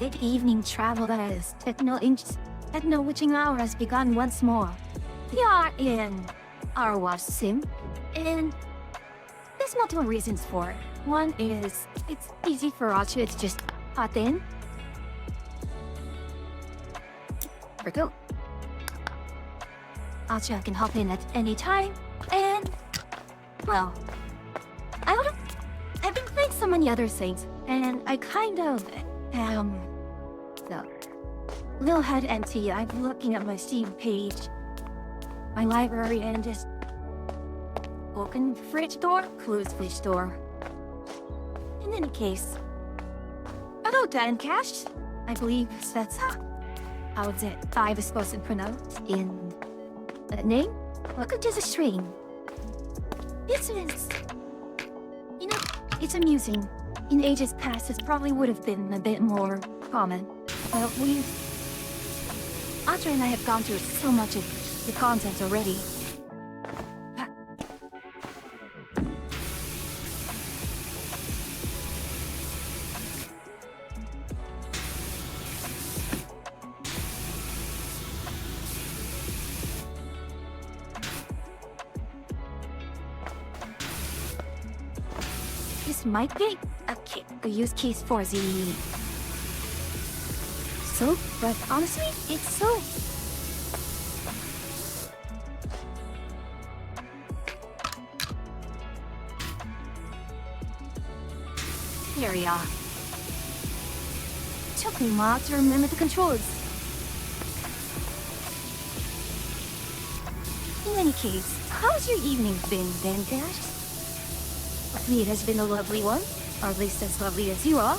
Good evening, travelers. Techno witching hour has begun once more. We are in our watch sim, and there's multiple reasons for it. One is it's easy for Archer to just hop in. There we go. Archer can hop in at any time, and well, I've been playing so many other things, and I kind of so, little head empty. I'm looking at my Steam page, my library, and just open fridge door, close fridge door. In any case, hello, Dan Cash. I believe that's how is it? I was supposed to pronounce in that name. Welcome to the stream. This is, it's amusing. In ages past, this probably would have been a bit more common. But Audrey and I have gone through so much of the content already. This might be a use case for the soap, but honestly, it's soap. Here we are. Took me a while to remember the controls. In any case, how's your evening been, Ben Dash? Hopefully it has been a lovely one, or at least as lovely as you are.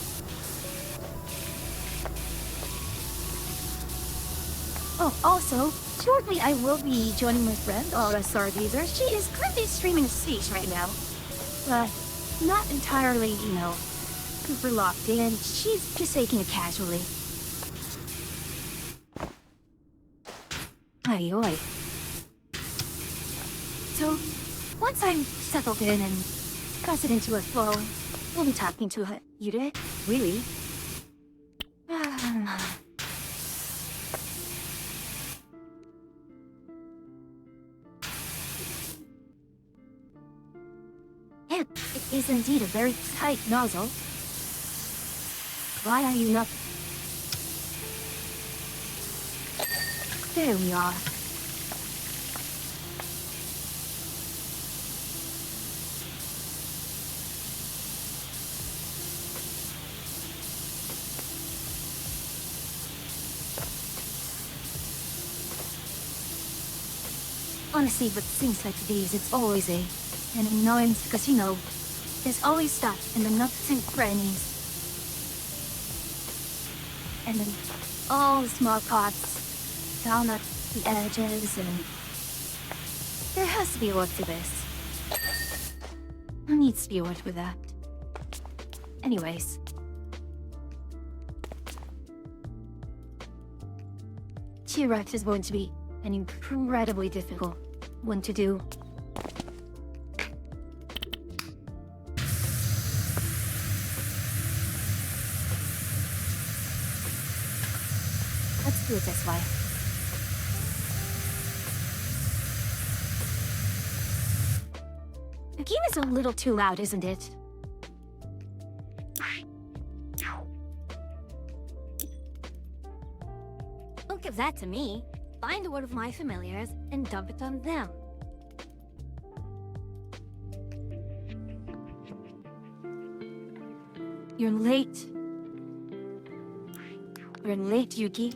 Oh, also, shortly I will be joining my friend, Aura Stargazer. She is currently streaming Siege right now, but not entirely, super locked in. She's just taking it casually. Ay, oi. So, once I'm settled in and got it into a flow, we'll be talking to her. You did? Really? It is indeed a very tight nozzle. Why are you not... There we are. Honestly, with things like these, it's always an annoyance because, there's always stuff in the nooks and crannies. And then all the small parts down at the edges, and there has to be a word for this. There needs to be a word for that. Anyways. T-Rex is going to be an incredibly difficult one to do. Let's do it this way. The game is a little too loud, isn't it? Don't give that to me. Find one of my familiars and dump it on them. You're late. You're late, Yuki.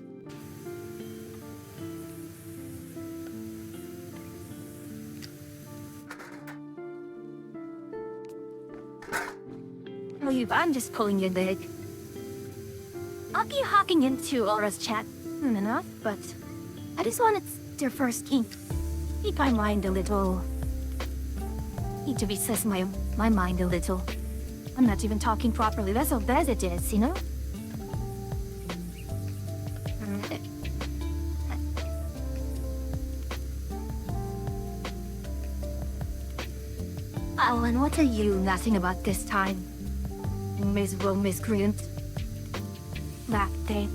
I'm just pulling your leg. I'll be hawking into Aura's chat soon enough, but I just wanted to first keep my mind a little... Need to recess my mind a little. I'm not even talking properly, that's how bad it is, Oh, and what are you laughing about this time? Miserable miscreant. Laugh day.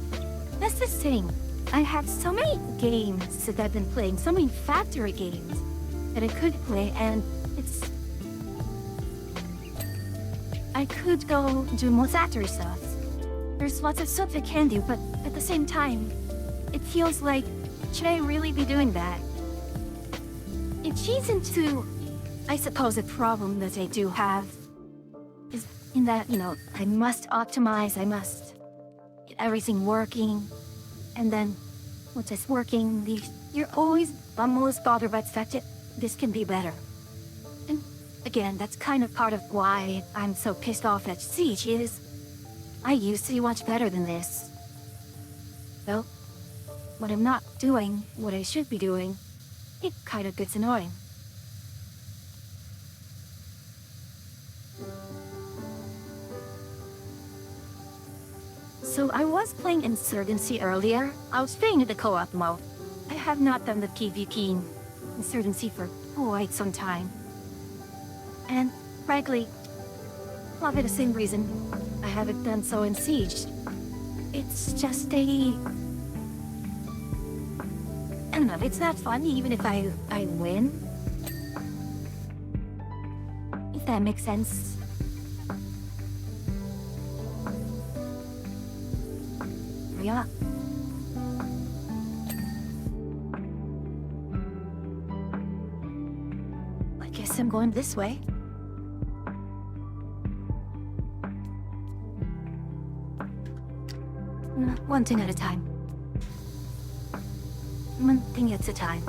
That's the thing. I have so many games that I've been playing, so many factory games that I could play, and I could go do more factory stuff. There's lots of stuff I can do, but at the same time, it feels like, should I really be doing that? It feeds into, I suppose, a problem that I do have is in that, I must optimize, I must get everything working, and then once it's working, you're always bothered by the fact that this can be better. And again, that's kind of part of why I'm so pissed off at Siege is I used to be much better than this. So, when I'm not doing what I should be doing, it kind of gets annoying. So I was playing Insurgency earlier. I was playing in the co-op mode. I have not done the PvP in Insurgency for quite some time. And frankly, probably the same reason I haven't done so in Siege. It's just I don't know, it's not fun even if I win. If that makes sense. Yeah. I guess I'm going this way. One thing at a time. One thing at a time.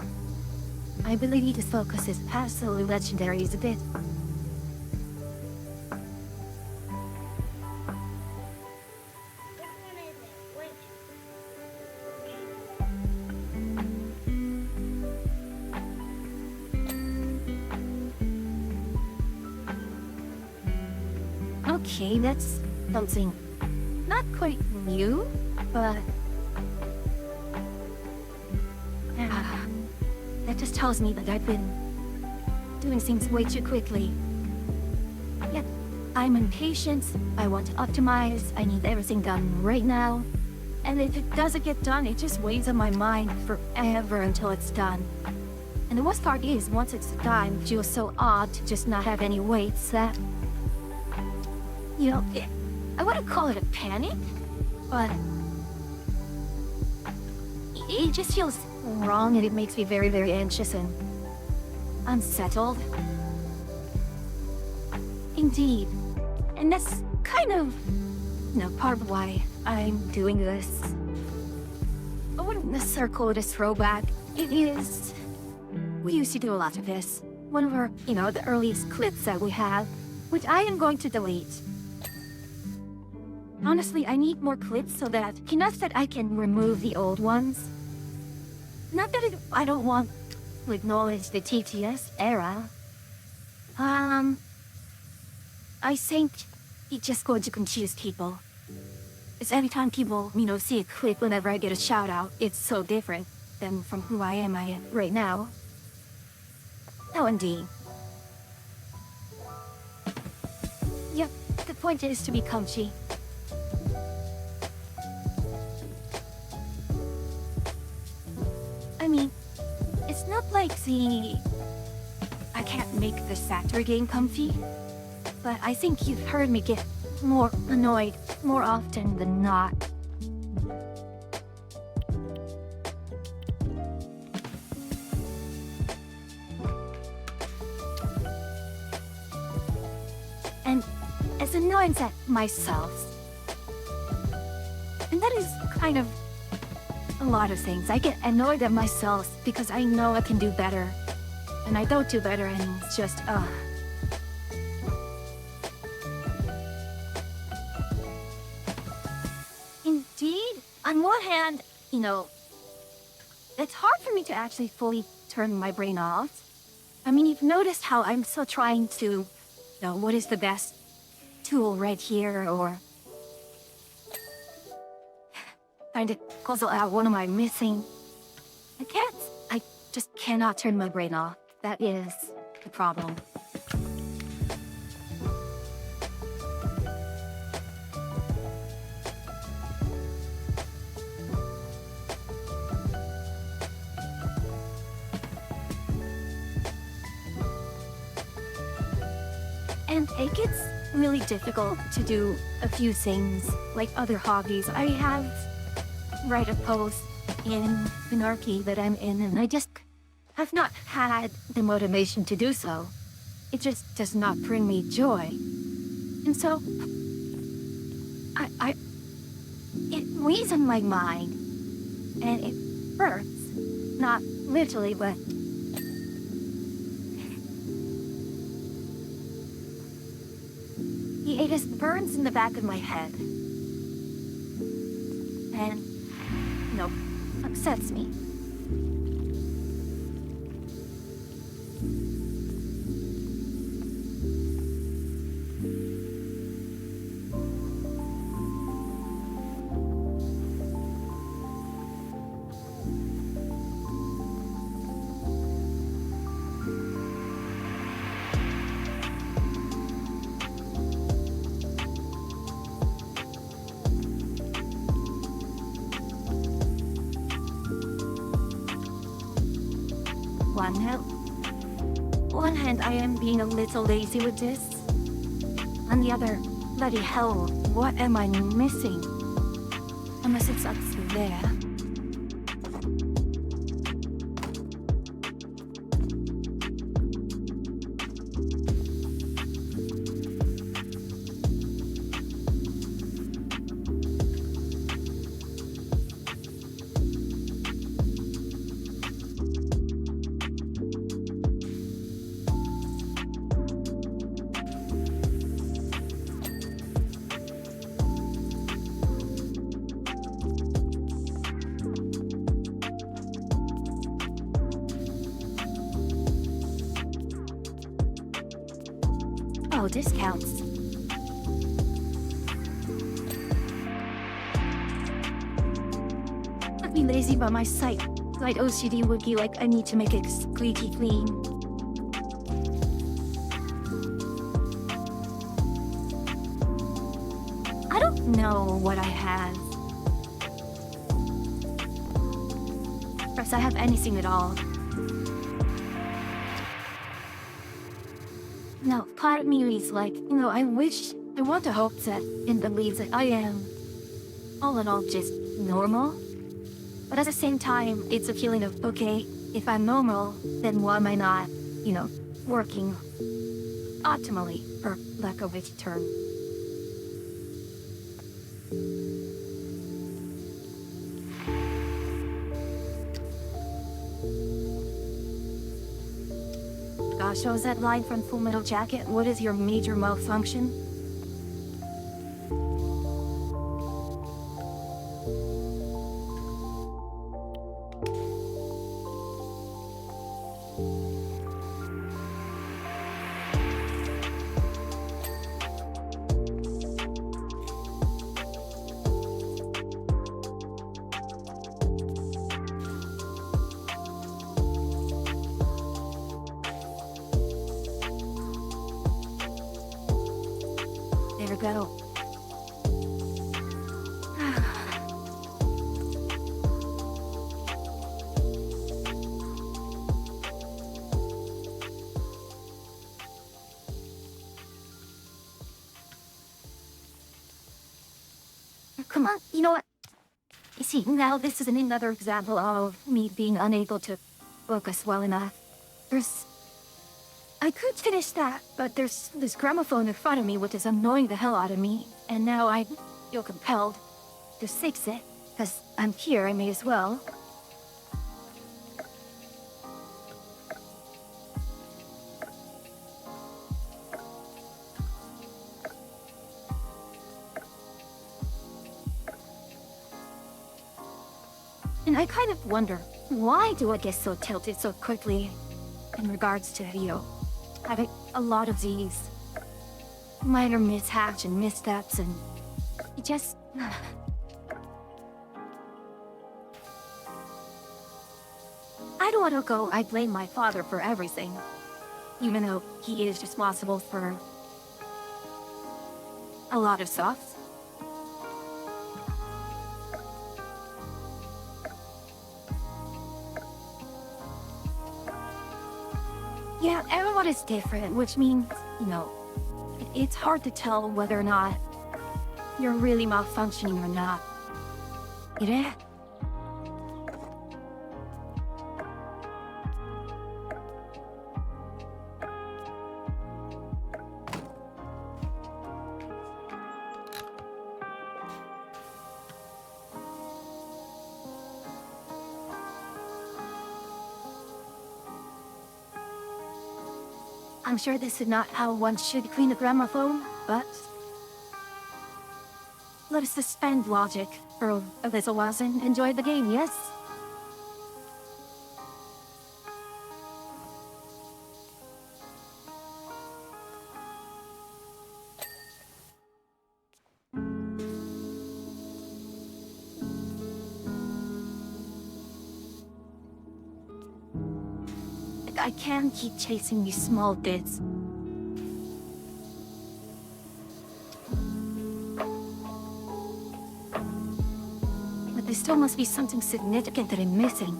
I believe this focus is past the legendaries a bit. Okay, that's something not quite new, but that just tells me that I've been doing things way too quickly. Yet, I'm impatient, I want to optimize, I need everything done right now, and if it doesn't get done, it just weighs on my mind forever until it's done. And the worst part is, once it's done, it feels so odd to just not have any weights that I wouldn't call it a panic, but it just feels wrong and it makes me very, very anxious and unsettled. Indeed. And that's kind of, part of why I'm doing this. I wouldn't necessarily call it a throwback. It is. We used to do a lot of this. One of our, the earliest clips that we have, which I am going to delete. Honestly, I need more clips so that enough that I can remove the old ones. Not that I don't want to acknowledge the TTS era. I think it's just going to confuse people. It's every time people, see a clip whenever I get a shout out, it's so different than from who I am right now. Oh, indeed. Yep, the point is to be comfy. I mean, it's not like I can't make the factory game comfy, but I think you've heard me get more annoyed more often than not. And as annoyed at myself, and that is kind of a lot of things. I get annoyed at myself because I know I can do better. And I don't do better and it's just, Indeed, on one hand, it's hard for me to actually fully turn my brain off. I mean, you've noticed how I'm still trying to, what is the best tool right here, or trying to puzzle out what am I missing. I just cannot turn my brain off. That is the problem. And it gets really difficult to do a few things, like other hobbies. I have write a post in Anarchy that I'm in, and I just have not had the motivation to do so. It just does not bring me joy. And so, it weighs on my mind, and it hurts. Not literally, but it just burns in the back of my head. And, upsets me. One hand, I am being a little lazy with this. On the other, bloody hell, what am I missing? Unless it's up there. Oh, discounts. I'd be lazy by my sight. Light OCD would be like, I need to make it squeaky clean. I don't know what I have. Perhaps I have anything at all. No, part of me is like, I want to hope that and believe that I am, all in all, just normal. But at the same time, it's a feeling of, okay, if I'm normal, then why am I not, working optimally, for lack of a term. Gosh, shows that line from Full Metal Jacket. What is your major malfunction? There we go. Come on, you know what? You see, now this is another example of me being unable to focus well enough. I could finish that, but there's this gramophone in front of me which is annoying the hell out of me, and now I feel compelled to fix it, because I'm here, I may as well. And I kind of wonder, why do I get so tilted so quickly in regards to, having a lot of these minor mishaps and missteps, and it just... I don't want to go, I blame my father for everything, even though he is responsible for a lot of stuff. Yeah, everyone is different, which means, it's hard to tell whether or not you're really malfunctioning or not. 이래? I'm sure this is not how one should clean a gramophone, but let us suspend logic for a little while and enjoy the game, yes? I can't keep chasing these small bits. But there still must be something significant that I'm missing.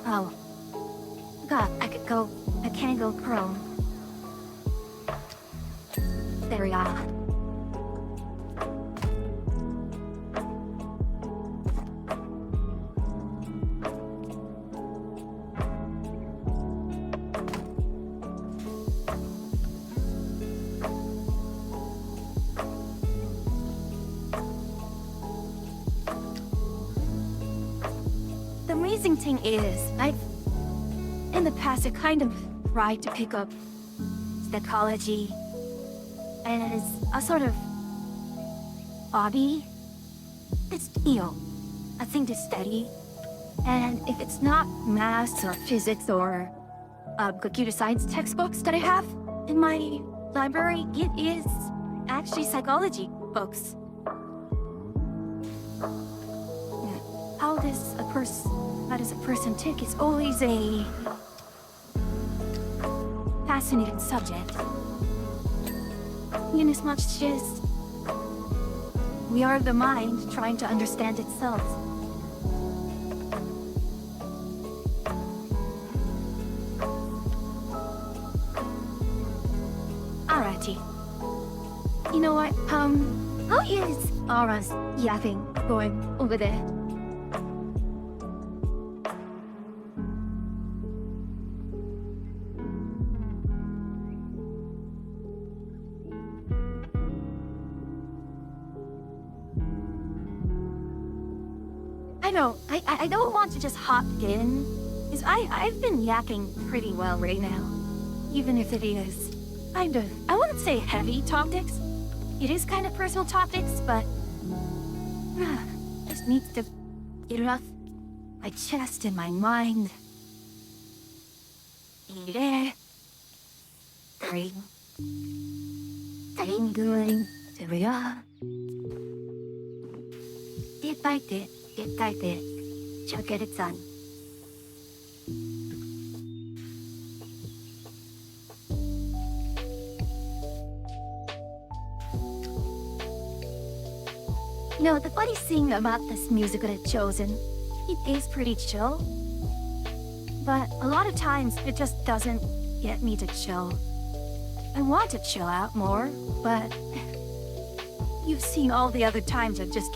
Oh. God, I can't go Chrome. There we are. The amazing thing is, in the past, I kind of tried to pick up psychology as a sort of hobby. It's, a thing to study. And if it's not math or physics or computer science textbooks that I have in my library, it is actually psychology books. How does a person tick is always a fascinating subject. In as much as we are the mind trying to understand itself. Alrighty. You know what, how is Aura's yapping going over there? I don't want to just hop in, because I've been yakking pretty well right now. Even if it is kind of, I wouldn't say heavy topics. It is kind of personal topics, but just needs to get it off my chest and my mind. 이래. Tingling, there we are. Bit by bit, she'll get it done. You know, the funny thing about this music that I've chosen, it is pretty chill. But a lot of times, it just doesn't get me to chill. I want to chill out more, but you've seen all the other times I've just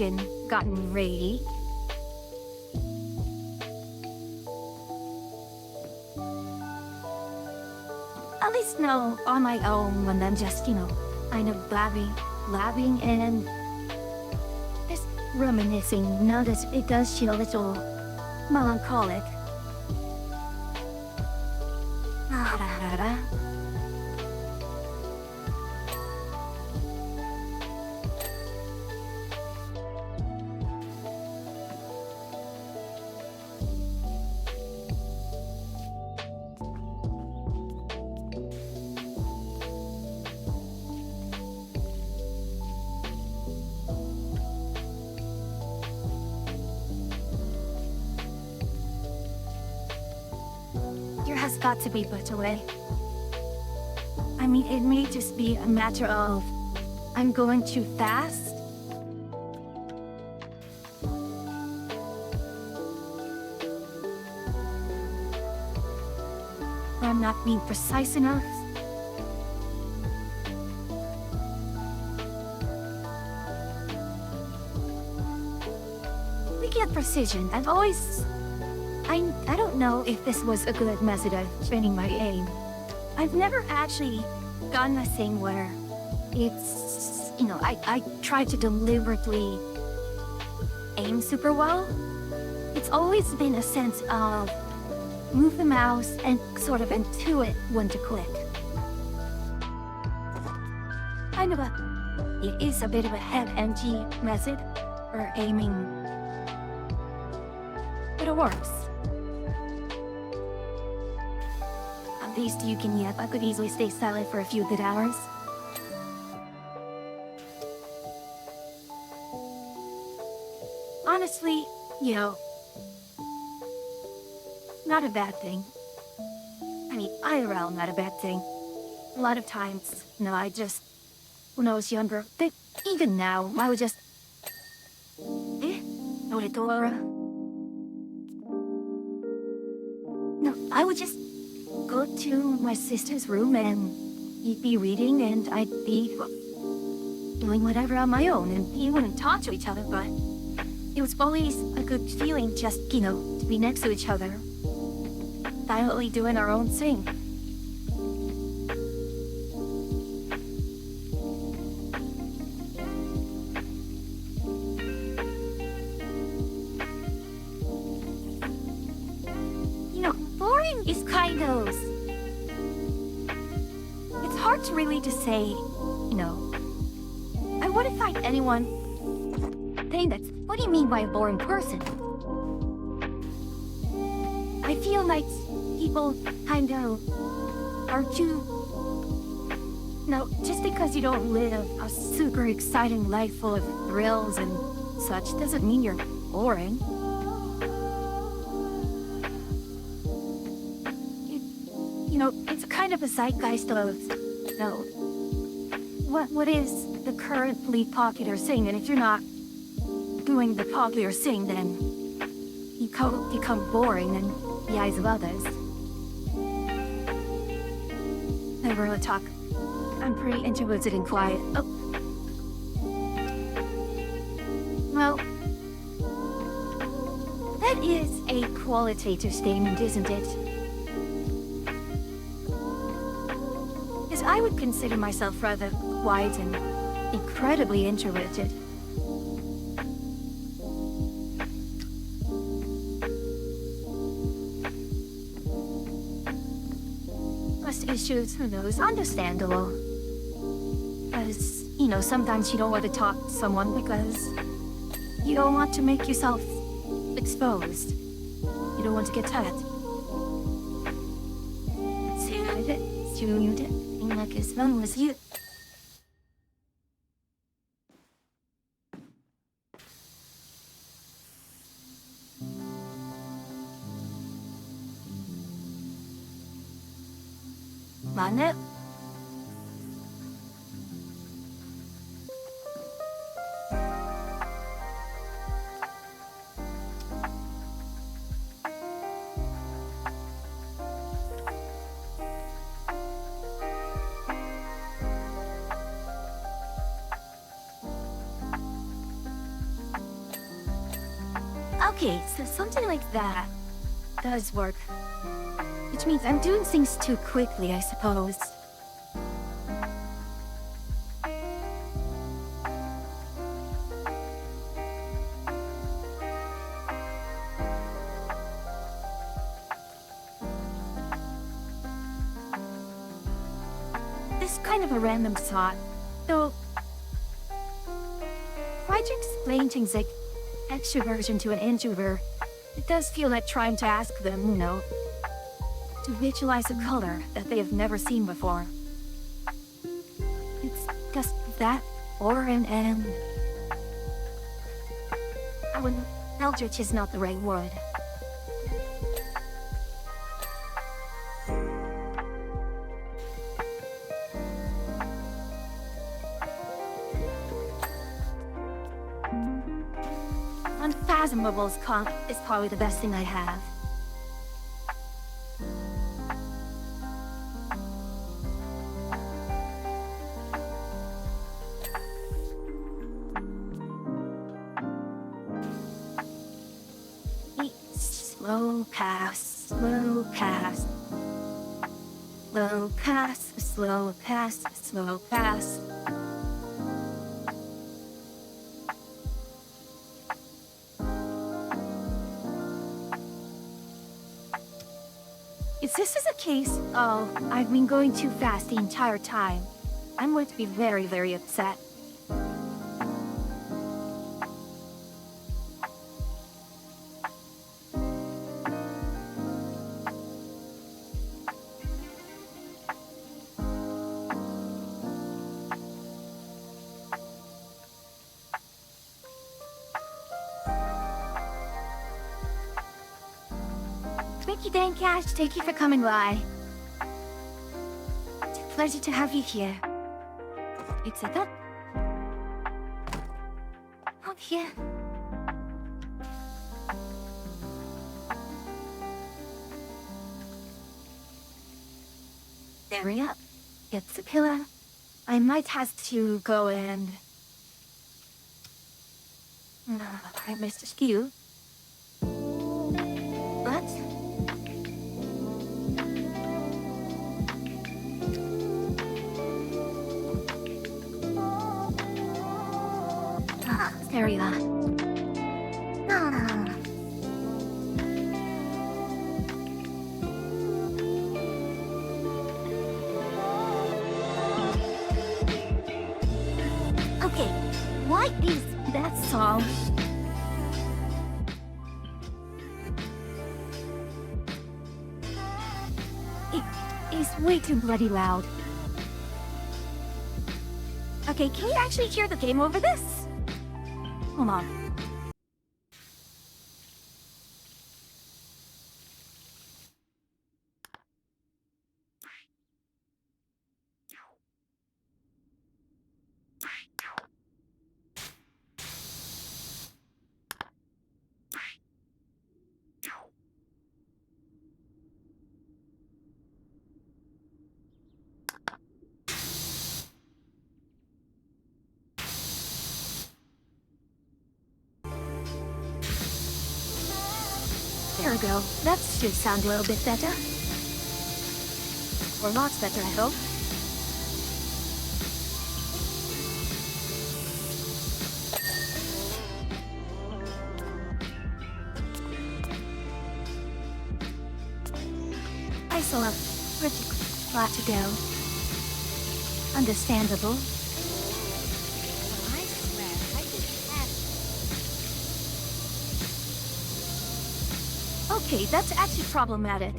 gotten ready. At least no, on my own when I'm just, kind of blabbing and just reminiscing. Notice it does feel a little melancholic. Has got to be put away. I mean, it may just be a matter of I'm going too fast. Or I'm not being precise enough. precision. I've always... I don't know if this was a good method of training my aim. I've never actually done a thing where it's, I try to deliberately aim super well. It's always been a sense of move the mouse and sort of intuit when to click. It is a bit of a head-empty method for aiming, but it works. At least you can yep, I could easily stay silent for a few good hours. Honestly, not a bad thing. I mean, IRL, not a bad thing. A lot of times, when I was younger, even now, I would just... No, I would just go to my sister's room and he'd be reading and I'd be doing whatever on my own, and we wouldn't talk to each other, but it was always a good feeling just, to be next to each other, silently doing our own thing. Boring is kind of... It's hard to really to say, I wouldn't find anyone saying that. What do you mean by a boring person? I feel like people kind of are too... just because you don't live a super exciting life full of thrills and such doesn't mean you're boring. It's kind of a zeitgeist of, what is the currently popular thing, and if you're not doing the popular thing, then you become boring in the eyes of others. Never really talk. I'm pretty introverted and quiet. Oh. Well, that is a qualitative statement, isn't it? I would consider myself rather quiet and incredibly introverted. Trust issues, who knows, understandable. Because, sometimes you don't want to talk to someone because you don't want to make yourself exposed. You don't want to get hurt. Like as long as you... Mana? Okay, so something like that does work. Which means I'm doing things too quickly, I suppose. This kind of a random thought, though. Try to explain things like extroversion to an introvert. It does feel like trying to ask them, to visualize a color that they have never seen before. It's just that foreign and... Eldritch is not the right word. Unfathomable's comp is probably the best thing I have. slow pass, slow pass. Slow pass, slow pass, slow pass. If this is a case of I've been going too fast the entire time, I'm going to be very, very upset. Thank you, Dan Cash. Thank you for coming by. It's a pleasure to have you here. Etc. Oh, yeah. There we are. Get the pillar. I might have to go and... I missed a skew. But... there we are. Okay, what is that song? It is way too bloody loud. Okay, can you actually hear the game over this? Hold on. There we go. That should sound a little bit better. Or lots better, I hope. I still have pretty lot to go. Understandable. I swear, I just had... Okay, that's actually problematic.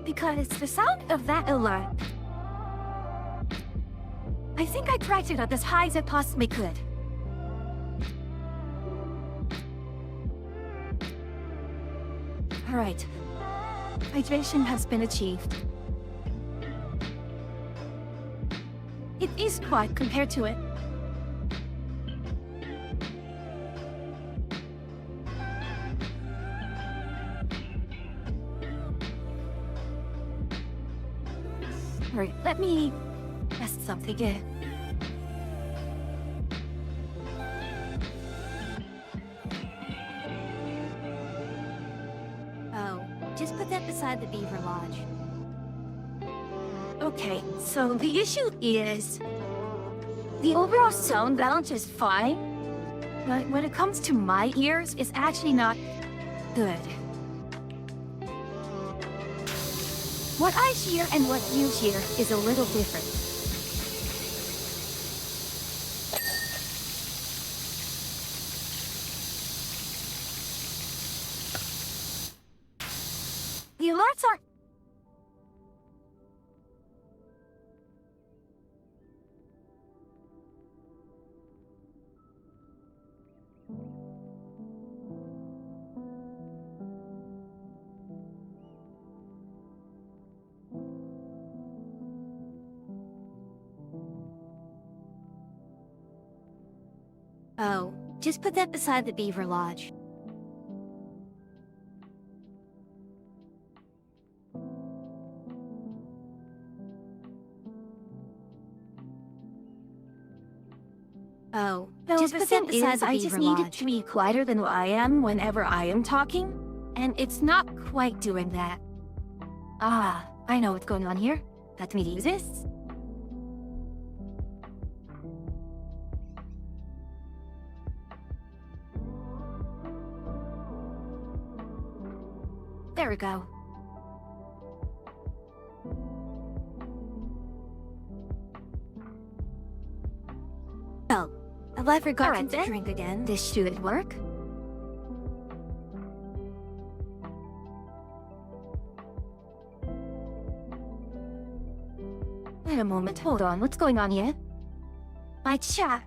Because the sound of that alert... I think I cracked it up as high as I possibly could. Alright. Hydration has been achieved. It is quiet compared to it. Alright, let me test something here. Oh, just put that beside the Beaver Lodge. Okay, so the issue is... the overall sound balance is fine, but when it comes to my ears, it's actually not good. What I hear and what you hear is a little different. The alerts are... Oh, just put that beside the Beaver Lodge. Oh, No, just the put thing that beside is, the I just Beaver need it Lodge. to be quieter than I am whenever I am talking. and it's not quite doing that. Ah, I know what's going on here. Let me use this. There we go. Oh, have I forgotten Alright to then. drink again? This should work. Wait a moment, hold on, what's going on here? My chat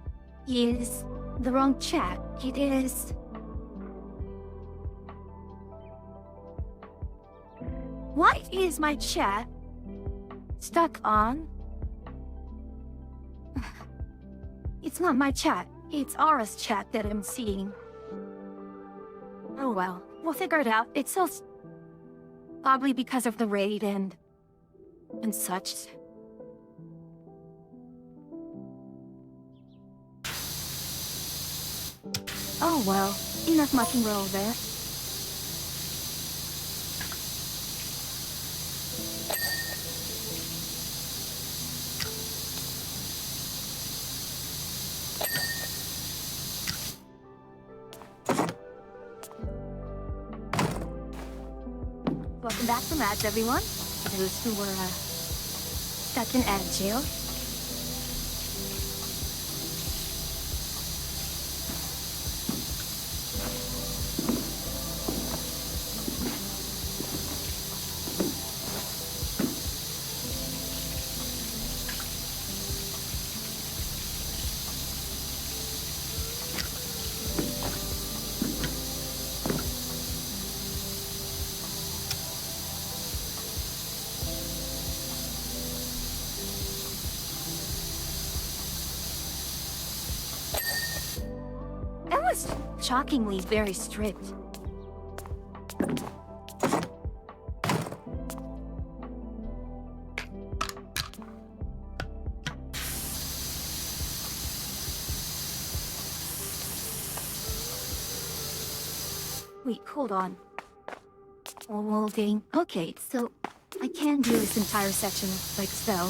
is the wrong chat. It is... Why is my chat stuck on? It's not my chat. It's Aura's chat that I'm seeing. Oh well, we'll figure it out. It's so... Probably because of the raid and such. Oh well, enough muck and roll there. Welcome back from ads, everyone. For those who were stuck in ad jail. That was shockingly very strict. Wait, hold on. Holding. Okay, so I can do this entire section like so.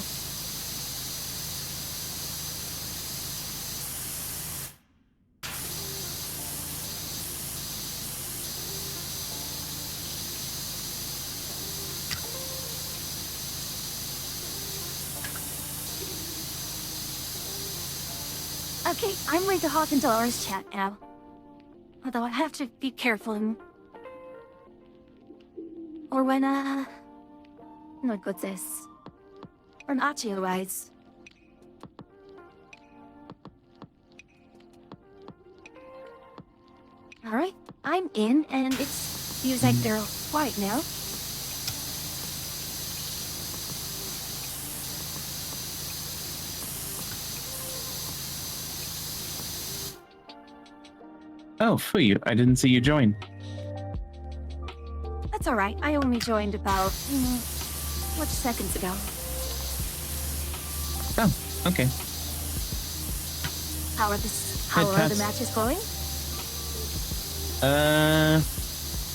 Okay, I'm going to hop into Aura's chat now. Although I have to be careful or when, not good this. Or an Accio rise. Alright, I'm in, and it feels like they're quiet now. Oh, Fui, I didn't see you join. That's alright, I only joined about, what, seconds ago. Oh, okay. How are the pass. matches going?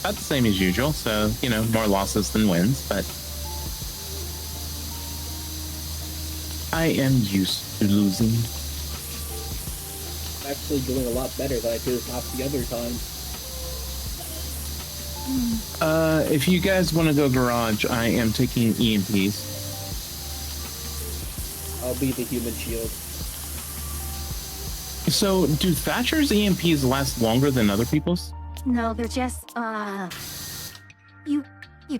About the same as usual, so, you know, more losses than wins, but I am used to losing. Actually doing a lot better than I did half the other time. If you guys want to go garage, I am taking EMPs. I'll be the human shield. So, do Thatcher's EMPs last longer than other people's? No, they're just, you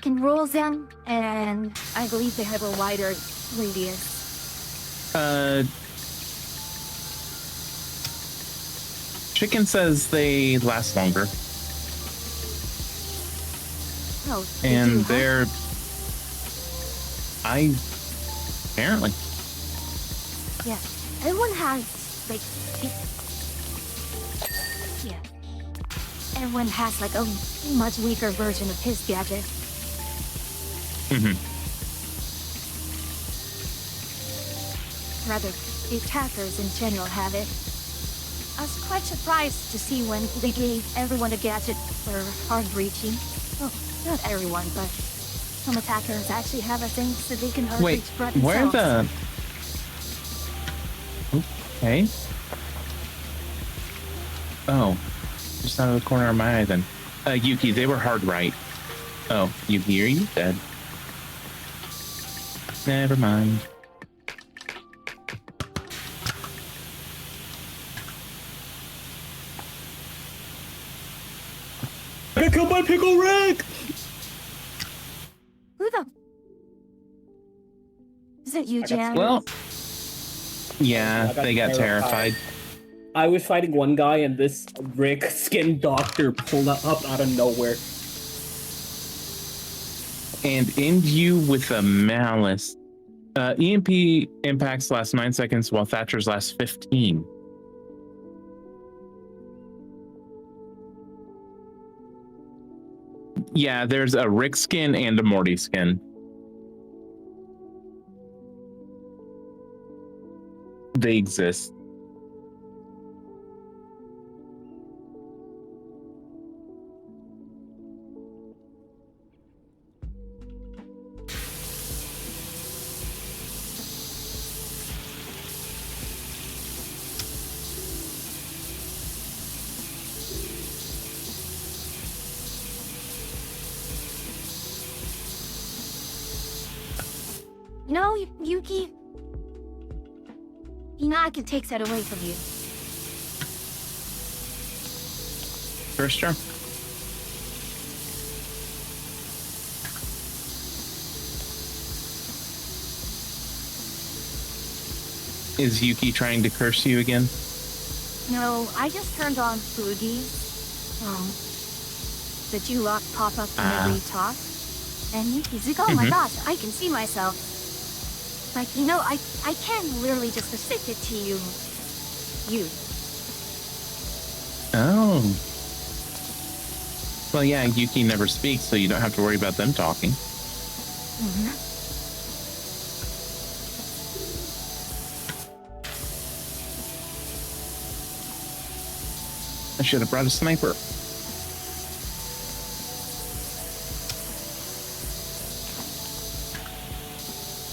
can roll them, and I believe they have a wider radius. Chicken says they last longer, Oh, and do, huh? they're... apparently. Yeah, everyone has, like, yeah. Everyone has, like, a much weaker version of his gadget. Rather, the attackers in general have it. was quite surprised to see when they gave everyone a gadget for hard reaching. Well, not everyone, but some attackers actually have a thing so they can hard Wait, reach for where themselves. the... Okay. Oh, just out of the corner of my eye then. Yuki, they were hard right. Oh, Yuki, are you dead? Never mind. I killed my pickle Rick! Who the? Is it you, I got Jan? Well, I yeah, got they got terrified. I was fighting one guy and this Rick skin doctor pulled up out of nowhere. And end you with a malice. EMP impacts last 9 seconds while Thatcher's last 15. Yeah, there's a Rick skin and a Morty skin. They exist. You know, Yuki, you know I can take that away from you. First turn. Is Yuki trying to curse you again? No, I just turned on Fugi's. The Julock pop up whenever you talk. And Yuki's like, oh my gosh, I can see myself. Like, you know, I can literally just restrict it to you. You. Oh. Well, yeah, Yuki never speaks, so you don't have to worry about them talking. I should have brought a sniper.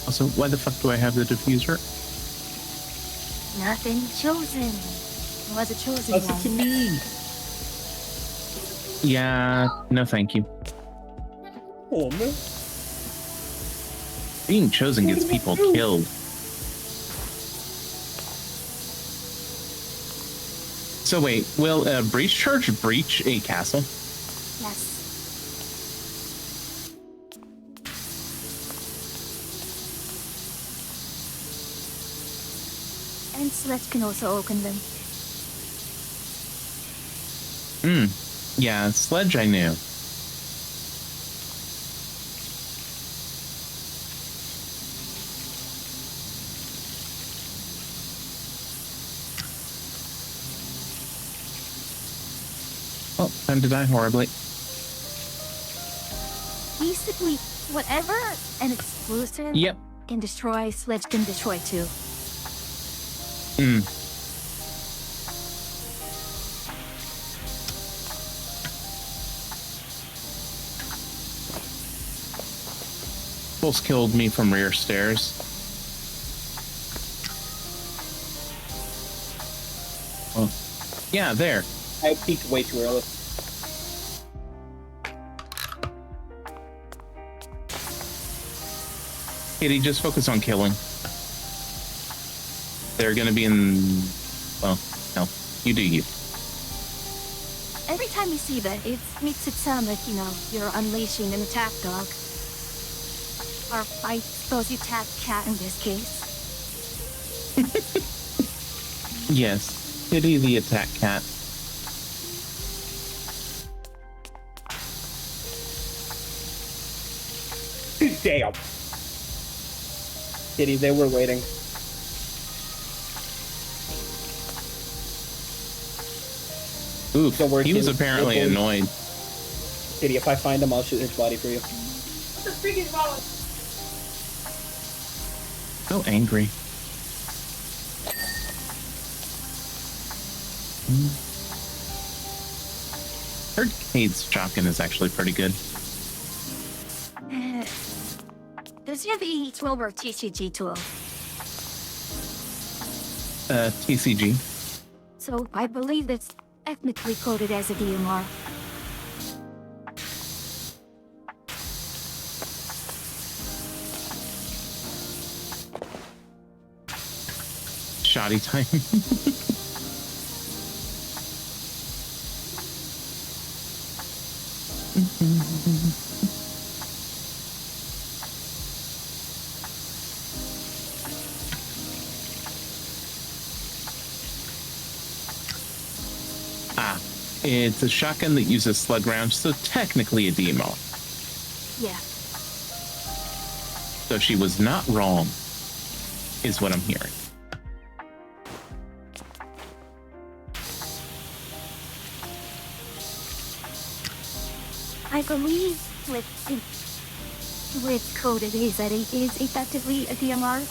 Also, why the fuck do I have the diffuser? Nothing chosen. It was a chosen That's one. to me. Yeah, no thank you. Oh man. Being chosen gets people killed. So wait, will a breach charge breach a castle? Yes. And Sledge can also open them. Yeah, Sledge I knew. Well, time to die horribly. Basically, whatever an exclusive Yep. can destroy, Sledge can destroy too. Almost Killed me from rear stairs. Well, yeah, there. I peeked way too early. Kitty, just focus on killing. They're gonna be in... Well, no. You do you. Every time you see that, it makes it sound like, you know, you're unleashing an attack dog. Or I suppose you tap cat in this case. Yes. Kitty the attack cat. Damn. Kitty, they were waiting. Oof, Don't worry, he was Kitty. apparently Don't worry. annoyed. Kitty, if I find him, I'll shoot his body for you. So angry. Heard Cade's shotgun is actually pretty good. Does he have the 12 or TCG 12? TCG. So I believe it's ethnically coded as a DMR. Shoddy time. It's a shotgun that uses slug rounds, so technically a DMR. Yeah. So she was not wrong, is what I'm hearing. I believe with coded is that it is effectively a DMR.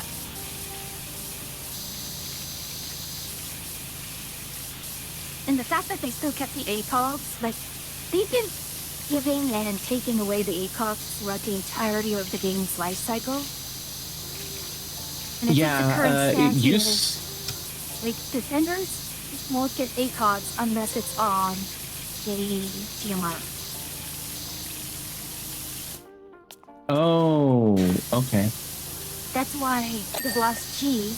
And the fact that they still kept the ACOGs, like, they've been giving and taking away the ACOGs throughout the entirety of the game's life cycle. And it's just the current it stance used... is, like, defenders won't get ACOGs unless it's on a DMR. Oh, okay. That's why the Blast G,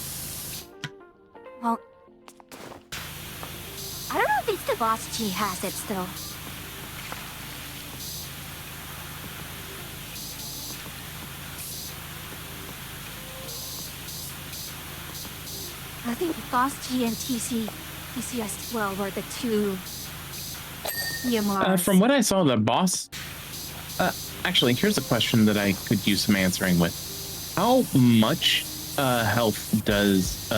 well, I don't know if the Blast G has it still. I think Blast G and TCS-12 were the two EMRs. From what I saw, the boss... actually, here's a question that I could use some answering with. How much health does...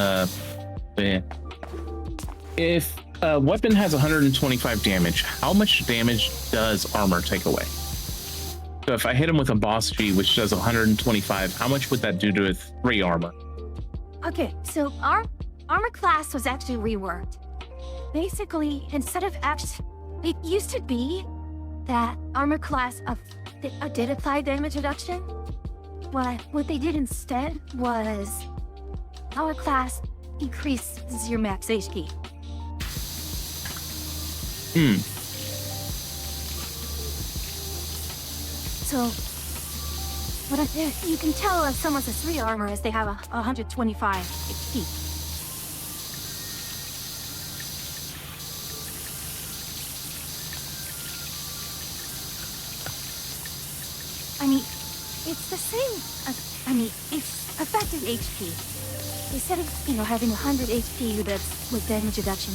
if a weapon has 125 damage, how much damage does armor take away? So if I hit him with a boss G, which does 125, how much would that do to 3 armor? Okay, so our armor class was actually reworked. Basically, instead of it used to be that armor class did apply damage reduction. What they did instead was our class increases your max HP. So, you can tell if someone's a 3 armor as they have 125 HP. I mean, it's the same as, it's effective HP. Instead of, having 100 HP that's with damage reduction,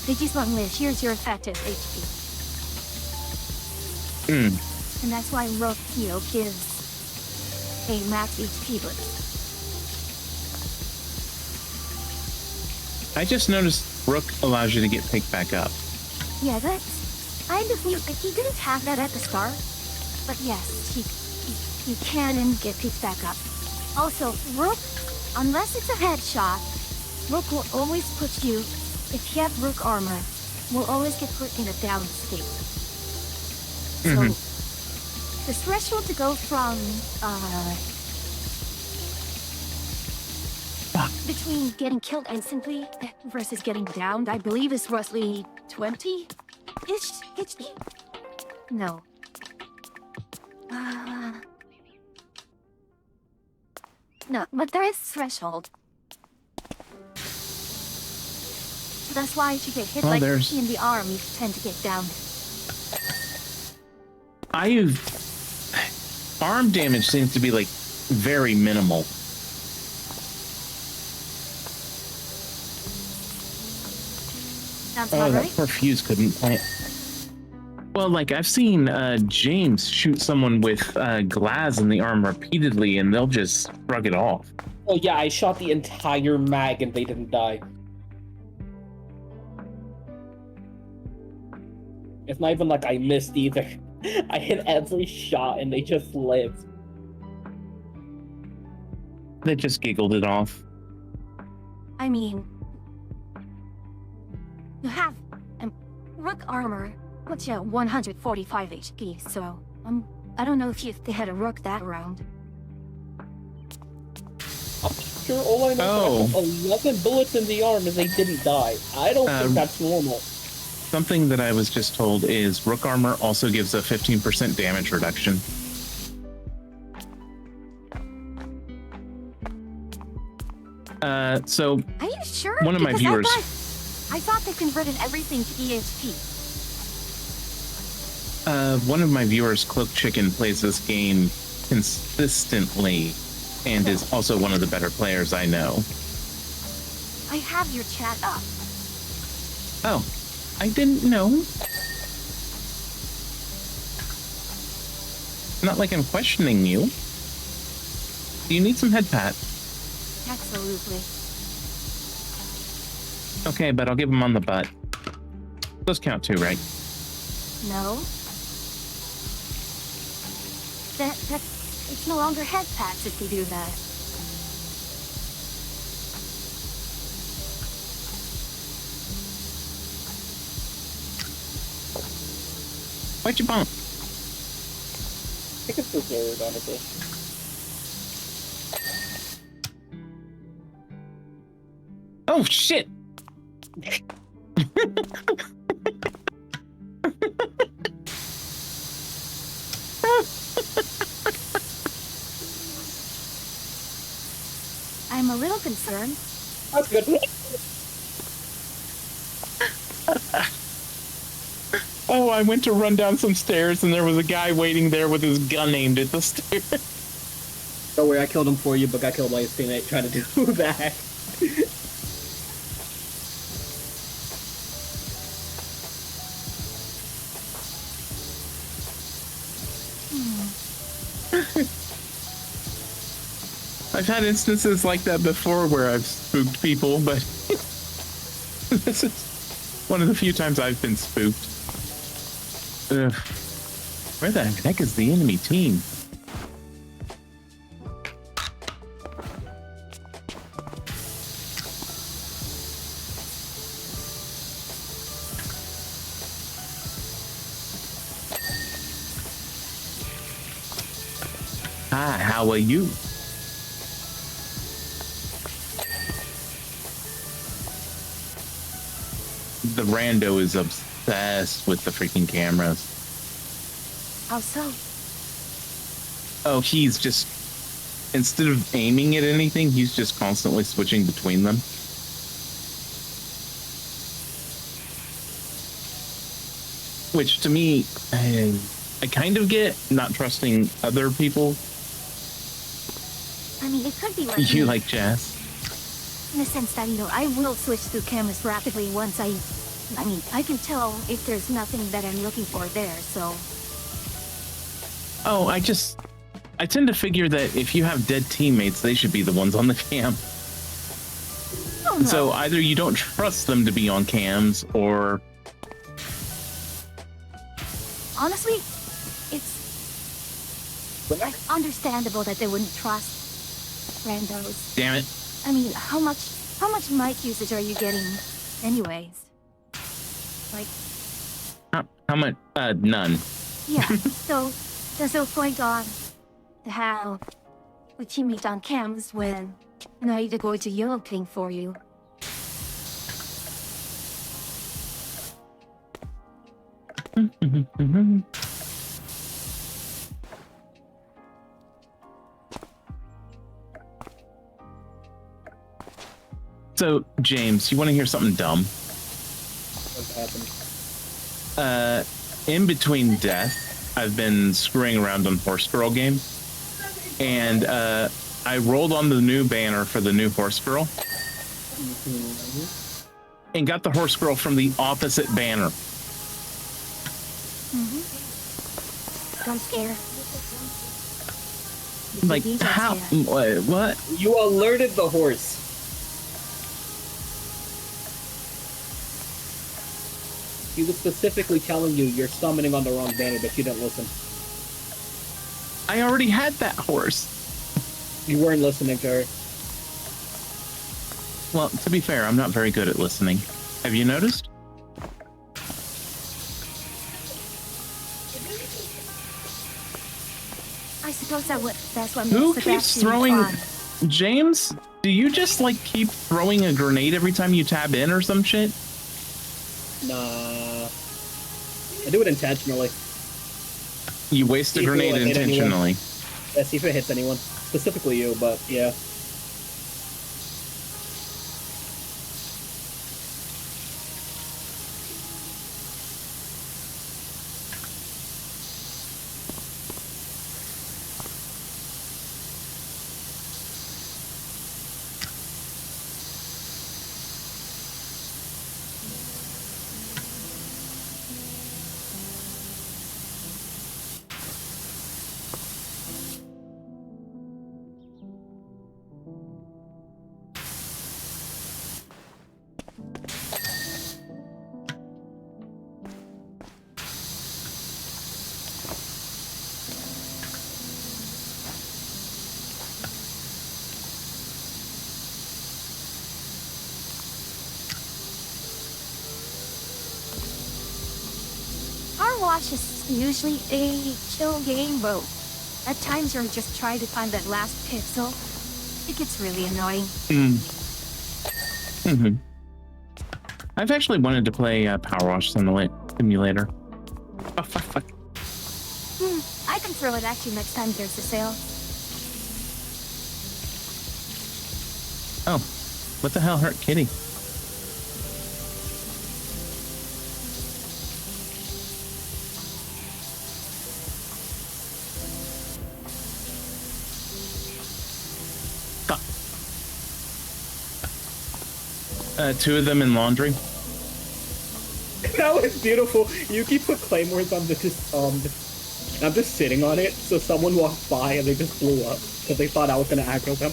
they just want list, here's your effective HP. And that's why Rook, gives a max HP boost. I just noticed Rook allows you to get picked back up. Yeah, that's... I believe that he didn't have that at the start, but yes, you can and get picked back up. Also, Rook, unless it's a headshot, Rook will always put you, if you have Rook armor, will always get put in a down state. So, the threshold to go from, between getting killed instantly versus getting downed, I believe is roughly 20-ish HP? No. No, but there is threshold. So that's why if you get hit in the arm, you tend to get downed. Arm damage seems to be, very minimal. Sounds about that right. poor Fuse couldn't plant. Well, I've seen James shoot someone with glass in the arm repeatedly, and they'll just shrug it off. Oh yeah, I shot the entire mag and they didn't die. It's not even like I missed either. I hit every shot and they just lived. They just giggled it off. I mean, you have rook armor puts you at 145 HP, so I don't know if they had a rook that round. Sure, all I know is I have 11 bullets in the arm and they didn't die. I don't think that's normal. Something that I was just told is rook armor also gives a 15% damage reduction. So Are you sure? one of my Because viewers, I thought they converted everything to EHP. one of my viewers, Cloak Chicken, plays this game consistently and is also one of the better players I know. I have your chat up. Oh, I didn't know. Not like I'm questioning you. Do you need some head pat? Absolutely. Okay, but I'll give him on the butt. Those count too, right? No. It's no longer head pats if you do that. Why'd you bump? I think it's deserved, honestly. Oh, shit! I'm a little concerned. That's good. Oh, I went to run down some stairs and there was a guy waiting there with his gun aimed at the stairs. Don't worry, I killed him for you, but got killed by his teammate trying to do that. I've had instances like that before where I've spooked people, but this is one of the few times I've been spooked. Ugh. Where the heck is the enemy team? Hi, how are you? The rando is obsessed with the freaking cameras. How so? Oh, he's just, instead of aiming at anything, he's just constantly switching between them. Which to me, I kind of get not trusting other people. I mean, it could be like You me, like jazz? in the sense that, I will switch through cameras rapidly once I mean, I can tell if there's nothing that I'm looking for there, so... Oh, I tend to figure that if you have dead teammates, they should be the ones on the cam. Oh, no. So either you don't trust them to be on cams, or... Honestly, it's like understandable that they wouldn't trust randos. Damn it. I mean, how much mic usage are you getting anyways? Like, How much? None. yeah, so there's no point on how we teammate on cams when I either go to yellow ping for you. So, James, you want to hear something dumb? What happened? In between death, I've been screwing around on Horse Girl game, and I rolled on the new banner for the new Horse Girl, and got the Horse Girl from the opposite banner. Don't scare. Like, Please don't how? scare. What? You alerted the horse. He was specifically telling you you're summoning on the wrong banner, but you didn't listen. I already had that horse. You weren't listening to her. Well, to be fair, I'm not very good at listening. Have you noticed? I suppose that's what Who makes keeps Sebastian throwing- fun. James, do you just like keep throwing a grenade every time you tab in or some shit? Nah. I do it intentionally. You waste a People grenade hit anyone. intentionally. Yeah, see if it hits anyone. Specifically you, but yeah. Car Wash is usually a chill game, but at times you're just trying to find that last pixel. It gets really annoying. Mm-hmm. I've actually wanted to play Power Wash Simulator. Oh, fuck. I can throw it at you next time there's a sale. Oh, what the hell hurt Kitty? Two of them in laundry. That was beautiful. Yuki put claymores on I'm just sitting on it, so someone walked by and they just blew up because they thought I was gonna aggro them.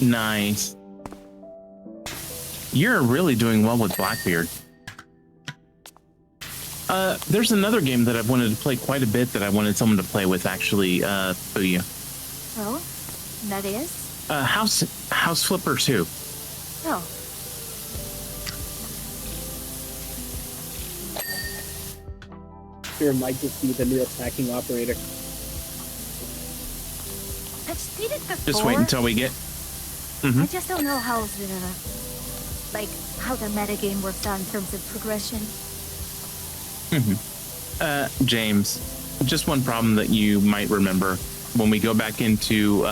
Nice. You're really doing well with Blackbeard. There's another game that I've wanted to play quite a bit that I wanted someone to play with, actually, Booyah. Oh, that is? House Flipper 2. Oh. Here might just be the new attacking operator. I've seen it before. Just wait until we get... I just don't know how how the metagame works out in terms of progression. James, just one problem that you might remember when we go back into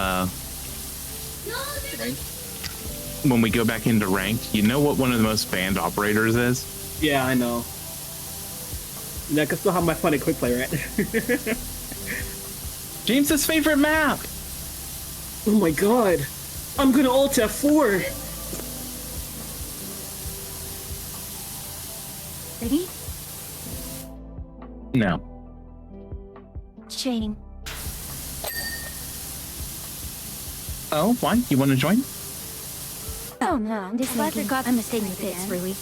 ranked, you know what one of the most banned operators is? Yeah, I know. Yeah, I can still have my fun at quick play, right? James's favorite map. Oh my god. I'm gonna ult F4. Ready? No. Shame. Oh, why? You want to join? Oh no, I'm just Glad thinking. we got I'm this mistaken thing if it's again. really.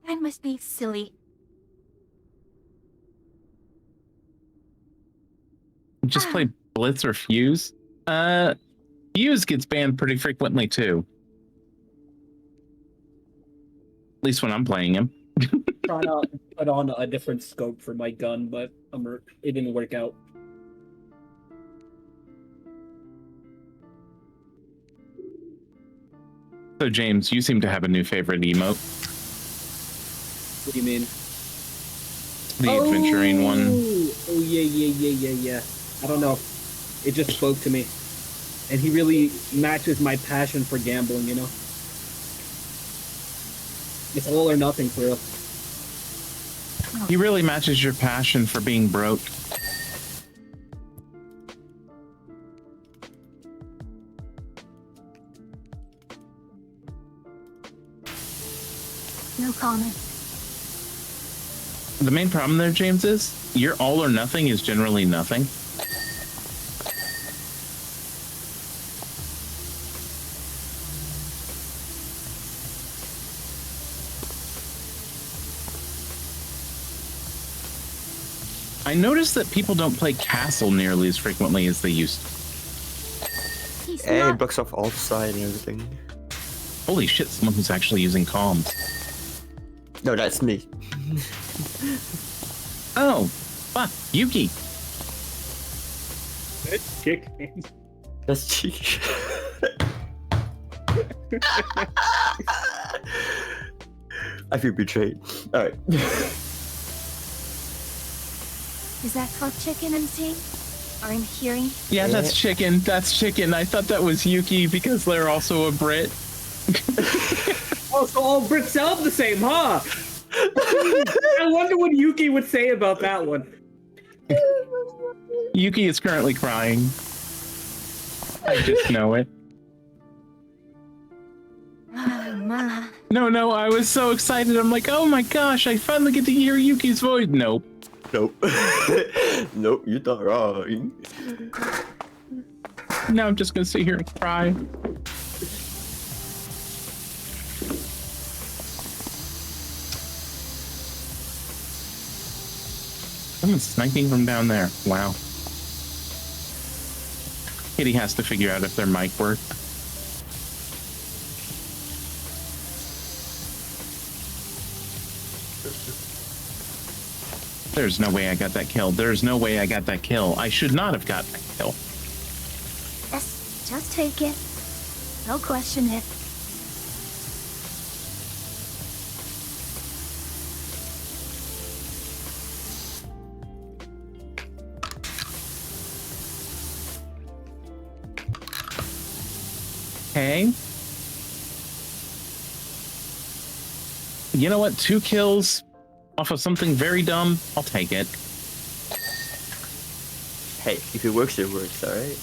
I must be silly. Just play Blitz or Fuse? Fuse gets banned pretty frequently too. At least when I'm playing him. Trying to put on a different scope for my gun, but it didn't work out. So James, you seem to have a new favorite emote. What do you mean? The adventuring one. Oh yeah. I don't know. It just spoke to me. And he really matches my passion for gambling, you know? It's all or nothing for real. He really matches your passion for being broke. No comment. The main problem there, James, is your all or nothing is generally nothing. I noticed that people don't play Castle nearly as frequently as they used to. He's And it not. blocks off all the side and everything. Holy shit, someone who's actually using comms. No, that's me. Oh, fuck, Yuki. It's chicken. That's cheeky. I feel betrayed. Alright. Is that called chicken MC? Or I'm hearing? Yeah, that's chicken. That's chicken. I thought that was Yuki because they're also a Brit. Oh, so all Brits sound the same, huh? I wonder what Yuki would say about that one. Yuki is currently crying. I just know it. Oh, ma. No, I was so excited. I'm like, oh my gosh, I finally get to hear Yuki's voice. Nope. Nope. Nope, you thought wrong. Now I'm just gonna sit here and cry. Someone's sniping from down there. Wow. Kitty has to figure out if their mic works. There's no way I got that kill. There's no way I got that kill. I should not have gotten that kill. Just take it. No question it. Okay. You know what? 2 kills off of something very dumb. I'll take it. Hey, if it works, alright?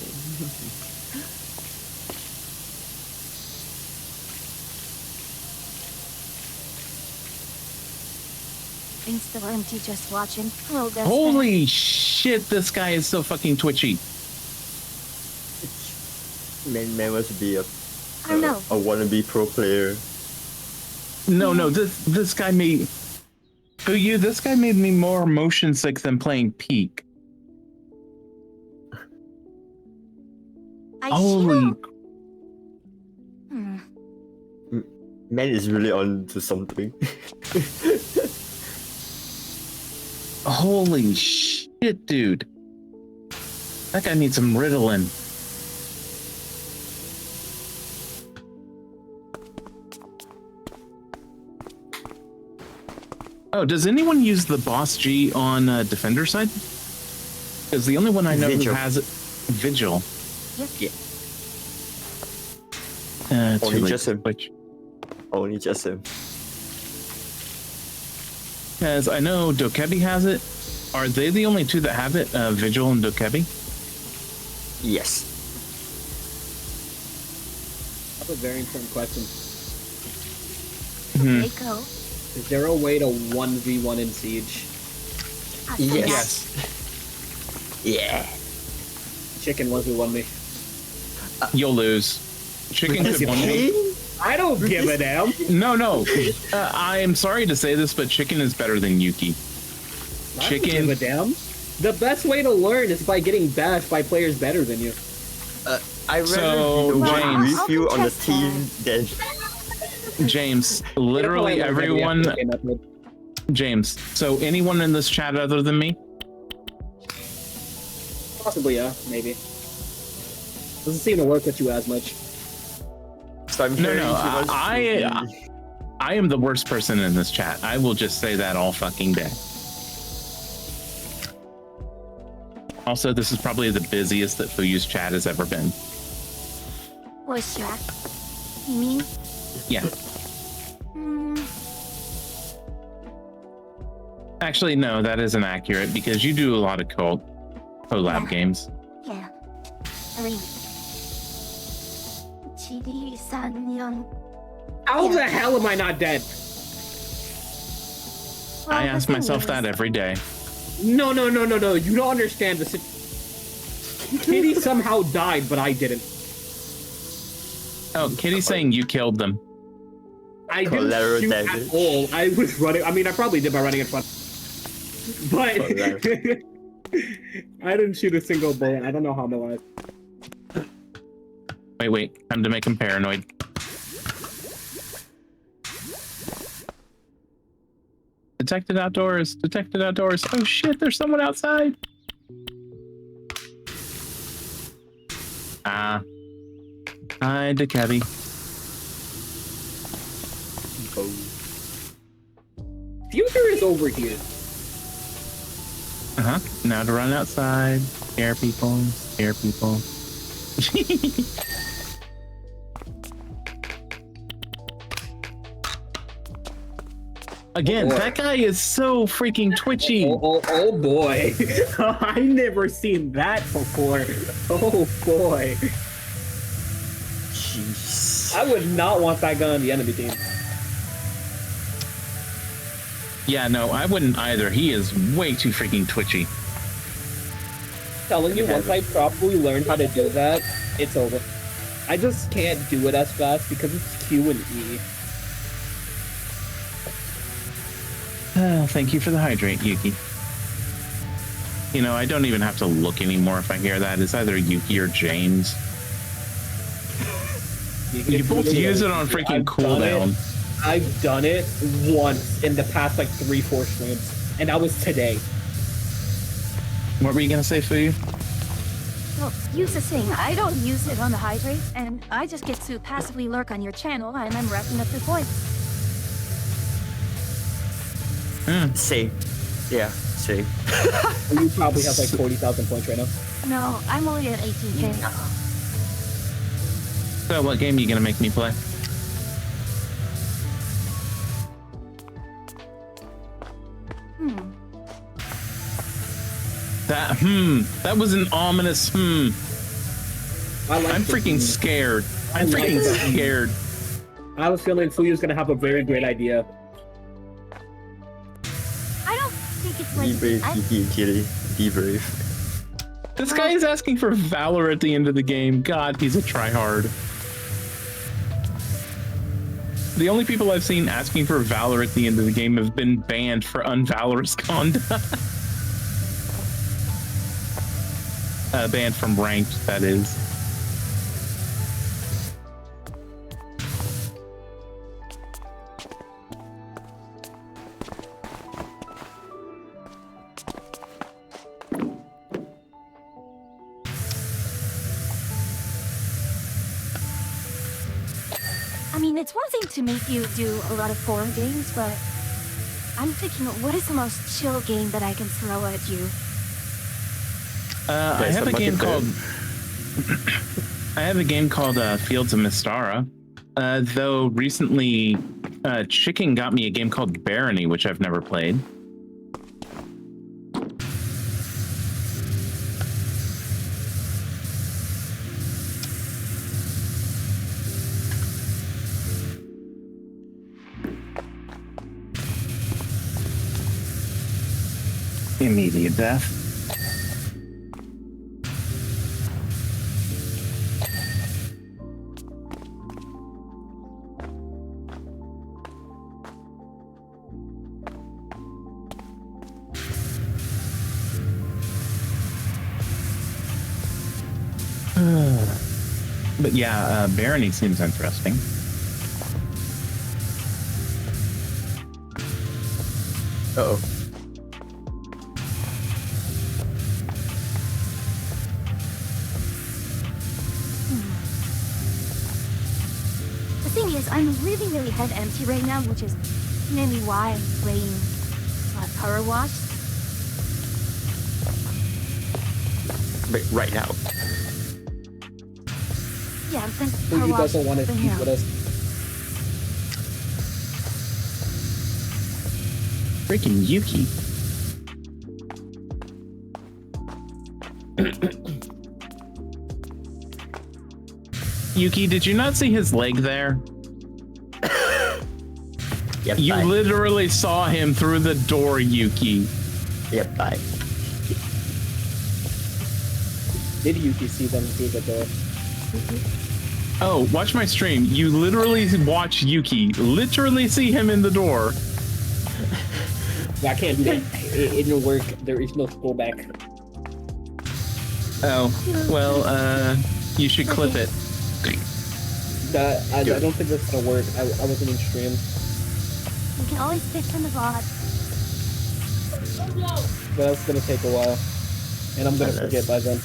Things still empty just watching. Oh, that's Holy shit, this guy is so fucking twitchy. Man must be I don't know. a wannabe pro player. No, this guy made... For you, this guy made me more motion sick than playing Peak. I Holy... hear. Hmm. Man is really on to something. Holy shit, dude. That guy needs some Ritalin. Oh, does anyone use the Boss G on Defender side? Because the only one I know Vigil. who has it... Vigil. Yeah. Too Only late just to him. switch. Only just him. Because I know Dokebi has it. Are they the only two that have it? Vigil and Dokebi? Yes. That's a very important question. Hmm. They go. Is there a way to 1v1 in Siege? Yes. Yeah. Chicken 1v1 me. You'll lose. Chicken Is could it one pain? I don't give a damn. No. I am sorry to say this, but Chicken is better than Yuki. I don't Chicken. give a damn. The best way to learn is by getting bashed by players better than you. I rather So, be the one James- with you on the I'll team than James, literally everyone. James, so anyone in this chat other than me? Possibly, yeah, maybe. Doesn't seem to work with you as much. so I'm No, hearing no, he wants to I am the worst person in this chat. I will just say that all fucking day. Also, this is probably the busiest that Fuyu's chat has ever been. Voice chat. You mean? Yeah. Hmm. Actually, no, that isn't accurate because you do a lot of collab games. Yeah. I mean. GD3년. How the hell am I not dead? I ask myself that every day. No. You don't understand the Kitty somehow died, but I didn't. Oh, Kitty's saying you killed them. I didn't Collateral shoot damage. at all. I was running. I mean, I probably did by running in front. But I didn't shoot a single bullet. I don't know how I'm alive. Wait. Time to make him paranoid. Detected outdoors. Detected outdoors. Oh shit, there's someone outside. Ah. Hi, Decabi. Future is over here. Uh-huh. Now to run outside. Scare people. Scare people. Again, Oh, boy. that guy is so freaking twitchy. Oh boy. I never seen that before. Oh boy. Jeez. I would not want that guy on the enemy team. Yeah, no, I wouldn't either. He is way too freaking twitchy. Telling you, once I properly learned how to do that, it's over. I just can't do it as fast because it's Q and E. Thank you for the hydrate, Yuki. You know, I don't even have to look anymore if I hear that. It's either Yuki or James. You both use it on freaking cooldown. I've done it once in the past like 3-4 streams, and that was today. What were you gonna say, Fuyu? Well, use the thing. I don't use it on the hydrate, and I just get to passively lurk on your channel, and I'm racking up your points. Same. Yeah, same. You probably have like 40,000 points right now. No, I'm only at 18k. So, what game are you gonna make me play? That was an ominous I like I'm the freaking team. scared. I I'm like freaking the team. scared. I was feeling Fuyu's gonna have a very great idea. I don't think it's like... Be brave, I- Yuki and Kitty. Be brave. This guy is asking for Valor at the end of the game. God, he's a tryhard. The only people I've seen asking for Valor at the end of the game have been banned for unvalorous conduct. Banned from ranked, that is. I mean, it's one thing to make you do a lot of foreign games, but I'm thinking, what is the most chill game that I can throw at you? I have a game called Fields of Mystara. Though recently, Chicken got me a game called Barony, which I've never played. Immediate death. But yeah, Barony seems interesting. Uh-oh. The thing is, I'm really head empty right now, which is mainly why I'm playing Power Wash. Wait, right now. Yeah, since Fuyu Power Wash doesn't want to been speak here. with us. Freaking Yuki. Yuki, did you not see his leg there? Yep, You bye. literally saw him through the door, Yuki. Yep, bye. Did Yuki see them through the door? Oh, watch my stream. You literally watch Yuki literally see him in the door. I can't do that. It didn't work. There is no pullback. Oh, well, you should clip it. I don't think that's gonna work. I wasn't in stream. You can always pick from the VOD. That's gonna take a while. And I'm gonna forget by then.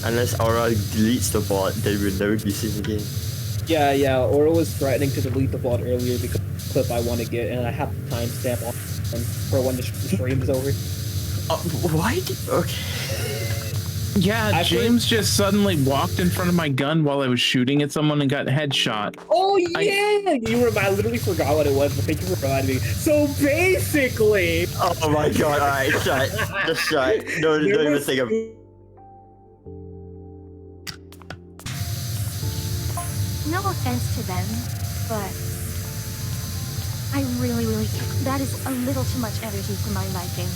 Unless Aura deletes the bot, then we'll never be seen again. Yeah, Aura was threatening to delete the bot earlier because of the clip I want to get, and I have the timestamp on for when the stream is over. Why did... Okay. Yeah, James just suddenly walked in front of my gun while I was shooting at someone and got headshot. Oh yeah! I literally forgot what it was, but thank you for reminding me. So basically... Oh my god, alright, shut. Just shut. No, don't even think of... No offense to them, but I really that is a little too much energy for my liking.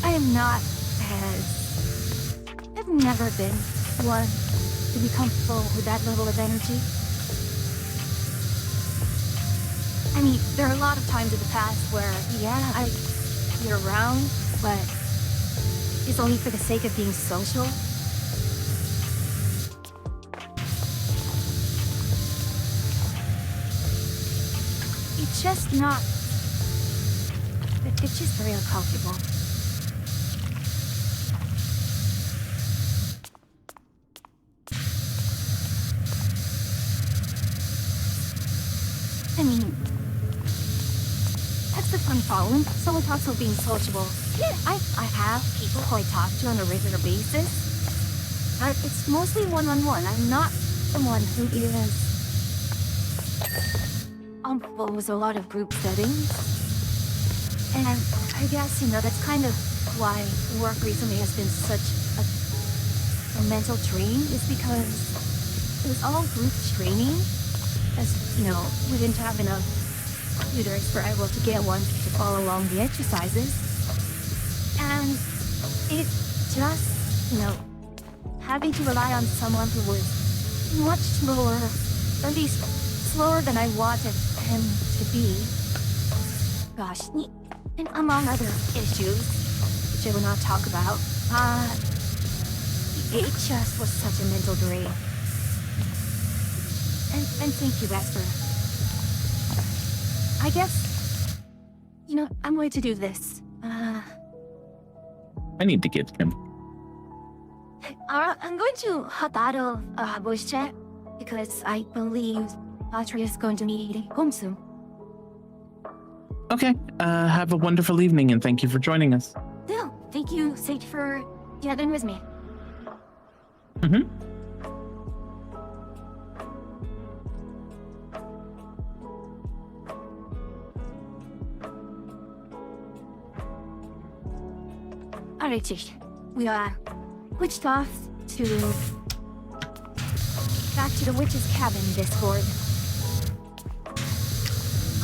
I am not I've never been one to be comfortable with that level of energy. I mean, there are a lot of times in the past where, yeah, I'd be around, but it's only for the sake of being social. It's just not... It's just very uncomfortable. I mean, that's the fun problem. Someone talks about being sociable. Yeah, I have people who I talk to on a regular basis. But it's mostly one-on-one. I'm not someone who is with a lot of group settings. And I guess, that's kind of why work recently has been such a mental drain, is because it was all group training. As, we didn't have enough computers for able to get one to follow along the exercises. And it just, having to rely on someone who was much slower, or at least slower than I wanted him to be. Gosh, and among other issues, which I will not talk about, it just was such a mental drain. And thank you, Vesper. I guess, I'm going to do this. I need to get him. I'm going to hop out of voice chat because I believe Patria is going to need home soon. Okay, have a wonderful evening and thank you for joining us. Still, thank you, Sage, for gathering with me. Mm-hmm. Alright, Sage. We are switched off to back to the witch's cabin Discord.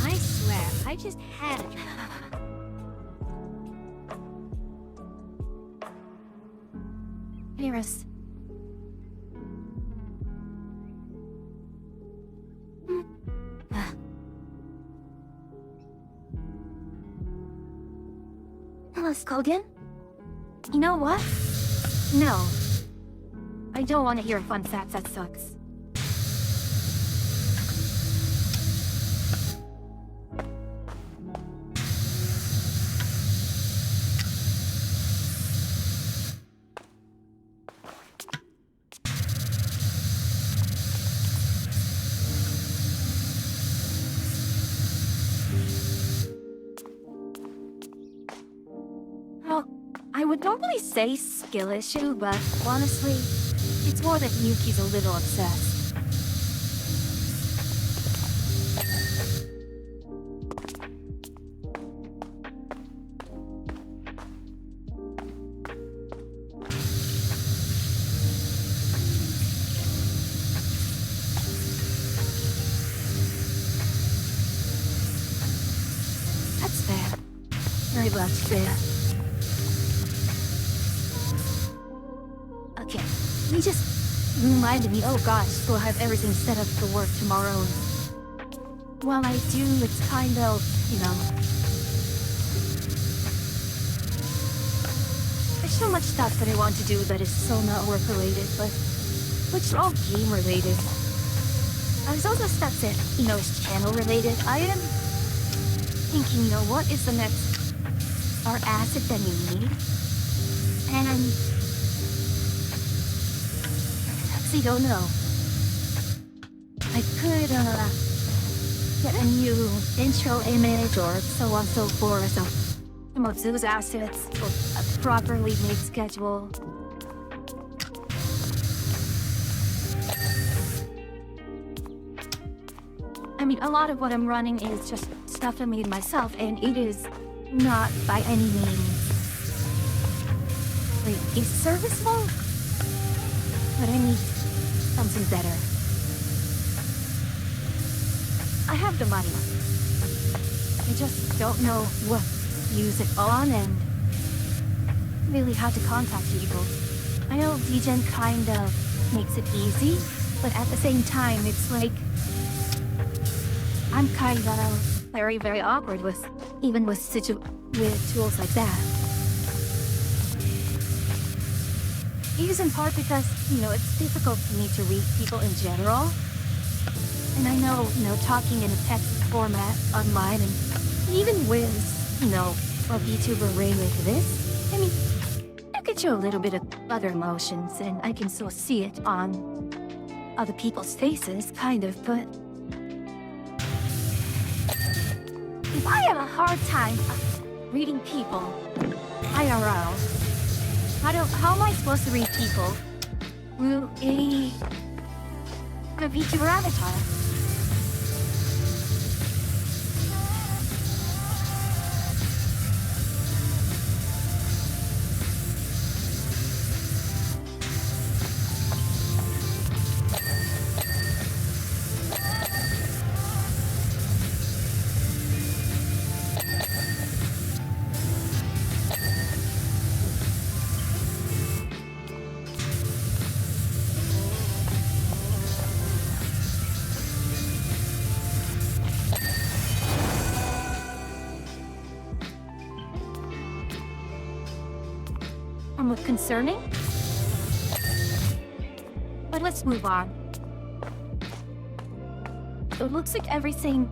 I swear, I just had it. Nearest. Hello, Skulgan? You know what? No. I don't want to hear a fun fact that sucks. I would normally say skill issue, but honestly, it's more that Yuki's a little obsessed. That's fair. Very much fair. Okay, he just reminded me, oh gosh, we'll have everything set up for work tomorrow. While I do, it's kind of, There's so much stuff that I want to do that is so not work related, but which are all game related. There's also stuff that, is channel related. I am thinking, what is the next art asset that you need? And I actually don't know. I could get a new intro image or so on and so forth. So some of those assets for a properly made schedule. I mean, a lot of what I'm running is just stuff I made myself, and it is not by any means it's serviceable, but I need something better. I have the money. I just don't know what to use it on and really how to contact people. I know Degen kind of makes it easy, but at the same time, it's like I'm kind of very, very awkward with tools like that. It is in part because, it's difficult for me to read people in general. And I know, talking in a text format online and even with, a VTuber ring like this, I mean, I could show a little bit of other emotions and I can still see it on other people's faces, kind of, but if I have a hard time reading people IRL, how am I supposed to read people through a VTuber avatar? Somewhat concerning. But let's move on. So it looks like everything,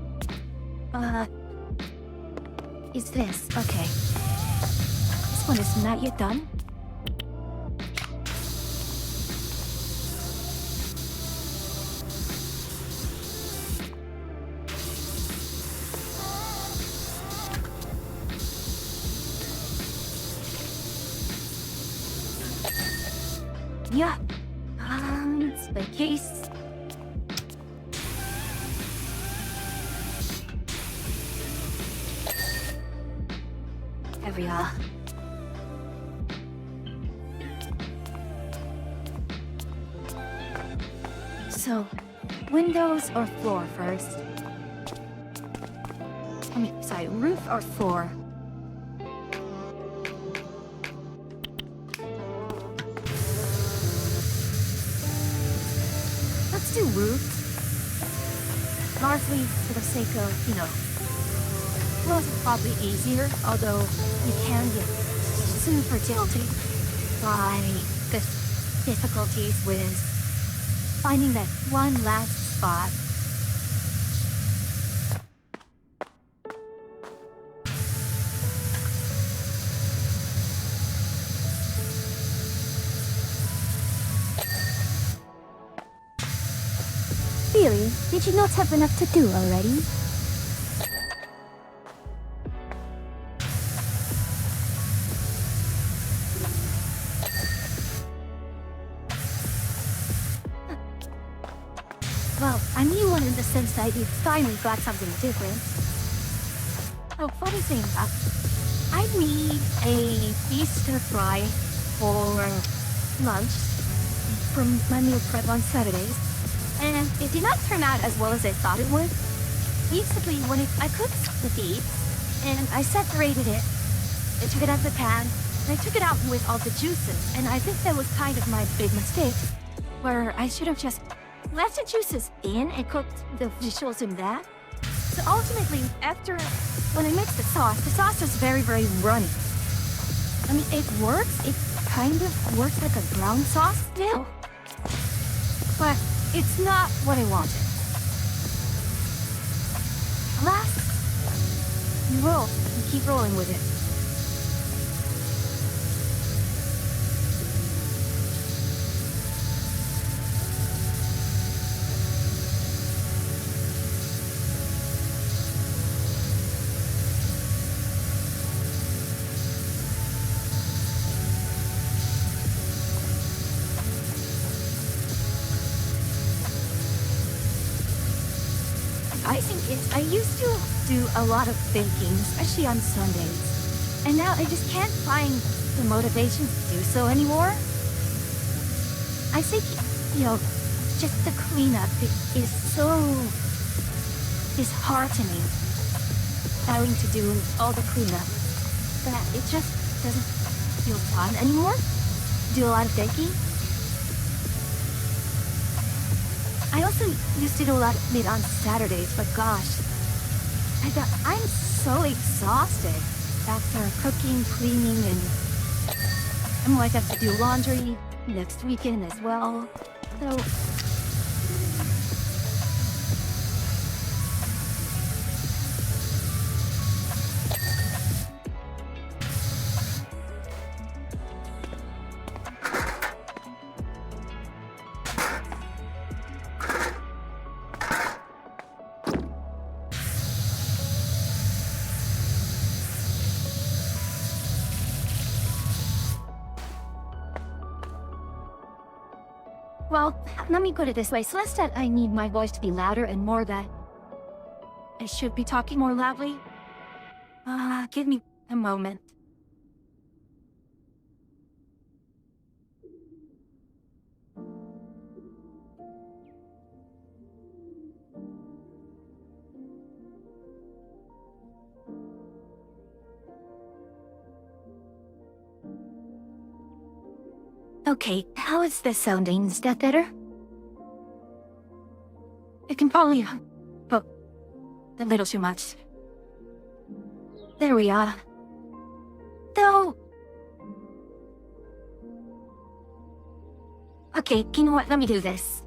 is this. Okay. This one is not yet done. Yeah. It's my case. There we are. So, windows or floor first? I mean, sorry, roof or floor? Let's do roof. Largely for the sake of, floors are probably easier, although you can get super tilted by the difficulties with finding that one last spot. Really? Did you not have enough to do already? Well, I'm new one in the sense that you finally got something different. Oh, funny thing, I need a beef stir fry for lunch from my meal prep on Saturdays. And it did not turn out as well as I thought it would. Basically, I cooked the beef, and I separated it. I took it out of the pan, and I took it out with all the juices. And I think that was kind of my big mistake, where I should have just left the juices in and cooked the vegetables in that. So ultimately, when I mixed the sauce was very, very runny. I mean, it works. It kind of works like a brown sauce still. But it's not what I wanted. Alas, you roll and keep rolling with it. I think I used to do a lot of baking, especially on Sundays. And now I just can't find the motivation to do so anymore. I think, just the cleanup is so disheartening. Having to do all the cleanup. That it just doesn't feel fun anymore. Do a lot of baking. I also used to do a lot of it on Saturdays, but gosh, I'm so exhausted after cooking, cleaning, and I might have to do laundry next weekend as well. So well, let me put it this way. It's less that I need my voice to be louder and more that I should be talking more loudly. Give me a moment. Okay, how is this sounding? Is that better? It can probably, but a little too much. There we are. Though... Okay, you know what? Let me do this.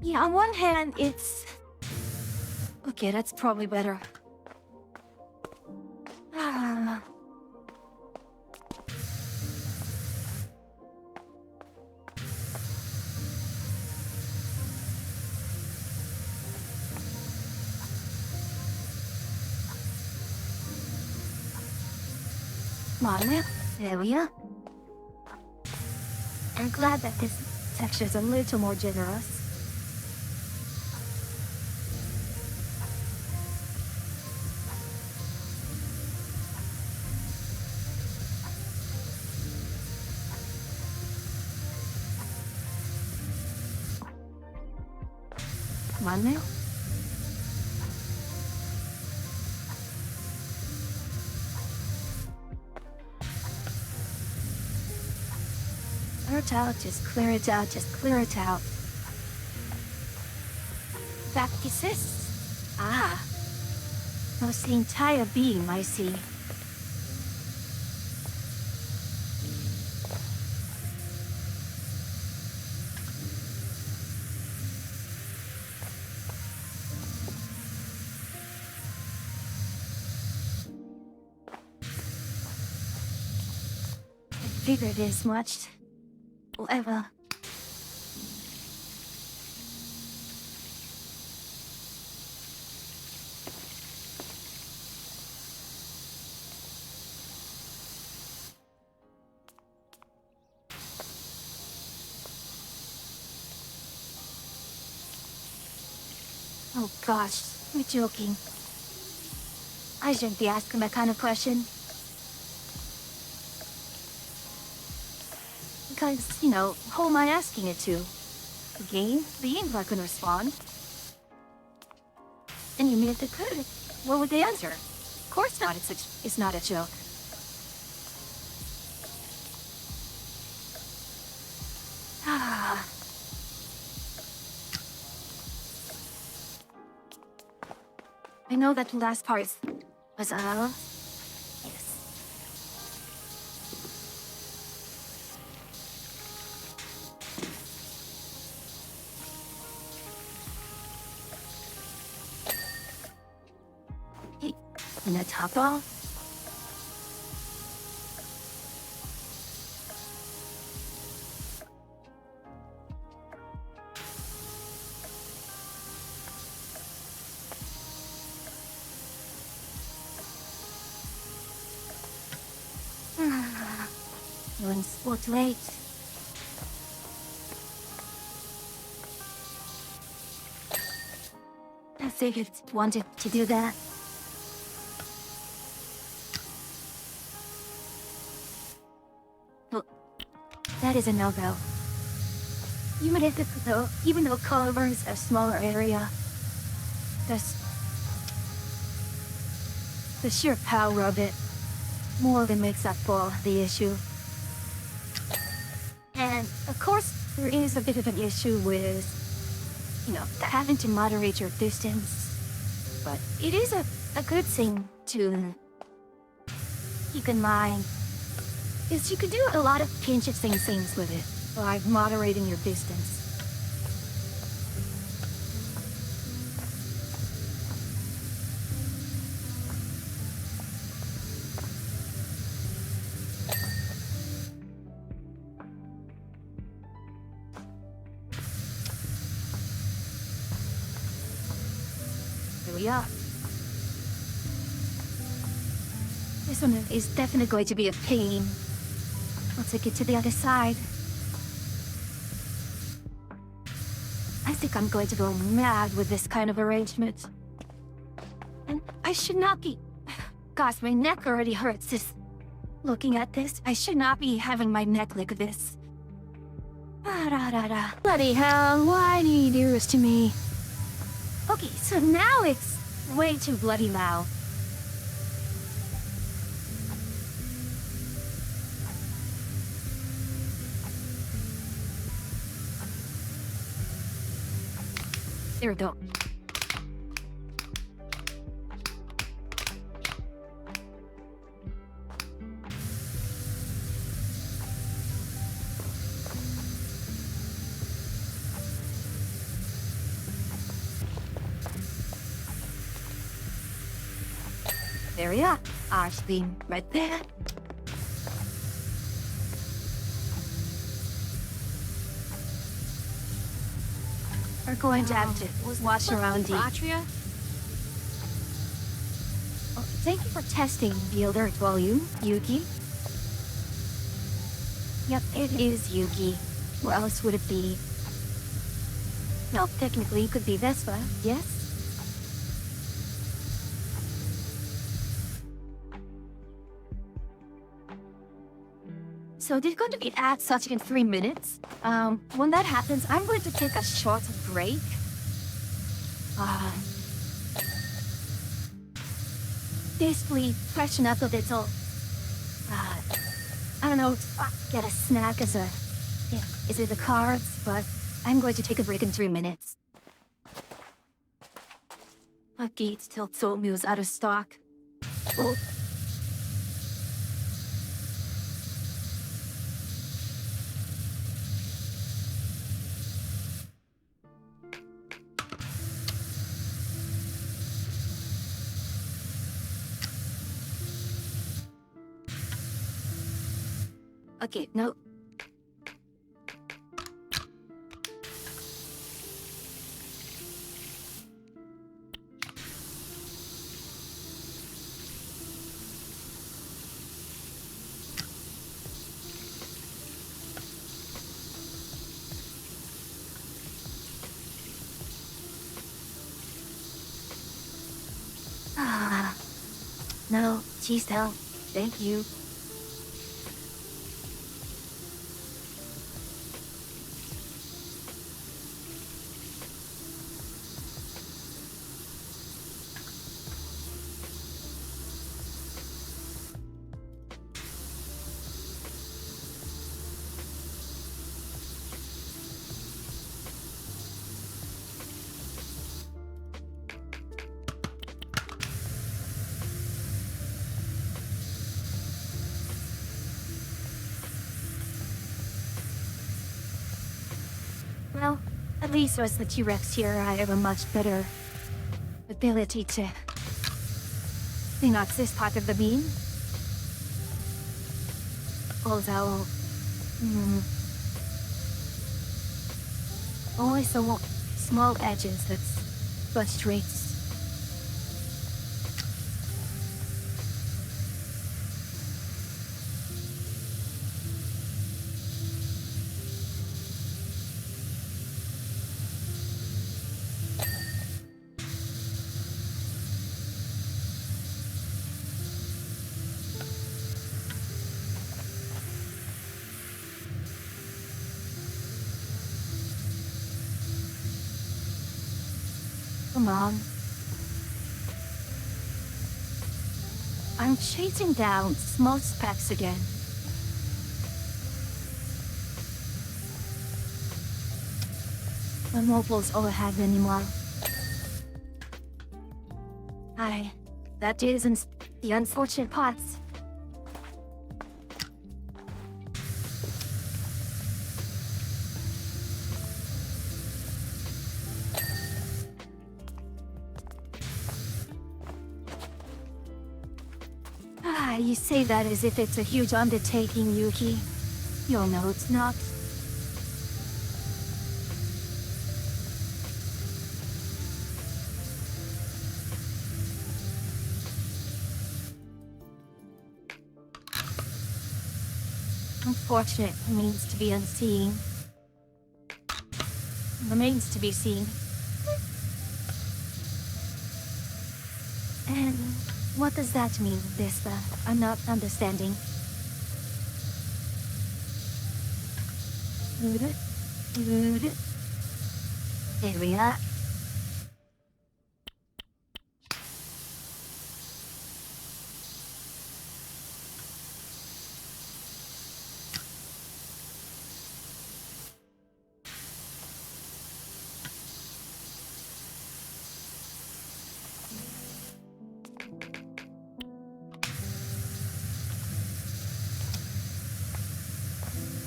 Yeah, on one hand, it's... Okay, that's probably better. Ah. Come on now. There we are. I'm glad that this texture's a little more generous. Come on now. Clear it out, just clear it out, just clear it out. That persists. Ah. Most the entire beam, I see. Figured as much. Whatever. Oh gosh, you're joking. I shouldn't be asking that kind of question. because, you know, who am I asking it to? The game? The game's not gonna respond. And you mean if they could, what would they answer? Of course not, it's not a joke. Ah. I know that the last part was, yes. Hey, in a top ball? Doing sport late. I figured wanted to do that. Well, that is a no-go. Even though Culver is a smaller area, the sheer power of it more than makes up for the issue. And of course, there is a bit of an issue with, you know, having to moderate your distance. But it is a good thing to keep in mind, is you can do a lot of interesting things with it, like moderating your distance. Here we are. This one is definitely going to be a pain. Once I get to the other side, I think I'm going to go mad with this kind of arrangement. And I should not be... Gosh, my neck already hurts just looking at this. I should not be having my neck like this. Bloody hell, why do you do this to me? Okay, so now it's way too bloody loud. There we go. There we are. Arch beam right there. We're going to have to watch around the... Atria? Oh, thank you for testing the alert volume, Yuki. Yep, it is Yuki. Where else would it be? No, technically it could be Vespa, yes? So there's going to be ad such in 3 minutes. When that happens, I'm going to take a short break. Basically, freshen up a little. I don't know, get a snack as a... Yeah, is it the cards? But I'm going to take a break in 3 minutes. My Gates Tilt told me it was out of stock. Oh. Okay, no. No, geez, no. Thank you. At least as the T-Rex here, I have a much better ability to clean out this part of the beam. Although, always the small edges that frustrates. Come on. I'm chasing down small specks again. My mobile's overhead anymore. That isn't the unfortunate parts. You say that as if it's a huge undertaking, Yuki. You'll know it's not. Unfortunate means to be unseen. Remains to be seen. And what does that mean, Vista? I'm not understanding. There we are.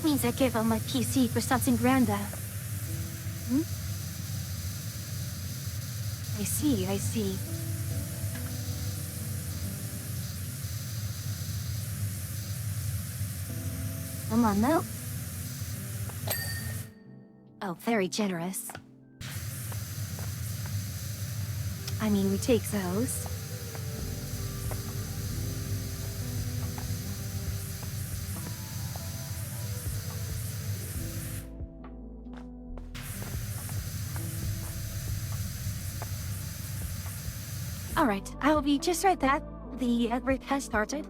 Means I gave up my PC for something grander. I see. Come on, now. Oh, very generous. I mean, we take those. All right, I will be just right back. The break has started.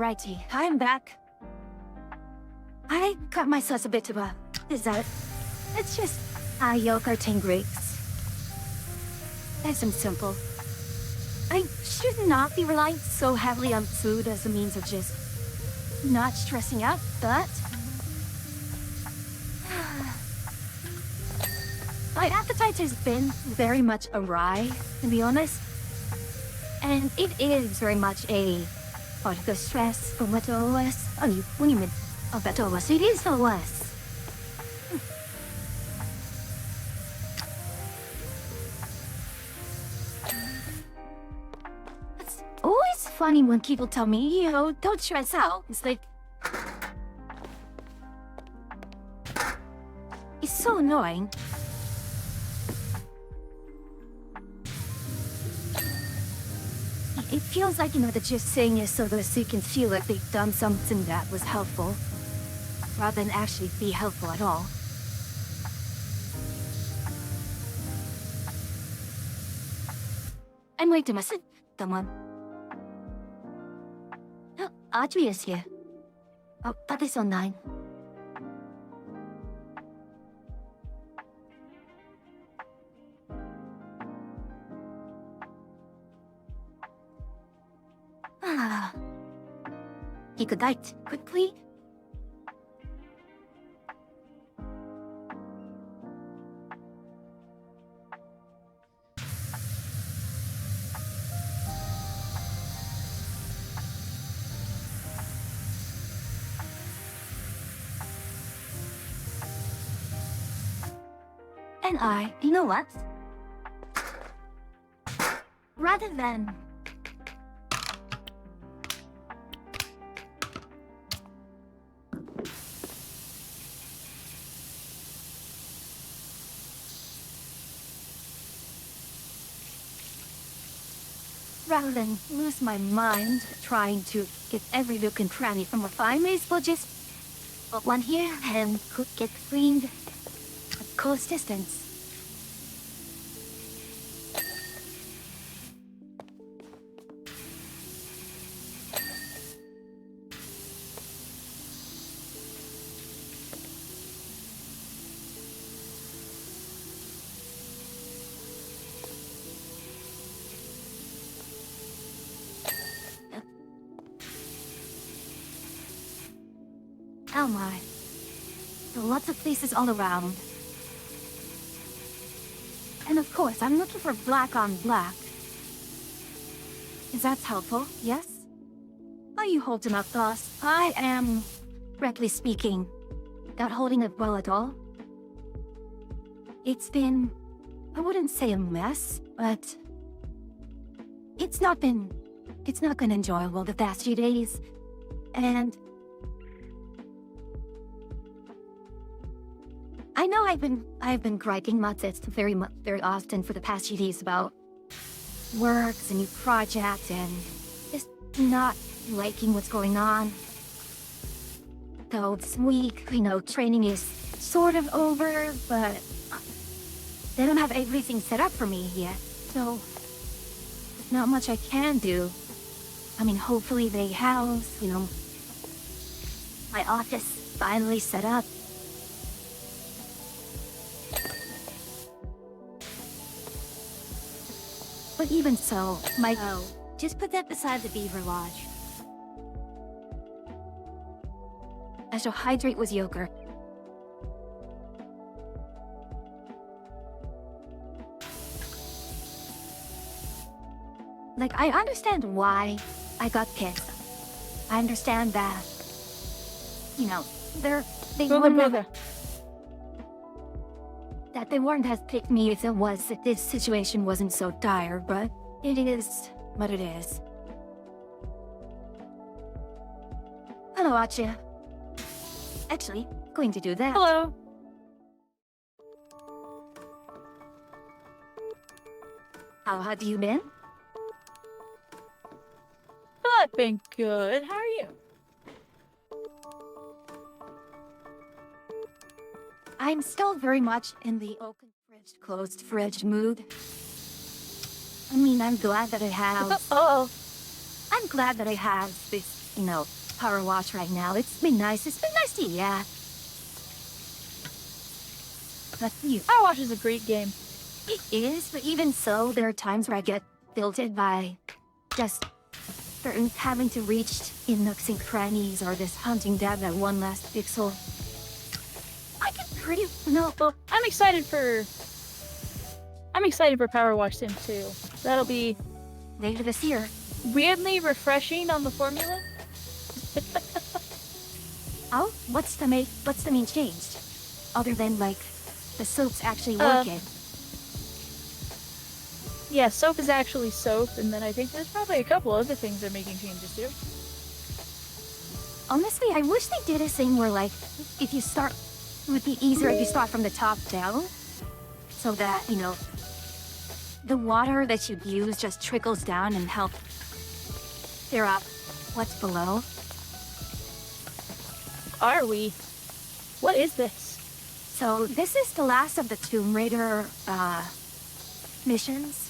Alrighty, I'm back. I got myself a bit of a dessert. It's just yogurt and grapes. Nice and simple. I should not be relying so heavily on food as a means of just not stressing out, but my appetite has been very much awry, to be honest. And it is very much a part of the stress from what OS. Oh, what do you mean? Oh, but OS. It is OS. It's always funny when people tell me, you know, don't stress out. It's like, it's so annoying. It feels like, you know, they're just saying it so that you can feel like they've done something that was helpful, rather than actually be helpful at all. I'm waiting, myself. Come on. Oh, Audrey is here. Oh, that is online. He could write quickly. And you know what? Rather than lose my mind trying to get every nook and cranny from a fire, may as well just put one here and cook it cleaned at close distance. Oh my. There are lots of places all around. And of course, I'm looking for black on black. Is that helpful? Yes? Are you holding up, boss? I am, correctly speaking, not holding up well at all. It's been, I wouldn't say a mess, but it's not been enjoyable the past few days. And I know I've been griping about this very often for the past few days about works and new projects and just not liking what's going on. Though this week, you know, training is sort of over, but they don't have everything set up for me yet, so there's not much I can do. I mean, hopefully they have, you know, my office finally set up. But even so, just put that beside the beaver lodge. I shall hydrate with yogurt. Like, I understand why I got pissed. I understand that, you know, they wouldn't have picked me if this situation wasn't so dire, but it is what it is. Hello, Archie. Actually, going to do that. Hello. How have you been? I've been good. How are you? I'm still very much in the open fridge, closed fridge mood. I mean, I'm glad that I have... Uh-oh. I'm glad that I have this power wash right now. It's been nice. It's been nice to yeah. But Power Wash is a great game. it is, but even so, there are times where I get tilted by just certain having to reach in nooks and crannies or just hunting down that one last pixel. I get pretty Well, I'm excited for Power Wash Sim 2. That'll be later this year. weirdly refreshing on the formula. Oh, what's the main change? Other than like the soap's actually Uh, working. Yeah, soap is actually soap, and then I think there's probably a couple other things they're making changes to. Honestly, I wish they did a thing where like if you start, it would be easier if you start from the top down, so that the water that you use just trickles down and help clear up what's below. Are we? What is this? So this is the last of the Tomb Raider missions.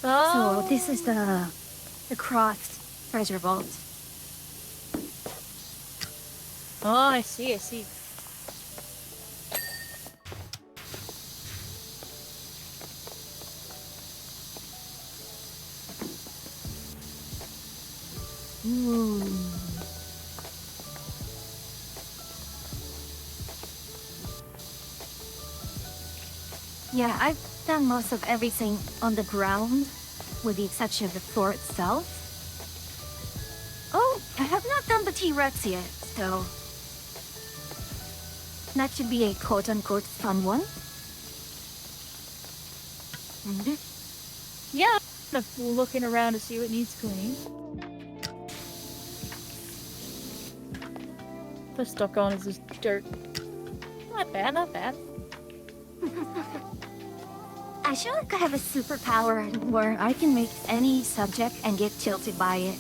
Oh, So this is the Croft treasure vault. Oh, I see. Yeah, I've done most of everything on the ground, with the exception of the floor itself. Oh, I have not done the T-Rex yet, so that should be a quote-unquote fun one. Mhm. Yeah, I'm kind of looking around to see what needs cleaning. The stuck on is this dirt. Not bad. I feel like I have a superpower where I can make any subject and get tilted by it.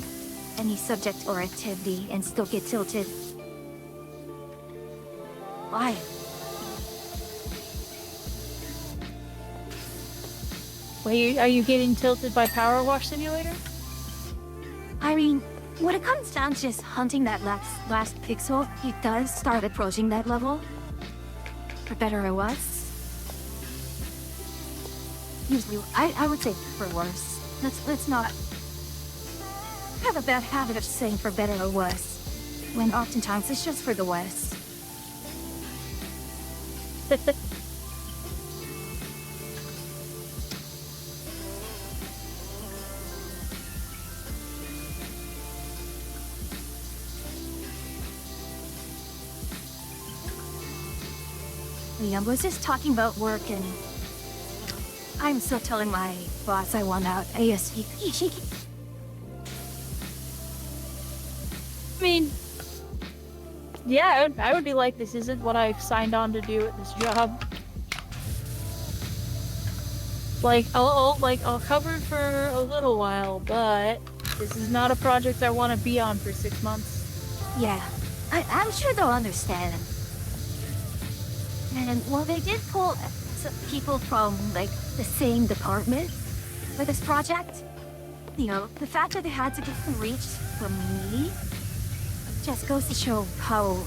Any subject or activity and still get tilted. Why? Wait, are you getting tilted by Power Wash Simulator? I mean, when it comes down to just hunting that last pixel, it does start approaching that level. For better or worse. Usually, I would say for worse. Let's not have a bad habit of saying for better or worse, when oftentimes it's just for the worse. I was just talking about work and I'm still telling my boss I want out ASAP. I mean, yeah, I would be like, this isn't what I've signed on to do at this job. Like, I'll cover it for a little while, but this is not a project I want to be on for 6 months. Yeah, I'm sure they'll understand. And well, they did pull some people from like the same department for this project. The fact that they had to get them reached from me just goes to show how,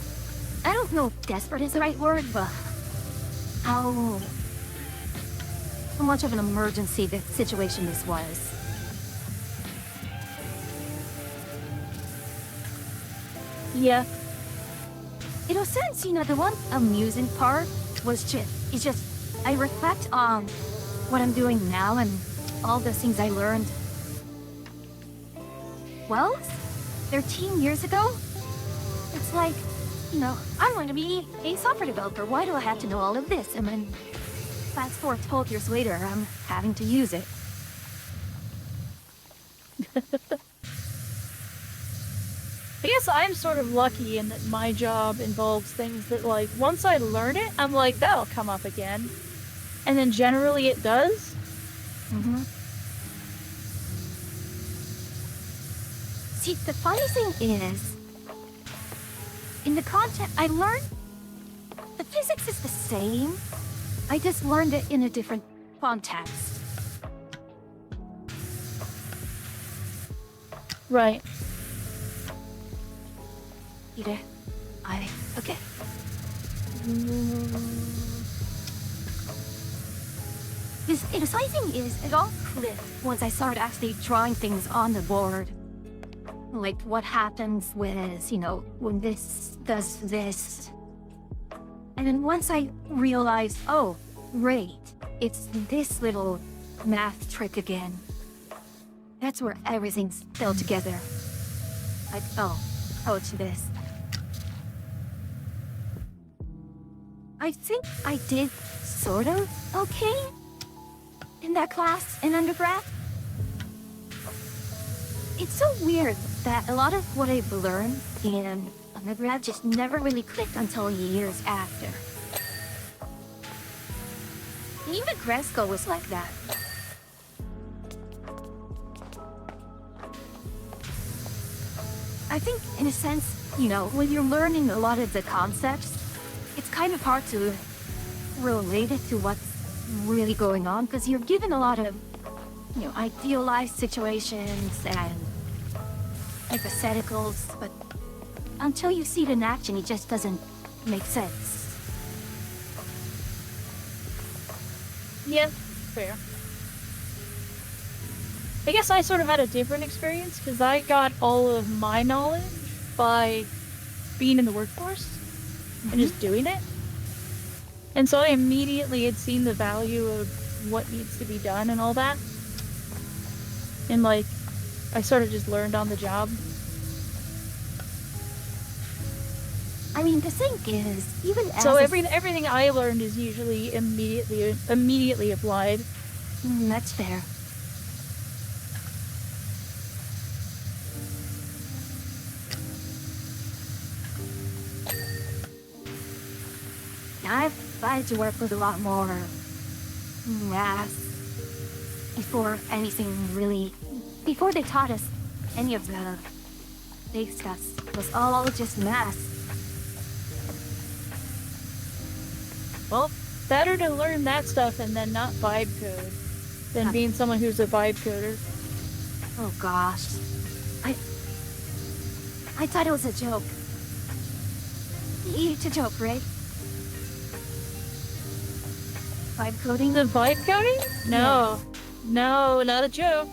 I don't know if desperate is the right word, but how much of an emergency the situation this was. Yeah. Since, the one amusing part was I reflect on what I'm doing now and all the things I learned. 13 years ago? It's like, I'm going to be a software developer. Why do I have to know all of this? And then, fast forward 12 years later, I'm having to use it. I guess I'm sort of lucky in that my job involves things that, like, once I learn it, I'm like, that'll come up again. And then generally it does. Mm-hmm. See, the funny thing is, in the content I learned, the physics is the same. I just learned it in a different context. Right. Peter. Okay. This exciting is it all clicked once I started actually drawing things on the board. Like what happens with, when this does this. And then once I realized, oh, right, it's this little math trick again. That's where everything's fell together. Like, oh, it's this. I think I did sort of okay in that class in undergrad. It's so weird that a lot of what I've learned in undergrad just never really clicked until years after. Even grad school was like that. I think, in a sense, when you're learning a lot of the concepts, it's kind of hard to relate it to what's really going on because you're given a lot of, idealized situations and hypotheticals, but until you see it in action, it just doesn't make sense. Yeah, fair. I guess I sort of had a different experience because I got all of my knowledge by being in the workforce and just doing it. And so I immediately had seen the value of what needs to be done and all that. And I sort of just learned on the job. I mean, the thing is, even as So everything I learned is usually immediately applied. That's fair. I've tried to work with a lot more math before they taught us any of the big stuff. It was all just math. Well, better to learn that stuff and then not vibe code than being someone who's a vibe coder. Oh gosh. I thought it was a joke. It's a joke, right? Vibe coding? The vibe coding? No, not a joke.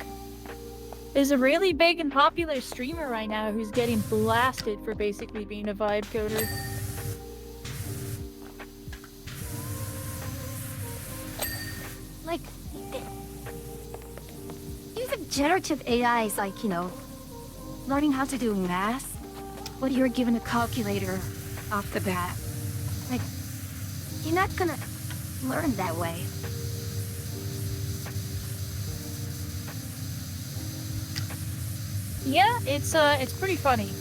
There's a really big and popular streamer right now who's getting blasted for basically being a vibe coder. Like, even generative AI is learning how to do math, but you're given a calculator off the bat. Like, you're not gonna learn that way. Yeah, it's pretty funny,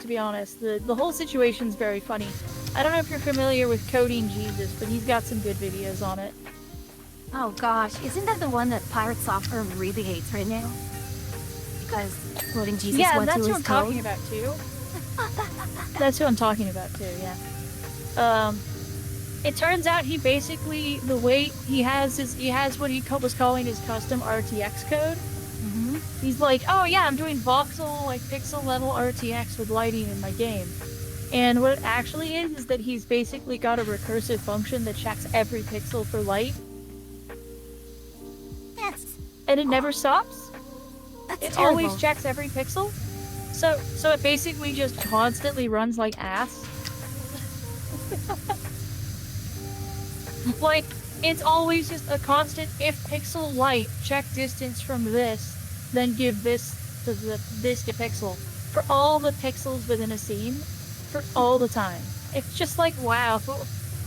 to be honest. The whole situation's very funny. I don't know if you're familiar with Coding Jesus, but he's got some good videos on it. Oh gosh, isn't that the one that Pirate Software really hates right now? Because Coding Jesus Yeah, went that's to who his I'm code? talking about too. That's who I'm talking about too, yeah. It turns out he basically, the way he has what he was calling his custom RTX code. Mm-hmm. He's like, oh yeah, I'm doing voxel, pixel level RTX with lighting in my game. And what it actually is that he's basically got a recursive function that checks every pixel for light. And it never stops. That's It terrible. always checks every pixel. So it basically just constantly runs like ass. It's always just a constant if pixel light, check distance from this, then give this to this to pixel. For all the pixels within a scene, for all the time. It's just like, wow.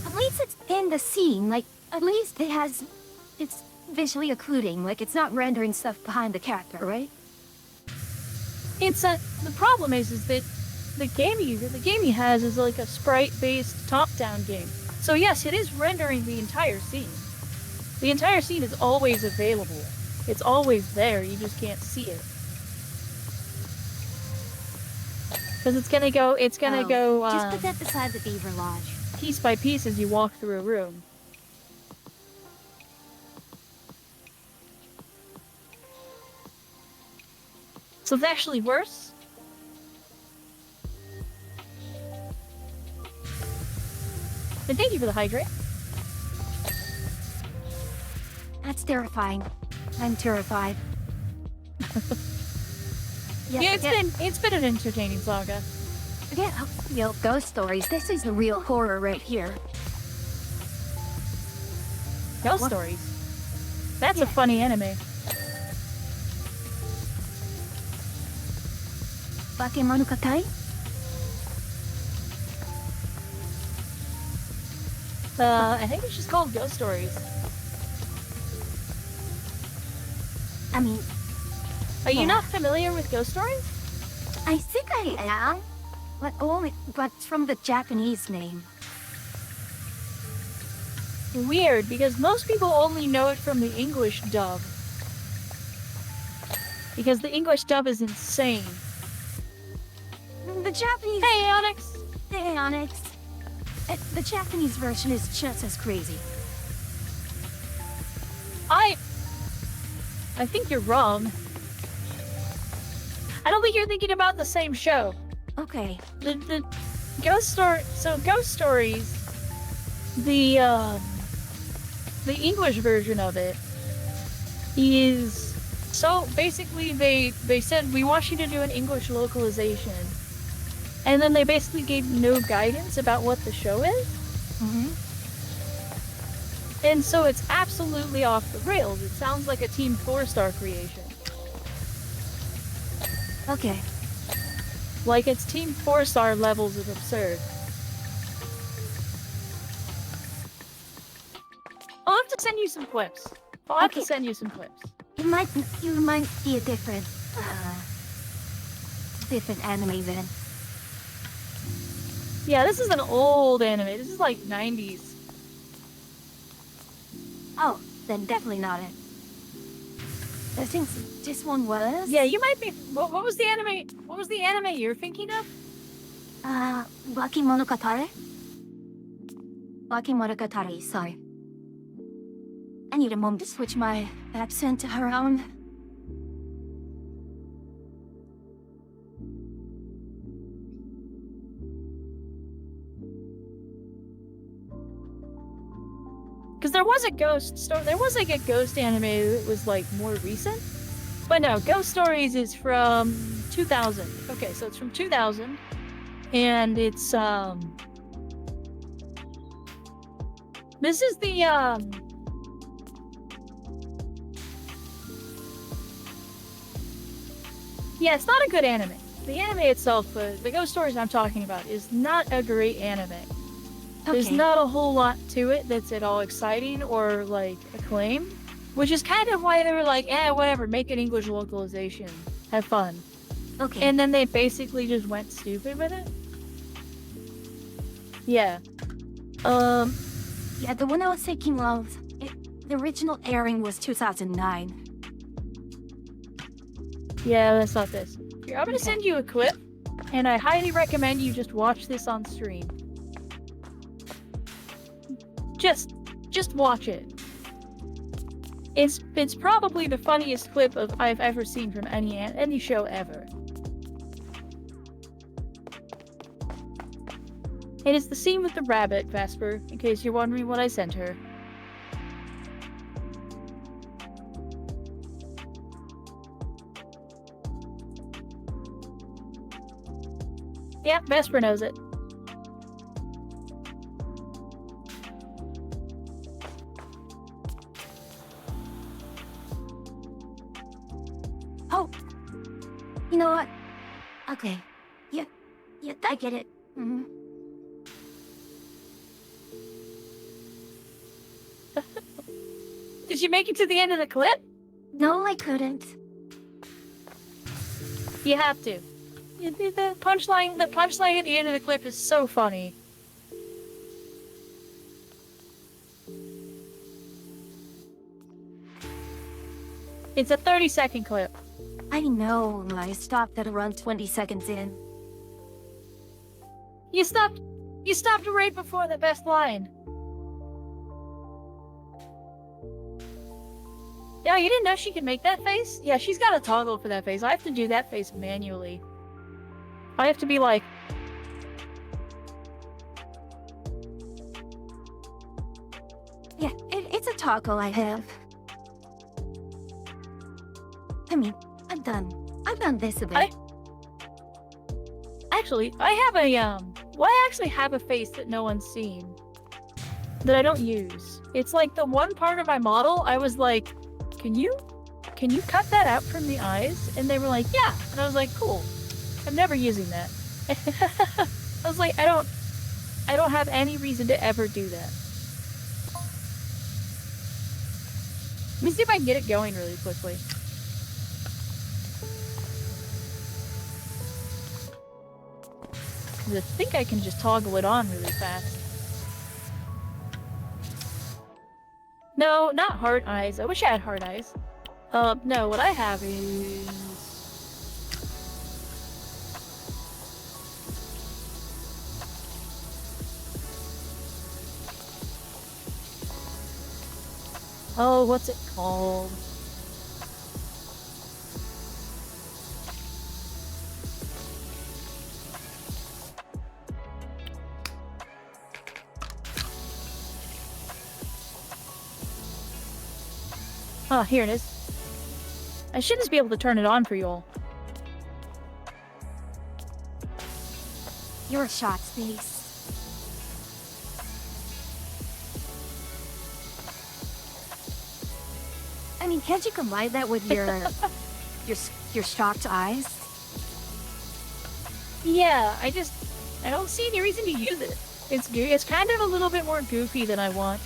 At least it's in the scene, at least it's visually occluding, it's not rendering stuff behind the character, right? The problem is that the game he has is a sprite-based top-down game. So yes, it is rendering the entire scene. The entire scene is always available. It's always there, you just can't see it. Because it's gonna go, just put that beside the Beaver Lodge. piece by piece as you walk through a room. So it's actually worse. And thank you for the hydrate. That's terrifying. I'm terrified. Yeah, it's been an entertaining saga. Yeah, ghost stories. This is the real horror right here. Ghost What? stories. That's a funny anime. Bakemonogatari? I think it's just called Ghost Stories. I mean, Are you Yeah. not familiar with Ghost Stories? I think I am. But from the Japanese name. Weird, because most people only know it from the English dub. Because the English dub is insane. The Japanese. Hey, Onyx! Hey, Onyx. The Japanese version is just as crazy. I think you're wrong. I don't think you're thinking about the same show. Okay. The Ghost Stories, the English version of it is, so basically they said, we want you to do an English localization, and then they basically gave no guidance about what the show is. Mm-hmm. And so it's absolutely off the rails. It sounds like a Team 4-star creation. Okay. Like it's Team 4-star levels of absurd. I'll have to send you some clips. I'll have to Okay. send you some clips. You might be a different anime then. Yeah, this is an old anime. This is like 90s. Oh, then definitely not it. I think this one was. Yeah, you might be. What was the anime? What was the anime you're thinking of? Bakemonogatari? Bakemonogatari, sorry. I need a moment to switch my accent around. Because there was a ghost story. There was like a ghost anime that was like more recent. But no, Ghost Stories is from 2000. Okay, so it's from 2000. And it's, this is the, yeah, it's not a good anime. The anime itself, the Ghost Stories I'm talking about, is not a great anime. There's Okay. not a whole lot to it that's at all exciting or, like, acclaimed. Which is kind of why they were like, whatever, make an English localization. Have fun. Okay. And then they basically just went stupid with it. Yeah. Yeah, the one I was thinking of, the original airing was 2009. Yeah, that's not this. Here, I'm gonna Okay. send you a clip, and I highly recommend you just watch this on stream. Just watch it. It's probably the funniest clip I've ever seen from any show ever. It is the scene with the rabbit, Vesper, in case you're wondering what I sent her. Yeah, Vesper knows it. Oh! You know what? Okay. Yeah, I get it. Mm-hmm. Did you make it to the end of the clip? No, I couldn't. You have to. The punchline at the end of the clip is so funny. It's a 30-second clip. I know, I stopped at around 20 seconds in. You stopped right before the best line. Yeah, you didn't know she could make that face? Yeah, she's got a toggle for that face. I have to do that face manually. I have to be like... toggle I have. I mean, I've done this a bit. Actually, I have a well, I actually have a face that no one's seen that I don't use. It's like the one part of my model I was like, can you cut that out from the eyes? And they were like, yeah. And I was like, cool. I'm never using that. I was like, I don't have any reason to ever do that. Let me see if I can get it going really quickly. I think I can just toggle it on really fast. No, not hard eyes. I wish I had hard eyes. No, what I have is... Oh, what's it called? Ah, here it is. I should just be able to turn it on for you all. Your shot, Space. I mean, can't you combine that with your shocked eyes? Yeah, I don't see any reason to use it. It's kind of a little bit more goofy than I want.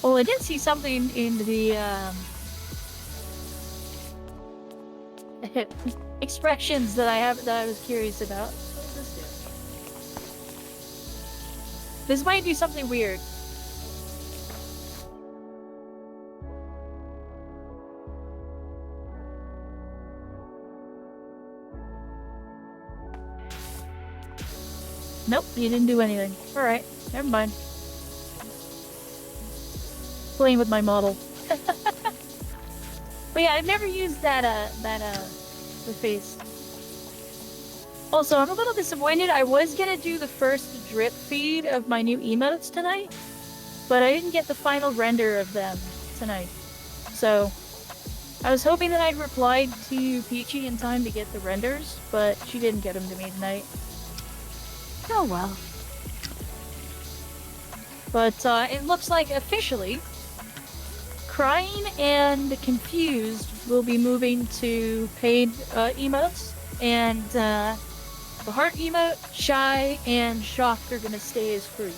Oh, I did see something in the expressions that I was curious about. What does this do? This might do something weird. Nope, you didn't do anything. Alright, never mind. Playing with my model. But yeah, I've never used the face. Also, I'm a little disappointed. I was gonna do the first drip feed of my new emotes tonight, but I didn't get the final render of them tonight. So, I was hoping that I'd replied to Peachy in time to get the renders, but she didn't get them to me tonight. Oh well. But it looks like officially, Crying and Confused will be moving to paid emotes, and the Heart emote, Shy, and Shocked are gonna stay as free.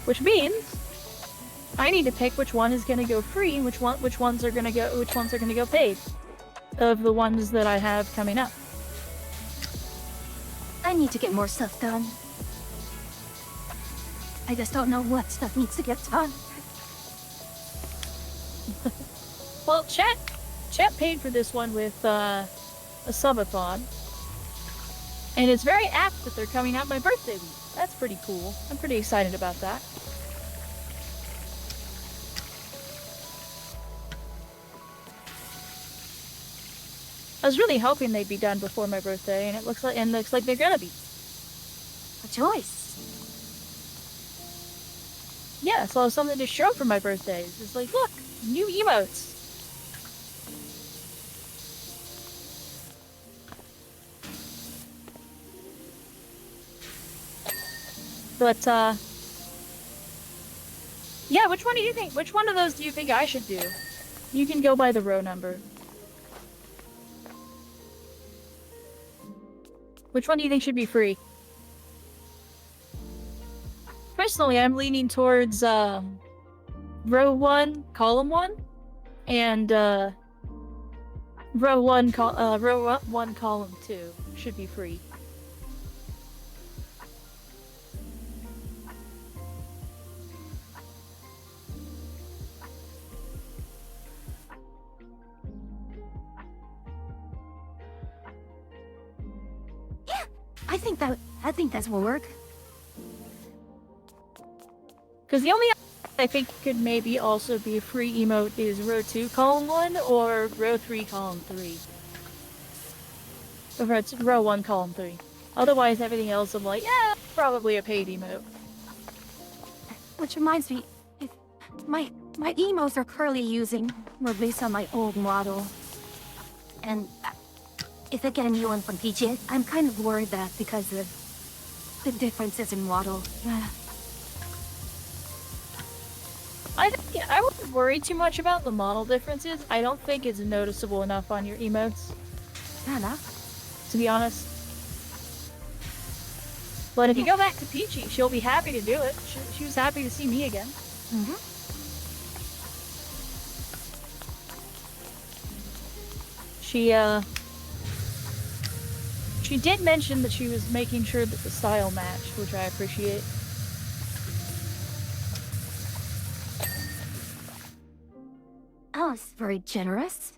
Which means I need to pick which one is gonna go free and which ones are gonna go paid of the ones that I have coming up. I need to get more stuff done. I just don't know what stuff needs to get done. Well, chat paid for this one with a subathon, and it's very apt that they're coming out my birthday week. That's pretty cool. I'm pretty excited about that. I was really hoping they'd be done before my birthday, and it looks like they're gonna be. A choice. Yeah, so I have something to show for my birthday. It's like, look, new emotes. But, yeah, which one of those do you think I should do? You can go by the row number. Which one do you think should be free? Personally, I'm leaning towards, row 1, column 1, and, row 1, column 2 should be free. I think that will work. Because the only I think could maybe also be a free emote is row 2, column 1, or row 3, column 3. Or it's row 1, column 3. Otherwise, everything else I'm like, yeah, probably a paid emote. Which reminds me, if my emos are currently using were based on my old model. And if I get a new one from PJ, I'm kind of worried that because of the differences in model. I wouldn't worry too much about the model differences. I don't think it's noticeable enough on your emotes, Fair enough. to be honest. But if you go back to Peachy, she'll be happy to do it. She was happy to see me again. She did mention that she was making sure that the style matched, which I appreciate. Oh, it's very generous.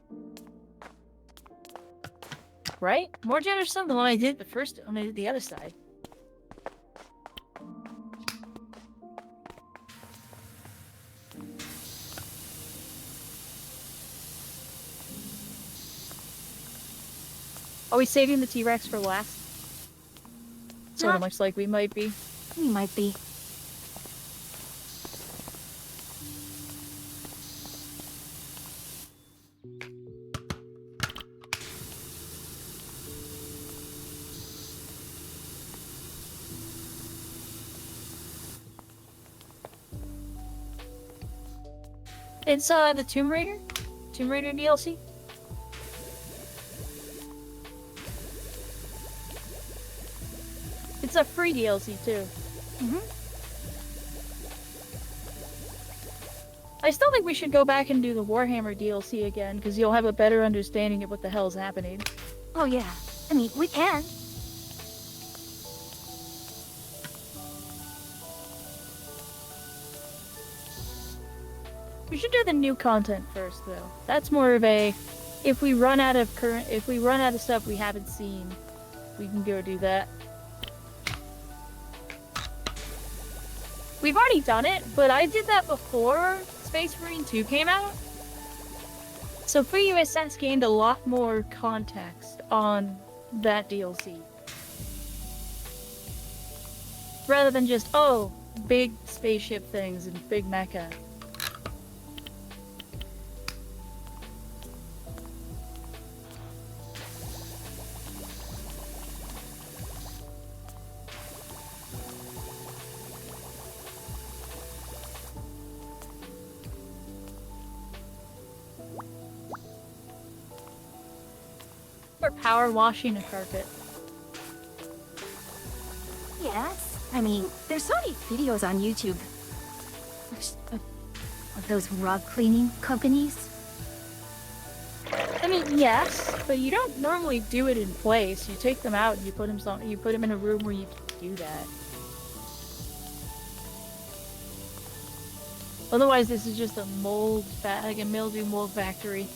Right? More generous than the one I did when I did the other side. Are we saving the T-Rex for last? Sort of Not- looks like we might be. We might be. It's the Tomb Raider DLC. It's a free DLC too. I still think we should go back and do the Warhammer DLC again, because you'll have a better understanding of what the hell's happening. Oh yeah. I mean, we can. We should do the new content first, though. That's more of a, if we run out of stuff we haven't seen, we can go do that. We've already done it, but I did that before Space Marine 2 came out. So Free USS gained a lot more context on that DLC. Rather than just, oh, big spaceship things and big mecha. Or power washing a carpet. Yes. I mean, there's so many videos on YouTube of those rug cleaning companies. I mean, yes, but you don't normally do it in place. You take them out and you put them in a room where you can do that. Otherwise, this is just a like a mildew mold factory.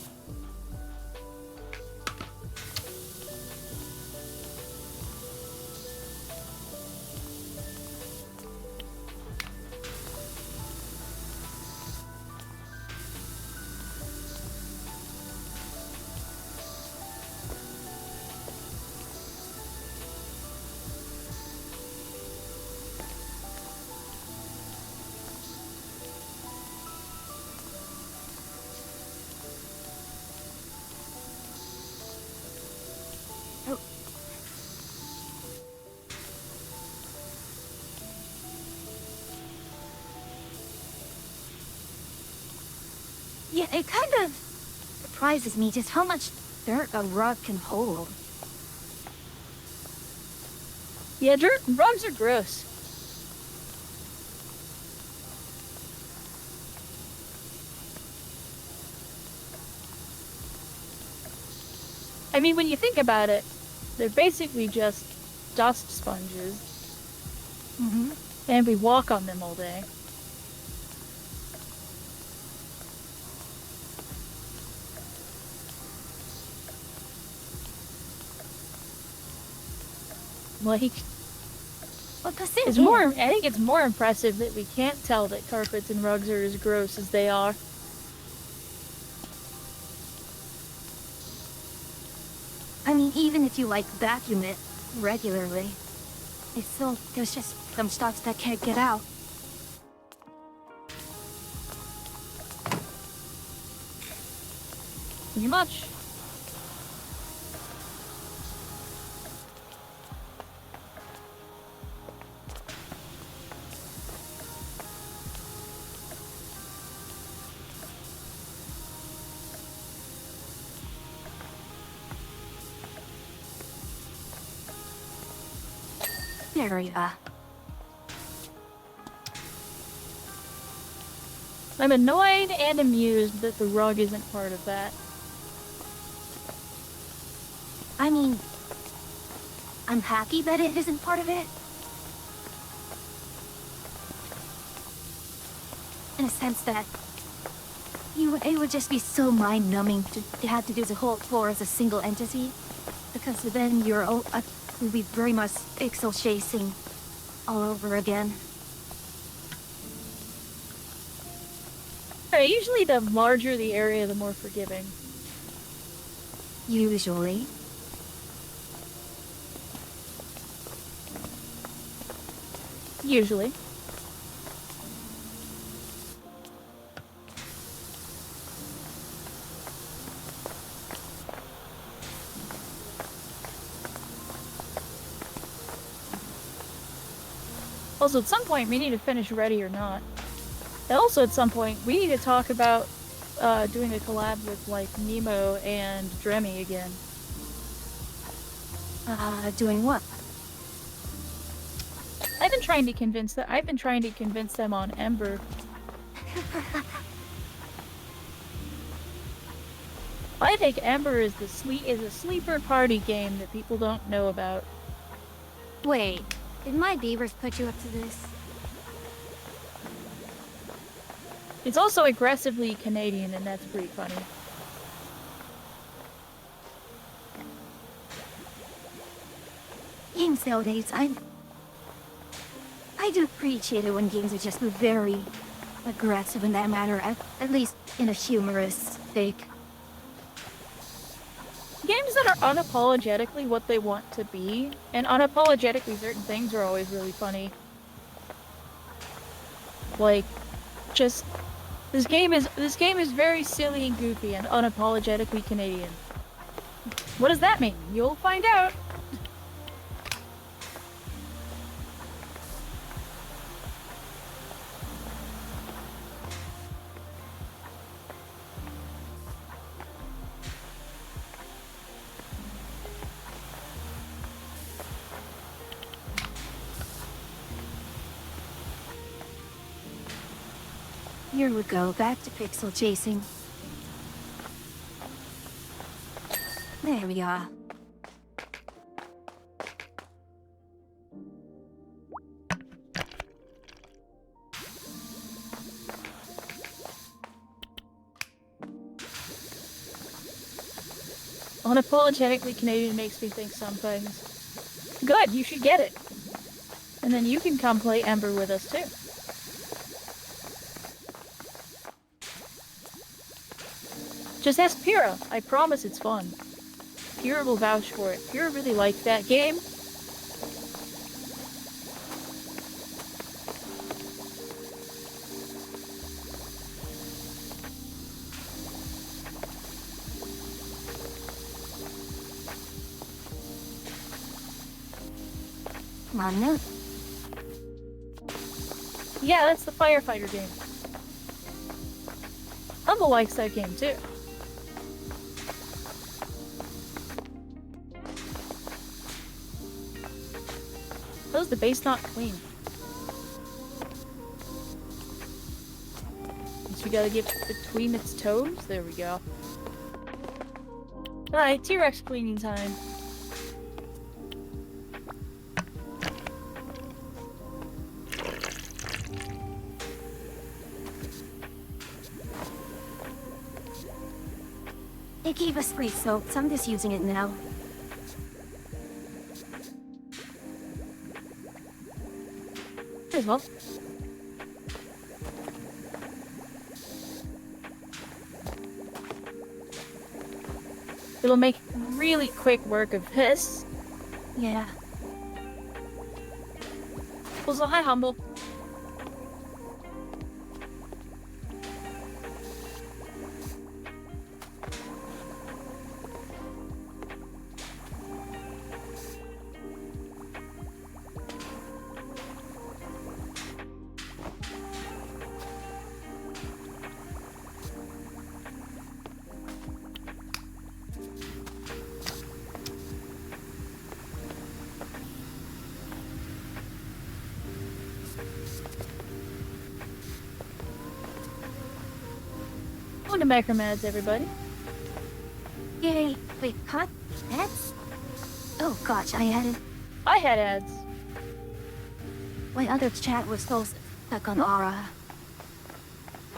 Yeah, it kind of surprises me just how much dirt a rug can hold. Yeah, rugs are gross. I mean, when you think about it, they're basically just dust sponges. And we walk on them all day. Like, Well, the thing it's is, more. I think it's more impressive that we can't tell that carpets and rugs are as gross as they are. I mean, even if you like vacuum it regularly, there's just some stuff that can't get out. Pretty much. There we are. I'm annoyed and amused that the rug isn't part of that. I mean, I'm happy that it isn't part of it. In a sense that it would just be so mind-numbing to have to do the whole floor as a single entity, because then you're would be very much pixel chasing all over again. Usually the larger the area, the more forgiving. Usually. Usually. Also, at some point, we need to finish Ready or Not. And also, at some point, we need to talk about doing a collab with, like, Nemo and Dremmy again. Doing what? I've been trying to convince them on Ember. I think Ember is a sleeper party game that people don't know about. Wait, did my beavers put you up to this? It's also aggressively Canadian, and that's pretty funny. Games nowadays, I do appreciate it when games are just very aggressive in that matter, at least in a humorous sake. Games that are unapologetically what they want to be, and unapologetically certain things are always really funny. Like, just this game is very silly and goofy and unapologetically Canadian. What does that mean? You'll find out. Here we go, back to pixel chasing. There we are. Unapologetically Canadian makes me think some things. Good, you should get it. And then you can come play Ember with us too. Just ask Pyrrha. I promise it's fun. Pyrrha will vouch for it. Pyrrha really liked that game. Come on now. Yeah, that's the firefighter game. Humble likes that game too. How's the base not clean? Guess we gotta get between its toes. There we go. Alright, T-Rex cleaning time. They gave us free soap, so I'm just using it now. As well. It'll make really quick work of this. Yeah. Also, hi, Humble. Welcome to Macromads, everybody. Yay. Wait, cut? Ads? Oh gosh, I I had ads. my other chat was so stuck on Aura.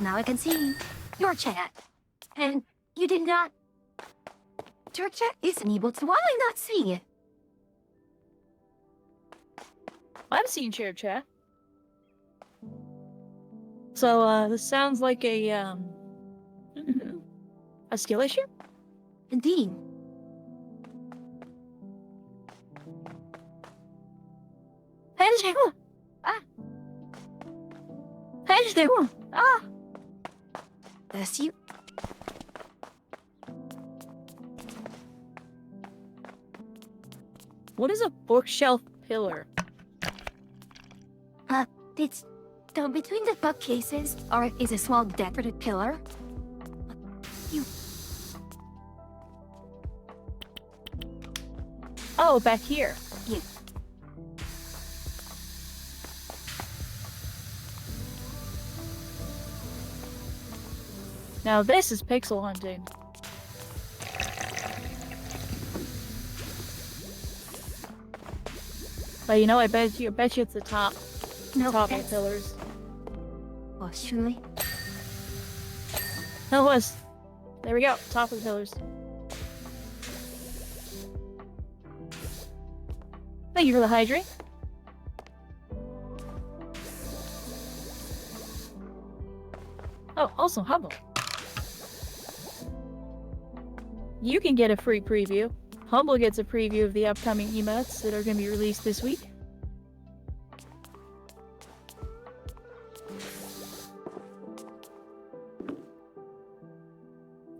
Now I can see your chat. And you did not. Your chat isn't able to. Why am I not seeing it? I'm seeing shared chat. So, this sounds like a skill issue? Indeed. Bless you. What is a bookshelf pillar? It's so between the bookcases, or is a small decorative pillar. Oh, back here. Yeah. Now this is pixel hunting. But you know, I bet you it's the top No, of the that's- pillars. Oh, surely. No, it was. There we go. Top of the pillars. Thank you for the hydrate. Oh, also Humble. You can get a free preview. Humble gets a preview of the upcoming emotes that are going to be released this week.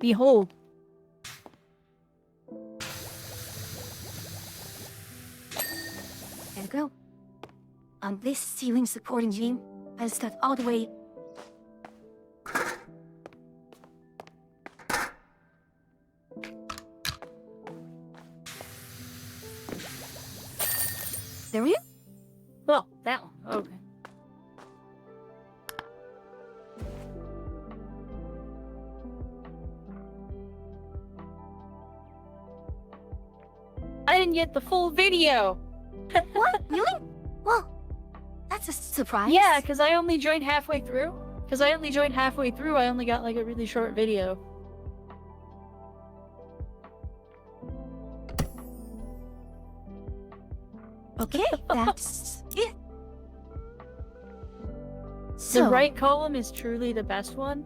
Behold. There you go. On this ceiling supporting beam, I stuck all the way. There we go. Oh, that one. Okay. I didn't get the full video. What? Really? Well, that's a surprise. Yeah, because I only joined halfway through. I only got like a really short video. Okay, that's it. The So, right column is truly the best one.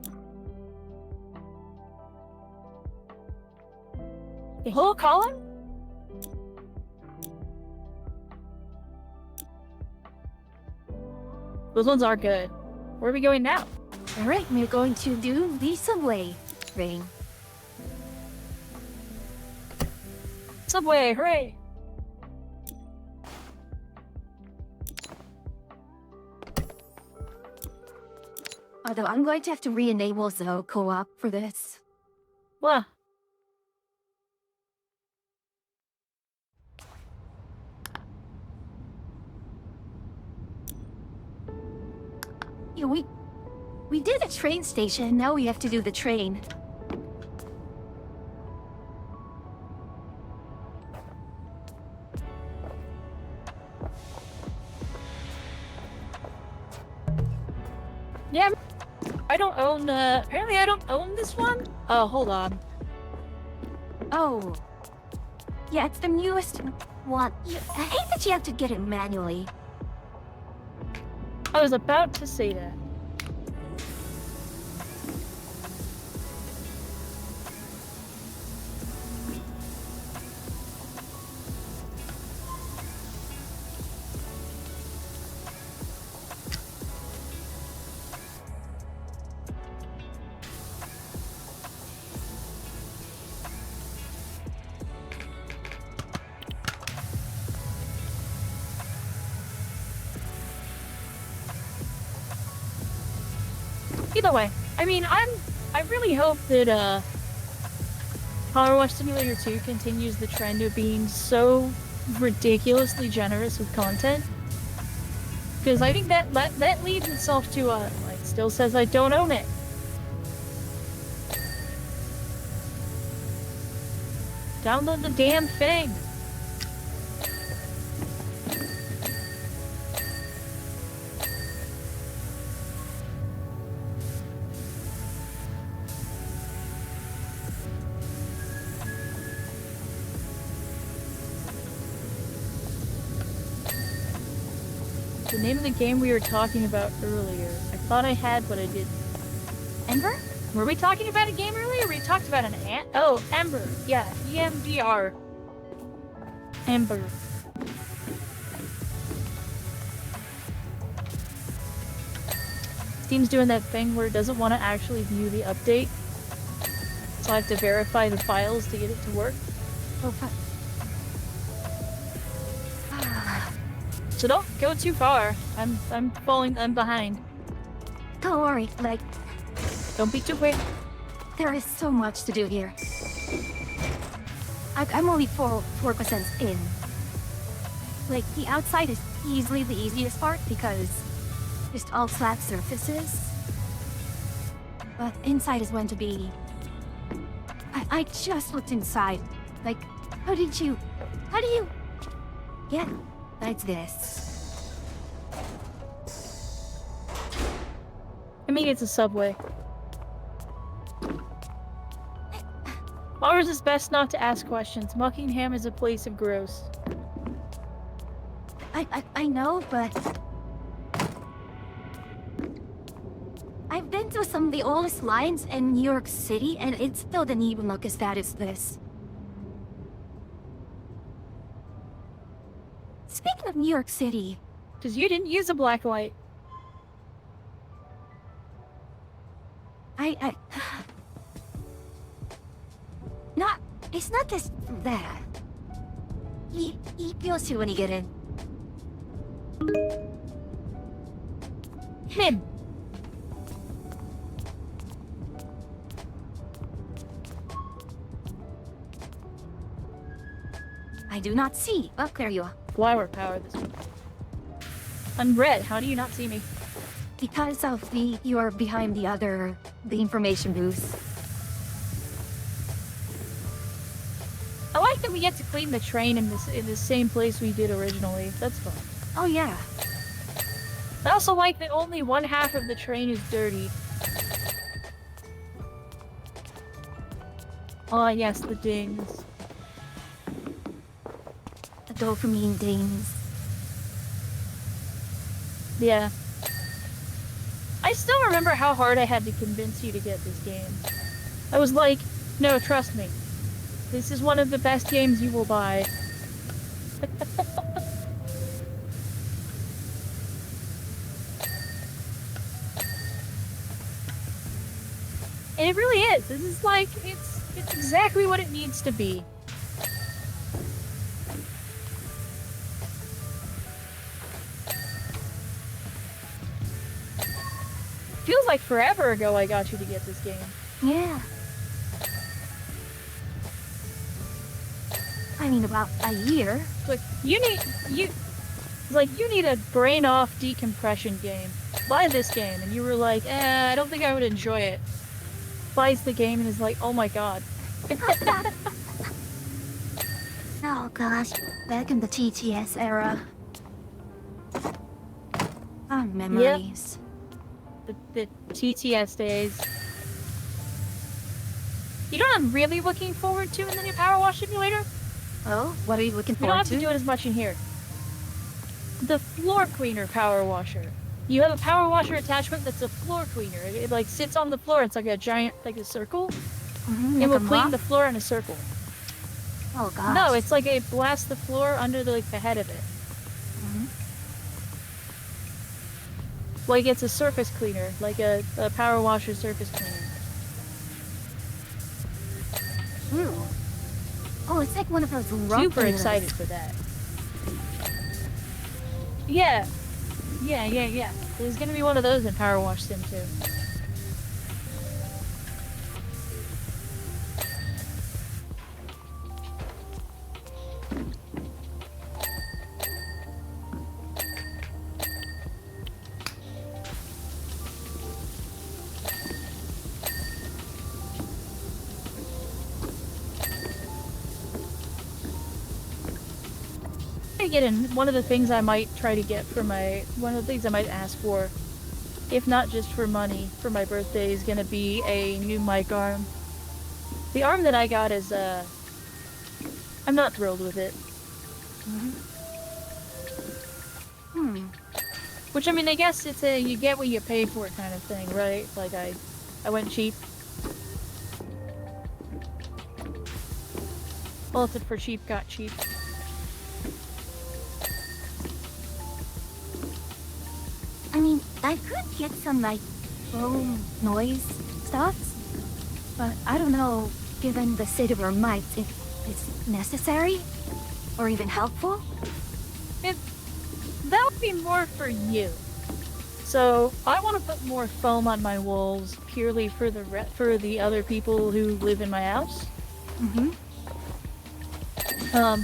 The whole column? Those ones are good. Where are we going now? all right, we're going to do the subway train. Subway, hooray! Although I'm going to have to re-enable the co-op for this. Well, Yeah, we did the train station. Now we have to do the train. yeah. I don't own, apparently I don't own this one? Oh, hold on. Oh, yeah, it's the newest one. I hate that you have to get it manually. I was about to say that. Either way, I mean, I really hope that, Power Wash Simulator 2 continues the trend of being so ridiculously generous with content. because I think that leads itself to like still says I don't own it. Download the damn thing. The name of the game we were talking about earlier. I thought I had, but I didn't. Ember? Were we talking about a game earlier? We talked about an ant. Oh, Ember. Yeah, EMBR. Ember. Steam's doing that thing where it doesn't want to actually view the update. So I have to verify the files to get it to work. Oh, fuck. So don't go too far. I'm behind. Don't worry, like, Don't be too quick. there is so much to do here. I'm only 4% in. Like, the outside is easily the easiest part because just all flat surfaces. But inside is going to be... I just looked inside. Like, how do you... Yeah, that's this. I mean, it's a subway. Mars is best not to ask questions. Muckingham is a place of gross. I know, but... I've been to some of the oldest lines in New York City, and it still didn't even look as bad as this. Speaking of New York City... Because you didn't use a black light. It's not just that. He feels you when you get in. Him. I do not see. Oh, there you are. Flower power this one. Unread. How do you not see me? Because of you are behind the information booth. I like that we get to clean the train in the same place we did originally. That's fun. Oh yeah. I also like that only one half of the train is dirty. Oh yes, the dings. The dopamine dings. Yeah. I still remember how hard I had to convince you to get this game. I was like, no, trust me. This is one of the best games you will buy. And it really is. This is like, it's exactly what it needs to be. Feels like forever ago I got you to get this game. Yeah. I mean, about a year. It's like, you need a brain off decompression game. Buy this game. And you were like, I don't think I would enjoy it. Buys the game and is like, oh my god. Oh gosh, back in the TTS era. Ah, memories. The TTS days. You know what I'm really looking forward to in the new Power Wash Simulator? Oh, what are you looking We don't forward have to do it as much in here. The floor cleaner power washer. You have a power washer attachment that's a floor cleaner. It like sits on the floor. It's like a giant, like a circle. Mm-hmm, It like will a clean mop? the floor in a circle. Oh gosh. No, it's like it blasts the floor under the head of it. Like it's a surface cleaner, like a power washer surface cleaner. Ooh. Oh, it's like one of those rock Super cleaners. excited for that. Yeah. Yeah. There's gonna be one of those in Power Wash Sim too. to get in. One of the things I might try to get for one of the things I might ask for, if not just for money, for my birthday is gonna be a new mic arm. The arm that I got is, I'm not thrilled with it. Which, I mean, I guess it's a you get what you pay for kind of thing, right? Like, I went cheap. Bolted for cheap, got cheap. I mean, I could get some, like, foam noise stuff, but I don't know, given the state of our mics, if it's necessary or even helpful. That would be more for you. So I want to put more foam on my walls purely for the other people who live in my house.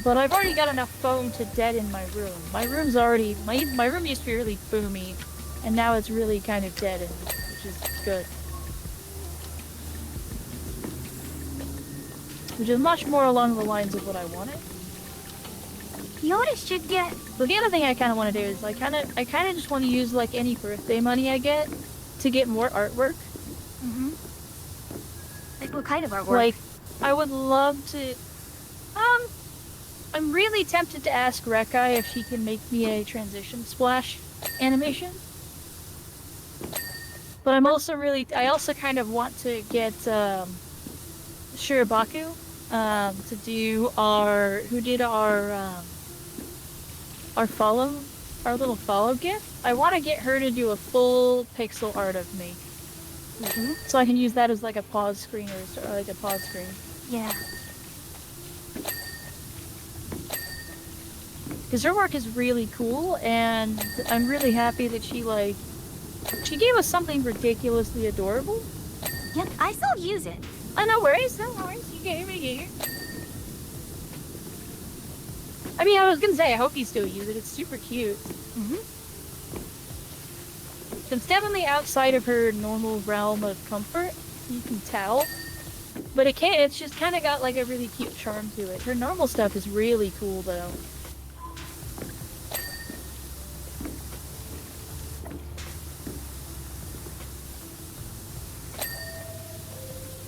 But I've already got enough foam to deaden my room. My room's already my room used to be really boomy, and now it's really kind of deadened, which is good. Which is much more along the lines of what I wanted. You know what I should get? But the other thing I kind of want to do is I kind of just want to use like any birthday money I get to get more artwork. Like what kind of artwork? Like, I would love to. I'm really tempted to ask Rekkai if she can make me a transition splash animation. But I also kind of want to get Shirabaku to do who did our little follow gift. I want to get her to do a full pixel art of me. So I can use that as like a pause screen or like a pause screen. Yeah. Because her work is really cool, and I'm really happy that she gave us something ridiculously adorable. Yep, I still use it. Oh, no worries, no worries. You gave it here. I mean, I was gonna say, I hope you still use it. It's super cute. It's definitely outside of her normal realm of comfort. You can tell. But it's just kind of got like a really cute charm to it. Her normal stuff is really cool, though.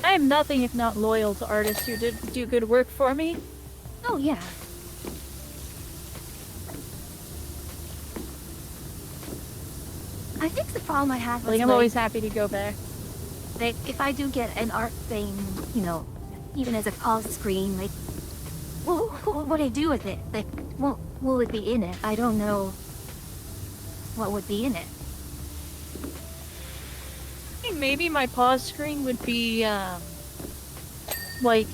I am nothing if not loyal to artists who do good work for me. Oh, yeah. I think the problem I have is I'm always happy to go back. like, if I do get an art thing, you know, even as a pause screen, like, what would I do with it? Like, what will it be in it? I don't know what would be in it. Maybe my pause screen would be, like,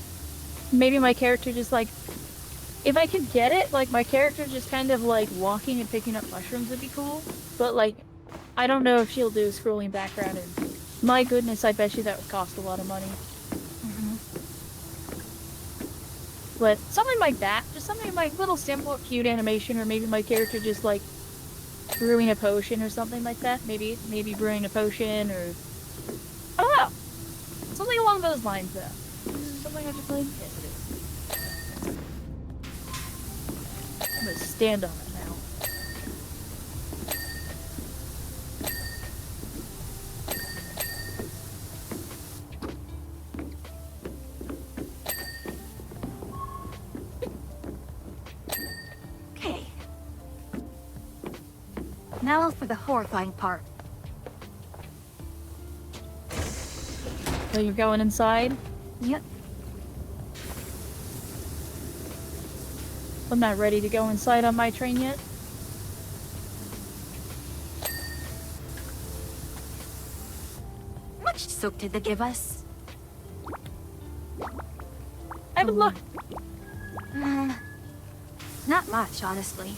maybe my character just, like, if I could get it, like, my character just kind of, like, walking and picking up mushrooms would be cool. But, like, I don't know if she'll do a scrolling background, and my goodness, I bet you that would cost a lot of money. But something like that, just something like little simple, cute animation, or maybe my character just, like, brewing a potion or something like that. Maybe brewing a potion, or I don't know. Something along those lines, though. Something I just like. Yes, it is. I'm gonna stand on it now. Okay. Now for the horrifying part. So you're going inside? Yep. I'm not ready to go inside on my train yet. Much soup did they give us? I haven't looked. Not much, honestly.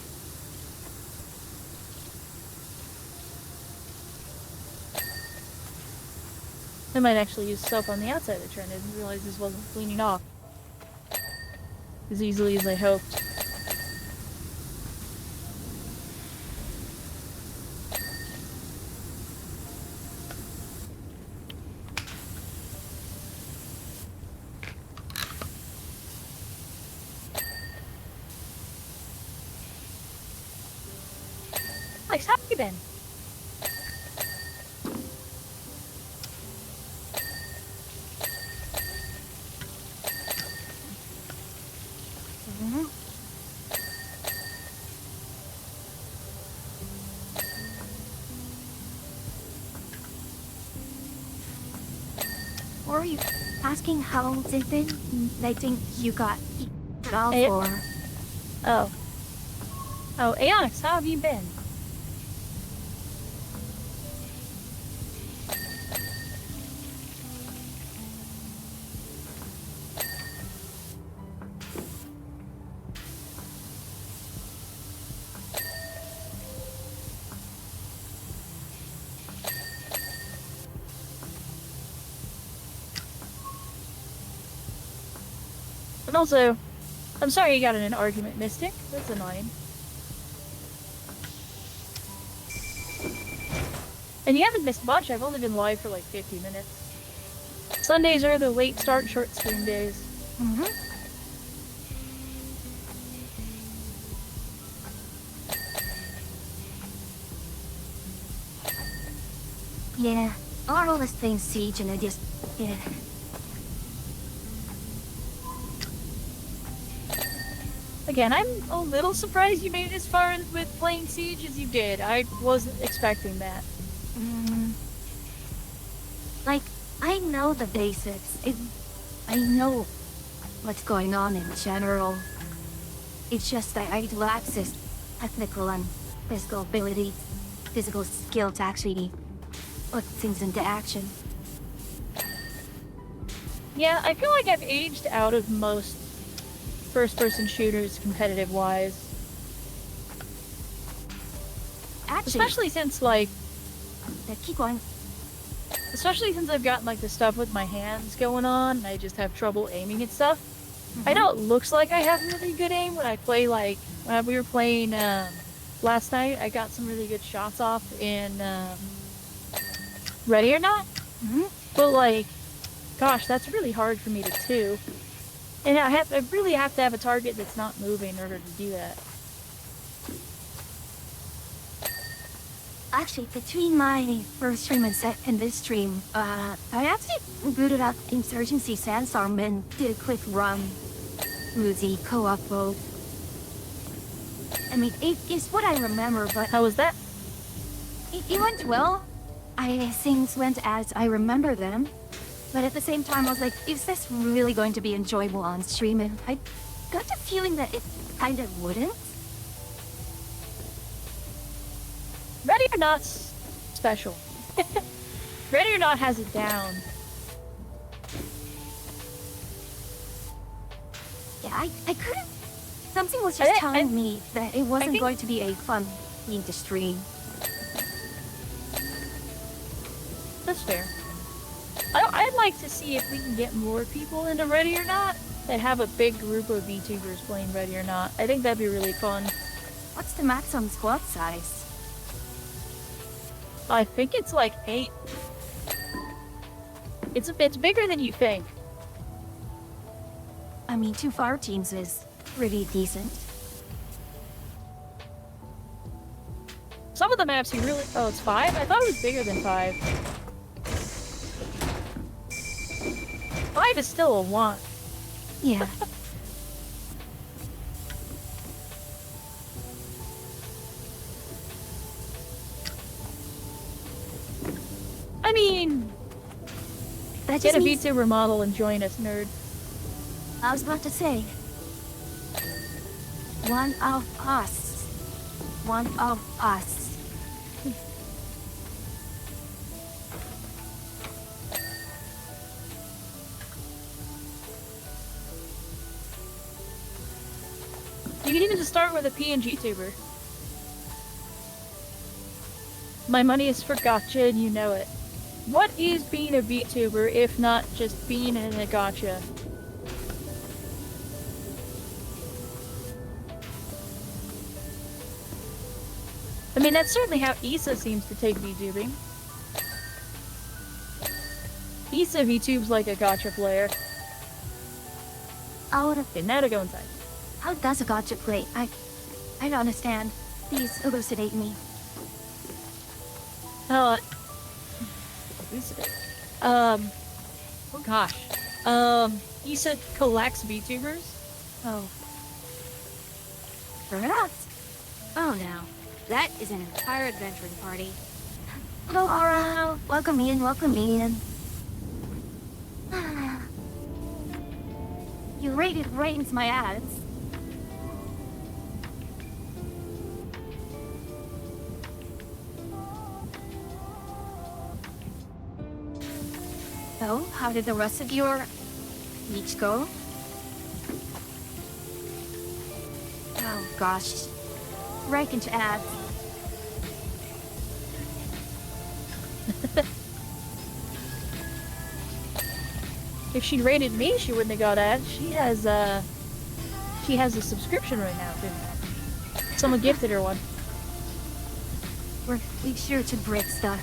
I might actually use soap on the outside of the train. I didn't realize this wasn't cleaning off as easily as I hoped. Alex, how have you been? Mhm. Or are you asking how they've been? They think you got it off Eh. or... Oh. Oh, Aeonix, how have you been? And also, I'm sorry you got in an argument, Mystic. That's annoying. And you haven't missed much. I've only been live for like 50 minutes. Sundays are the late start short stream days. Mhm. Yeah, all this thing Siege and I just... Yeah. Again, I'm a little surprised you made it as far with playing Siege as you did. I wasn't expecting that. Like, I know the basics. I know what's going on in general. It's just that I lack this technical and physical ability, physical skill to actually put things into action. Yeah, I feel like I've aged out of most first-person shooters competitive-wise. Actually, Especially since, like, keep going. especially since I've gotten, like, the stuff with my hands going on, and I just have trouble aiming at stuff. I know it looks like I have really good aim when I play, like, when we were playing, last night, I got some really good shots off in, Ready or Not? Mhm. But, like, gosh, that's really hard for me to do. And I really have to have a target that's not moving in order to do that. Actually, between my first stream and this stream, I actually booted up Insurgency Sandstorm and did a quick run through the co-op mode. I mean, it's what I remember, but How was that? it went well. Things went as I remember them. But at the same time, I was like, is this really going to be enjoyable on stream? And I got the feeling that it kind of wouldn't. Ready or Not's special. Ready or Not has it down. Yeah, I couldn't... Something was just telling I- me that it wasn't think- going to be a fun thing to stream. That's fair. I'd like to see if we can get more people into Ready or Not and have a big group of VTubers playing Ready or Not. I think that'd be really fun. What's the maximum squad size? I think it's like 8. It's bigger than you think. I mean, 2 fire teams is pretty decent. Some of the maps you really... Oh, it's 5? I thought it was bigger than 5. 5 is still a want. Yeah. I mean, That get just a means... VTuber model and join us, nerd. I was about to say... One of us. One of us. You can even just start with a PNG tuber. My money is for gotcha and you know it. What is being a VTuber if not just being in a gotcha? I mean, that's certainly how Issa seems to take VTubing. Issa VTubes like a gotcha player. Okay, now to go inside. How does a gotcha play? I don't understand. Please elucidate me. Uh, oh gosh. You said collects VTubers? Oh. Perhaps. Oh no. That is an entire adventuring party. Hello, Aura. Welcome in, welcome in. You rated rains my ads. So, how did the rest of your week go? Oh gosh. Right into ads. If she rated me, she wouldn't have got ads. She has a subscription right now, too. Someone gifted her one. We're sure to break stuff.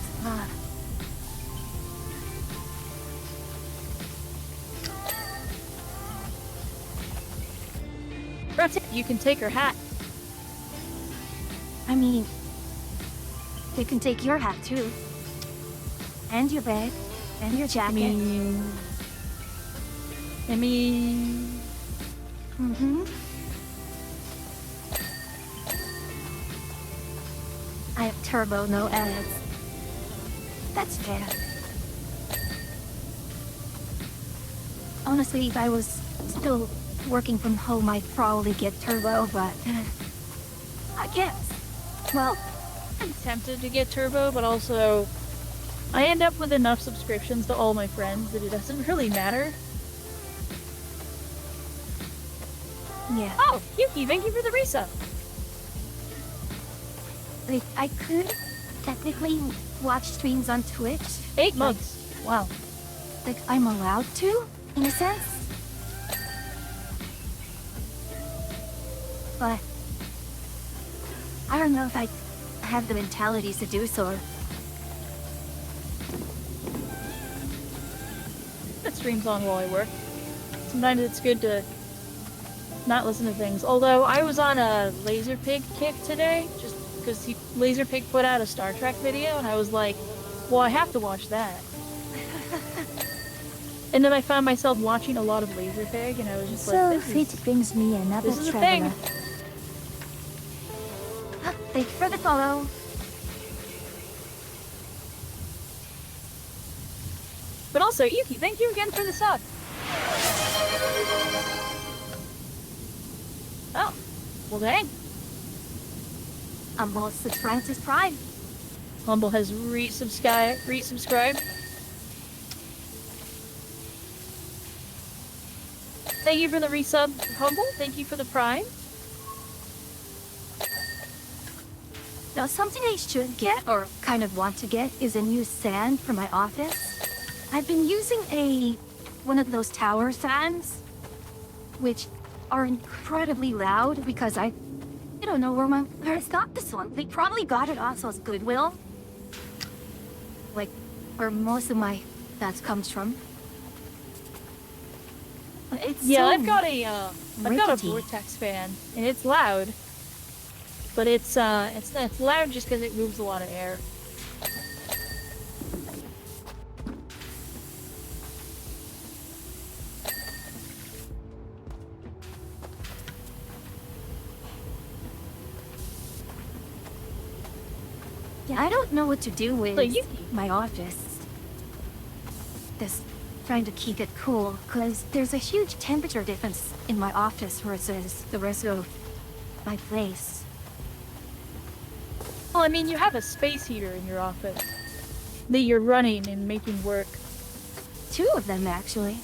That's it. You can take her hat. I mean, they can take your hat too. And your bag. And your jacket. I mean... Mm-hmm. I have turbo, no ads. That's fair. Honestly, if I was still working from home, I'd probably get turbo, but... I guess. Well, I'm tempted to get turbo, but also... I end up with enough subscriptions to all my friends that it doesn't really matter. yeah. Oh, Yuki, thank you for the resub. Like, I could technically watch streams on Twitch. 8 months. Wow. Like, I'm allowed to, in a sense. But I don't know if I have the mentalities to do so. That streams on while I work. Sometimes it's good to not listen to things. Although I was on a Laserpig kick today, just because Laserpig put out a Star Trek video, and I was like, well, I have to watch that. And then I found myself watching a lot of Laserpig, and I was just So like, fate brings me another this is a traveler. thing. Thank you for the follow. But also, Yuki, thank you again for the sub. Oh, well dang. Almost the Francis Prime. Humble has resubscribed. Thank you for the resub, Humble. Thank you for the Prime. Now, something I should get, or kind of want to get, is a new stand for my office. I've been using one of those tower fans, which are incredibly loud because I don't know where my parents got this one. They probably got it also as Goodwill. Like, where most of my that comes from. But it's Yeah, so I've got a rickety. Vortex fan, and it's loud. But it's loud just because it moves a lot of air. Yeah, I don't know what to do with So you- my office. Just trying to keep it cool, because there's a huge temperature difference in my office versus the rest of my place. Well, I mean, you have a space heater in your office that you're running and making work. 2 of them, actually.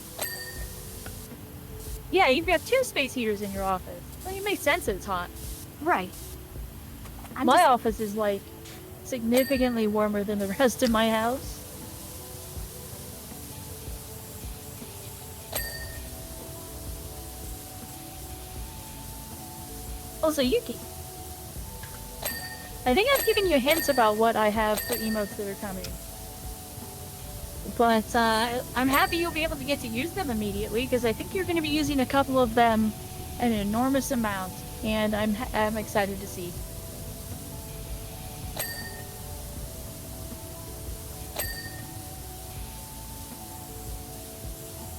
Yeah, you've got 2 space heaters in your office. Well, it makes sense that it's hot. Right. I'm My just- office is like significantly warmer than the rest of my house. Also, Yuki, I think I've given you hints about what I have for emotes that are coming. But I'm happy you'll be able to get to use them immediately, because I think you're going to be using a couple of them an enormous amount, and I'm excited to see.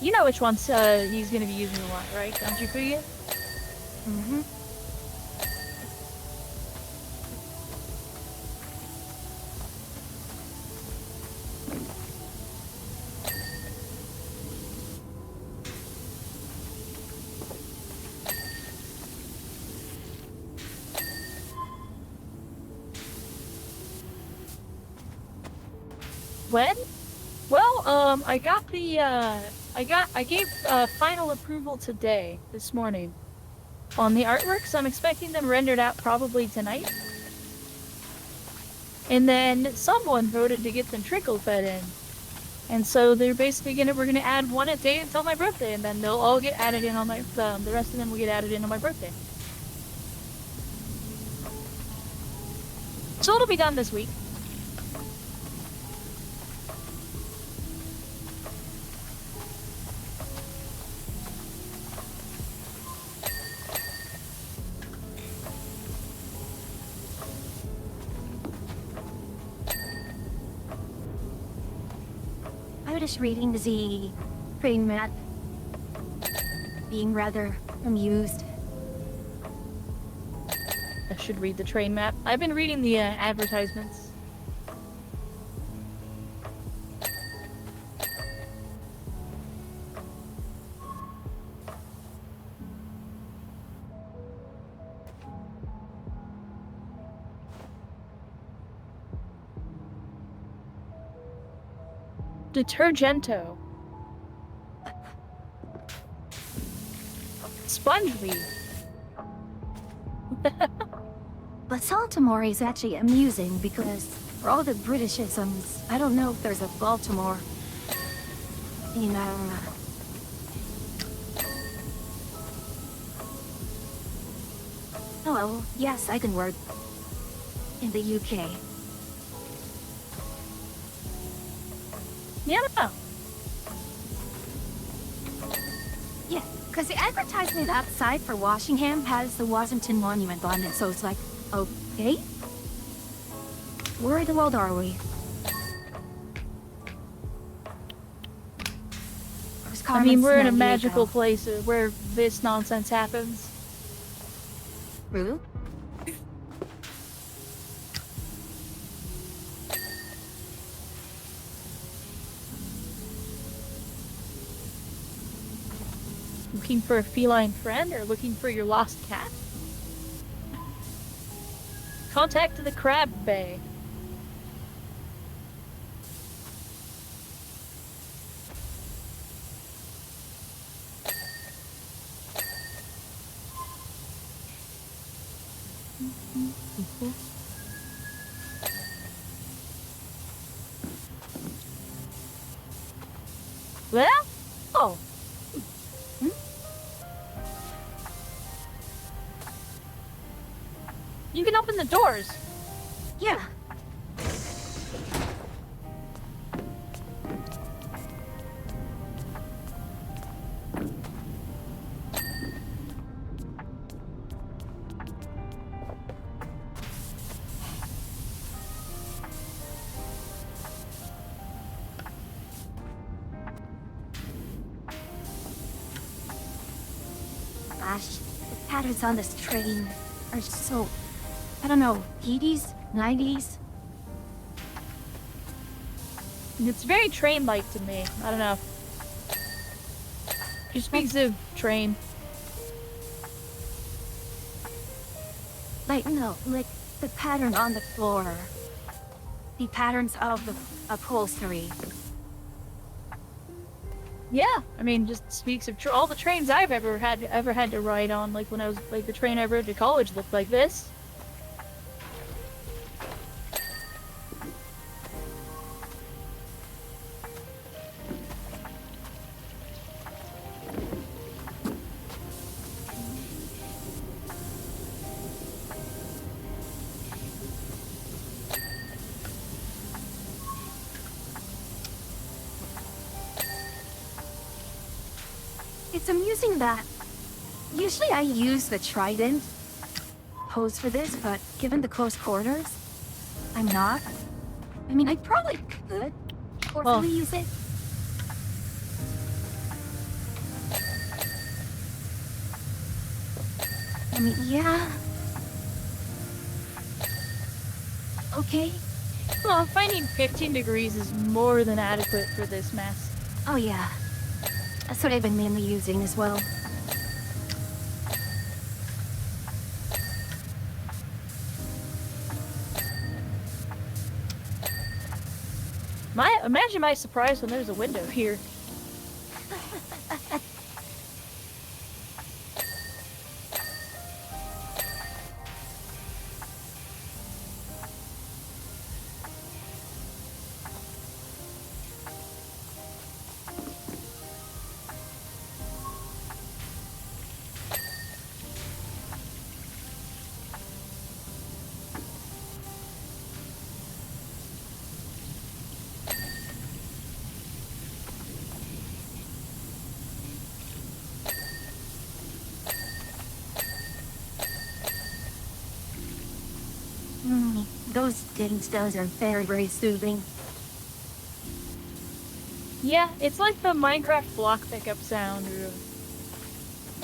You know which ones he's gonna be using a lot, right? Don't you forget? Mm-hmm. When? Well, I got the, I gave, final approval today, this morning, on the artwork, so I'm expecting them rendered out probably tonight. And then someone voted to get them trickle fed in. And so they're basically we're gonna add one a day until my birthday, and then they'll all get added in on my, the rest of them will get added in on my birthday. So it'll be done this week. I was just reading the train map, being rather amused. I should read the train map. I've been reading the advertisements. Detergento. Spongeweed. Baltimore is actually amusing because for all the Britishisms, I don't know if there's a Baltimore. You know. Oh well, yes, I can work in the UK. Yeah. Yeah, because the advertisement outside for Washingham has the Washington Monument on it, so it's like, okay? Where in the world are we? I mean, we're in a magical place where this nonsense happens. Really? Looking for a feline friend or looking for your lost cat? Contact the Crab Bay. Well? Oh. You can open the doors. Yeah. Gosh, the patterns on this train are so, I don't know, 80s, 90s? It's very train-like to me. I don't know. She speaks of train. Like, no, like the pattern on the floor. The patterns of the upholstery. Yeah, I mean, just speaks of all the trains I've ever had to ride on. Like when I was like the train I rode to college looked like this. It's amusing that usually I use the trident pose for this, but given the close quarters, I'm not. I mean, I probably could forcefully use it. I mean, yeah. Okay. Well, finding 15 degrees is more than adequate for this mess. Oh, yeah. That's what I've been mainly using as well. Imagine my surprise when there's a window here. Those things does are very, very soothing. Yeah, it's like the Minecraft block pickup sound or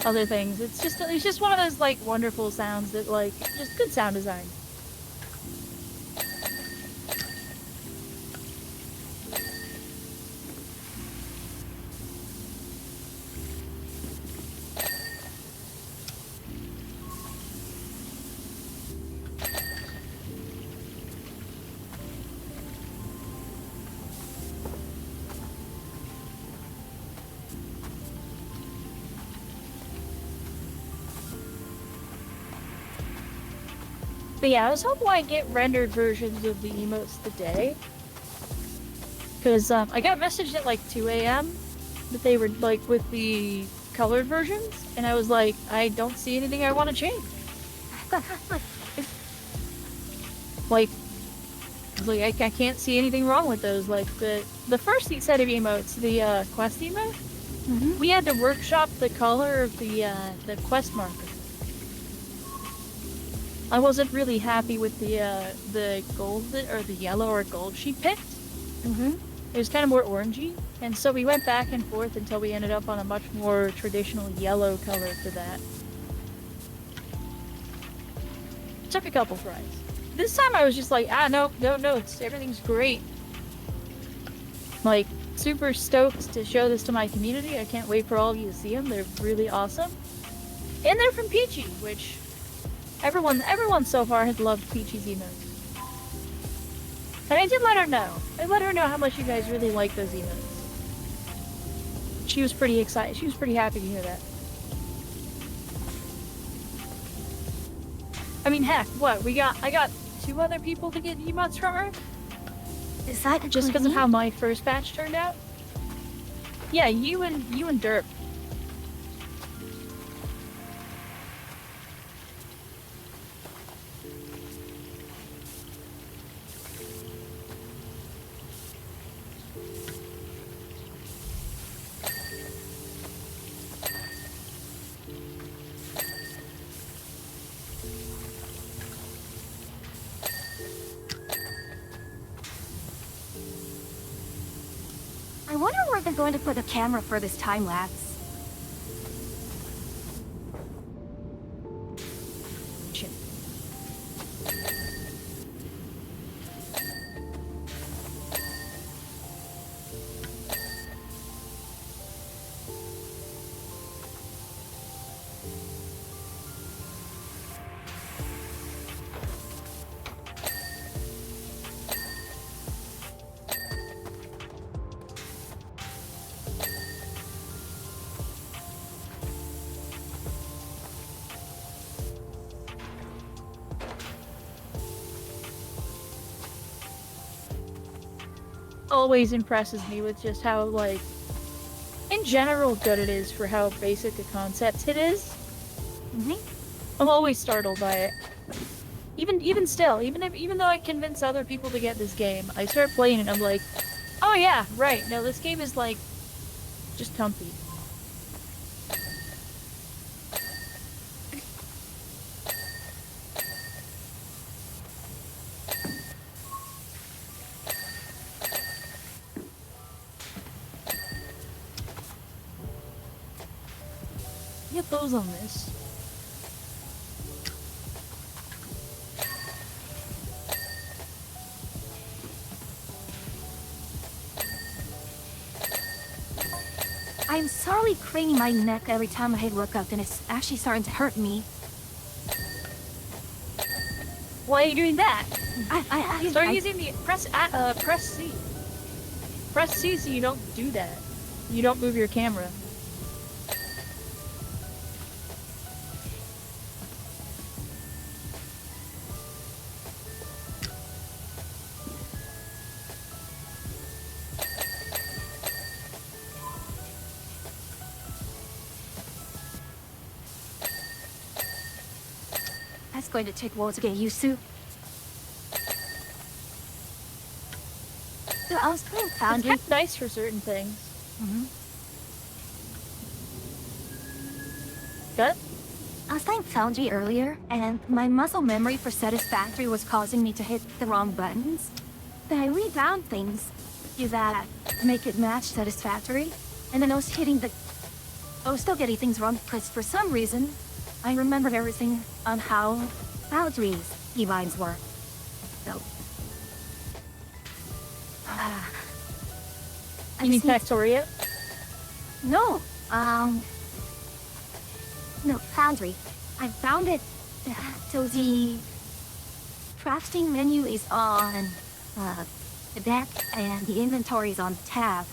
other things. It's just one of those like wonderful sounds that like just good sound design. But yeah, I was hoping I'd get rendered versions of the emotes today. Because I got messaged at like 2 a.m. that they were like with the colored versions, and I was like, I don't see anything I want to change. Like, I can't see anything wrong with those. Like the first set of emotes, the quest emote, we had to workshop the color of the quest marker. I wasn't really happy with the gold or the yellow or gold she picked. It was kind of more orangey, and so we went back and forth until we ended up on a much more traditional yellow color for that. Took a couple tries. This time I was just like, no, everything's great. Like, super stoked to show this to my community. I can't wait for all of you to see them. They're really awesome. And they're from Peachy, which everyone so far has loved Peachy's emotes. And I did let her know. I let her know how much you guys really like those emotes. She was pretty excited. She was pretty happy to hear that. I mean, heck, what? I got 2 other people to get emotes from her? Is that Just because of how my first batch turned out? Yeah, you and Derp. I wonder where they're going to put a camera for this time lapse. Always impresses me with just how, like, in general good it is for how basic a concept it is. I'm always startled by it. Even still, even though I convince other people to get this game, I start playing it and I'm like, oh yeah, right, no, this game is like, just comfy. Get those on this. I'm slowly craning my neck every time I look up, and it's actually starting to hurt me. Why are you doing that? Start I using the press C. Press C so you don't do that. You don't move your camera. That's going to take a while to get used to. So I was playing It's Foundry. kind of nice for certain things. Good? I was playing Foundry earlier, and my muscle memory for Satisfactory was causing me to hit the wrong buttons. Then I rewound things to that make it match Satisfactory, and then I was still getting things wrong because for some reason, I remembered everything on how Foundry's keybinds work. So. You mean Factorio? No, no, Foundry. I found it. So the crafting menu is on the deck and the inventory is on tab.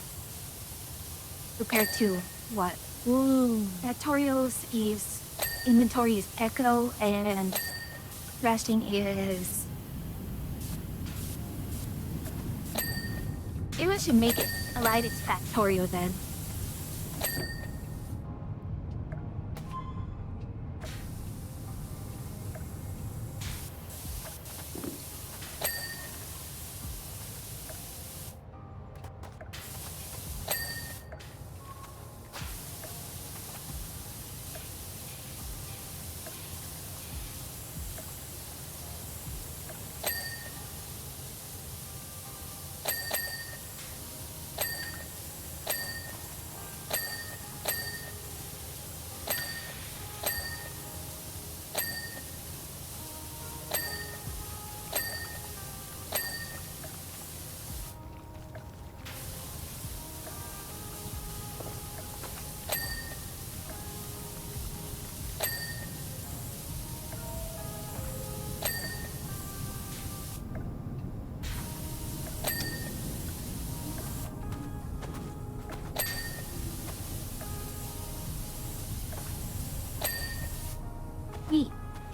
Compared to what? Factorio's is inventory is Echo and crafting is. Maybe I should make it aligned it's Factorio then.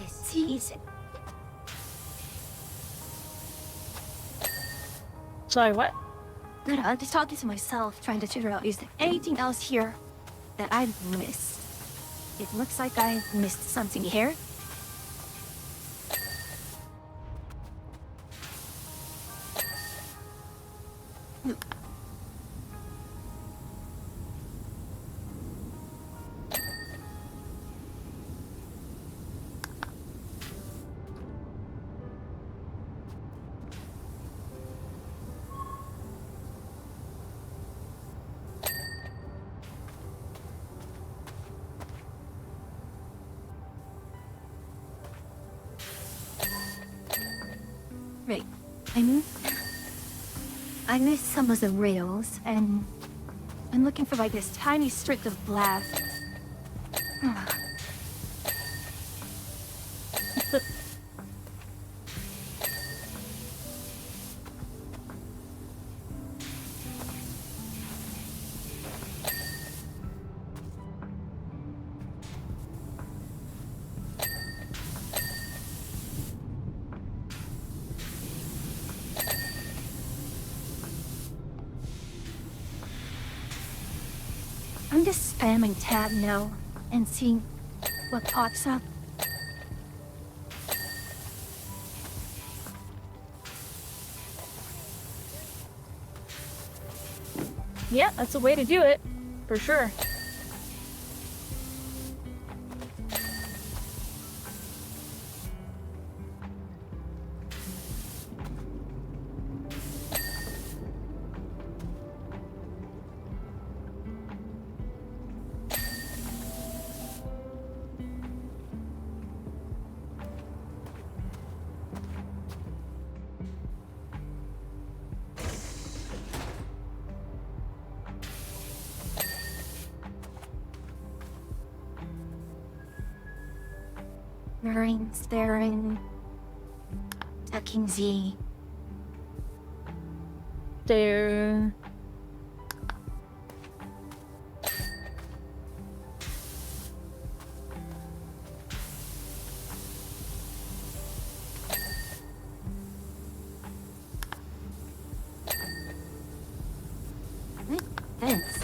It's easy. Sorry, what? No, I'm just talking to myself, trying to figure out is there anything else here that I've missed? It looks like I missed something here. Right. I missed some of the rails, and I'm looking for like this tiny strip of glass. I'm just spamming tab now and seeing what pops up. Yeah, that's the way to do it. For sure. whispering, staring, tucking Z. There. Fence.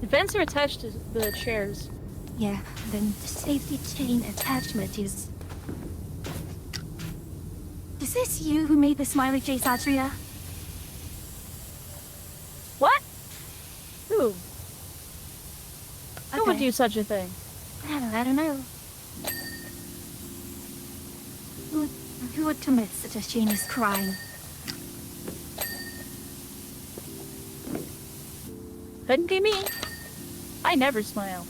The vents are attached to the chairs. Yeah, then the safety chain attachment is... Is this you who made the smiley face, Atria? What? Who? Who would Okay. do such a thing? I don't know. Who would commit such a heinous crime? Couldn't be me. I never smile.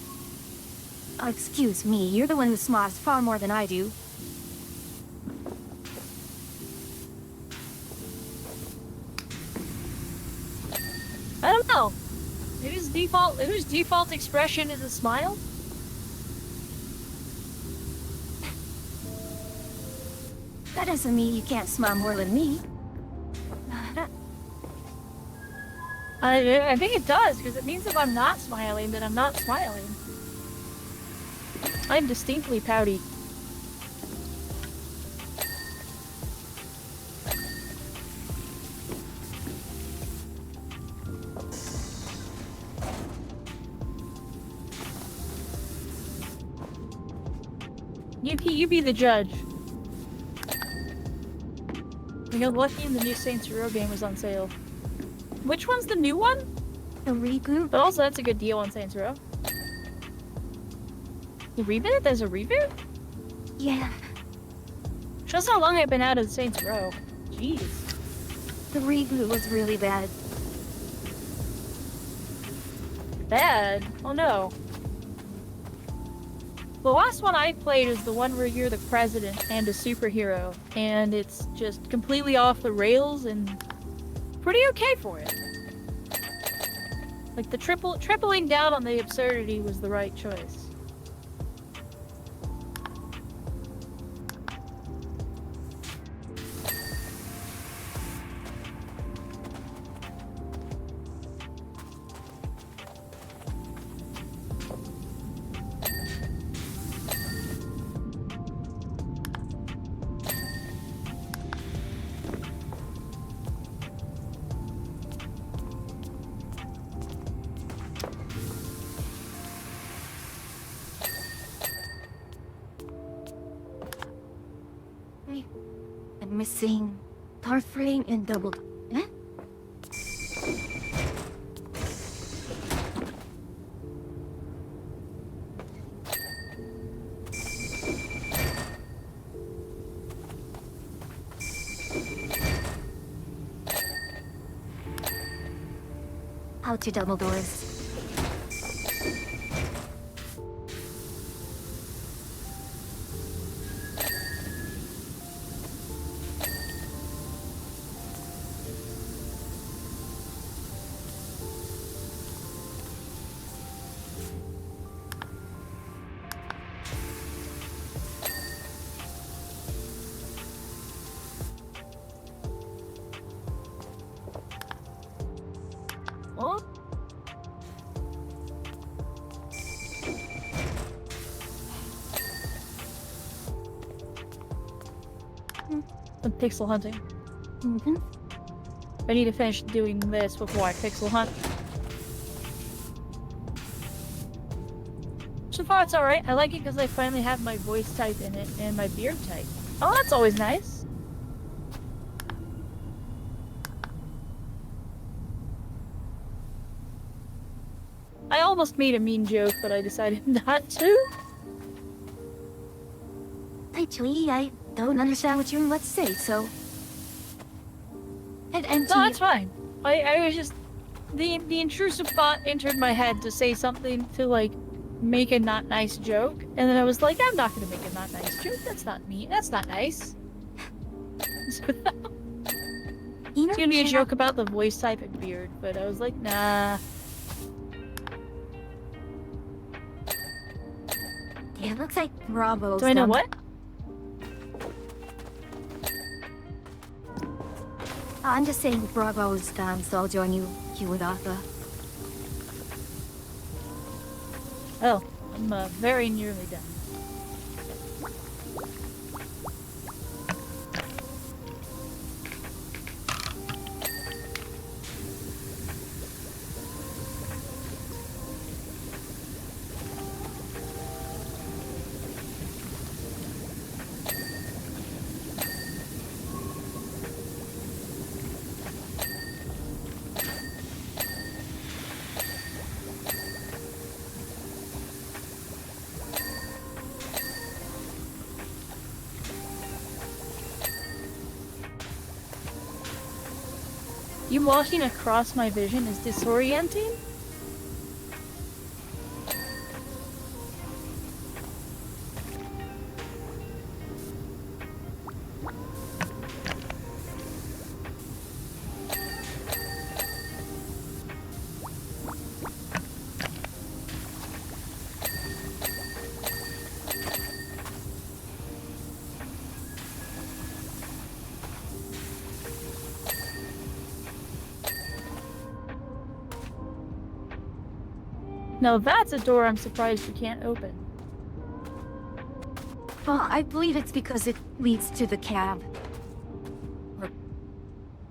Oh, excuse me, you're the one who smiles far more than I do. I don't know. Whose default expression is a smile? That doesn't mean you can't smile more than me. I think it does, because it means if I'm not smiling, then I'm not smiling. I'm distinctly pouty. You be the judge. We got lucky and the new Saints Row game was on sale. Which one's the new one? The reboot? But also, that's a good deal on Saints Row. The reboot? There's a reboot? Yeah, Shows how long I've been out of Saints Row. Jeez. the reboot was really bad. Bad? Oh no. The last one I played is the one where you're the president and a superhero, and it's just completely off the rails and pretty okay for it. Like the tripling down on the absurdity was the right choice. I'm missing car frame and double... Huh? How to double doors. Oh? I'm pixel hunting. Mm-hmm. I need to finish doing this before I pixel hunt. So far it's alright. I like it because I finally have my voice type in it and my beard type. Oh, that's always nice. I almost made a mean joke, but I decided not to. Actually, I don't understand what you're about to say, so... And empty... No, that's fine. I was just... The intrusive thought entered my head to say something to, like, make a not nice joke. And then I was like, I'm not gonna make a not nice joke. That's not me. That's not nice. You know, It's gonna be a joke about the voice type and beard, but I was like, nah. It looks like Bravo's Do I know done- what? I'm just saying Bravo's done, so I'll join you with Arthur. Oh, I'm very nearly done. You walking across my vision is disorienting? Now that's a door I'm surprised you can't open. Well, I believe it's because it leads to the cab. Or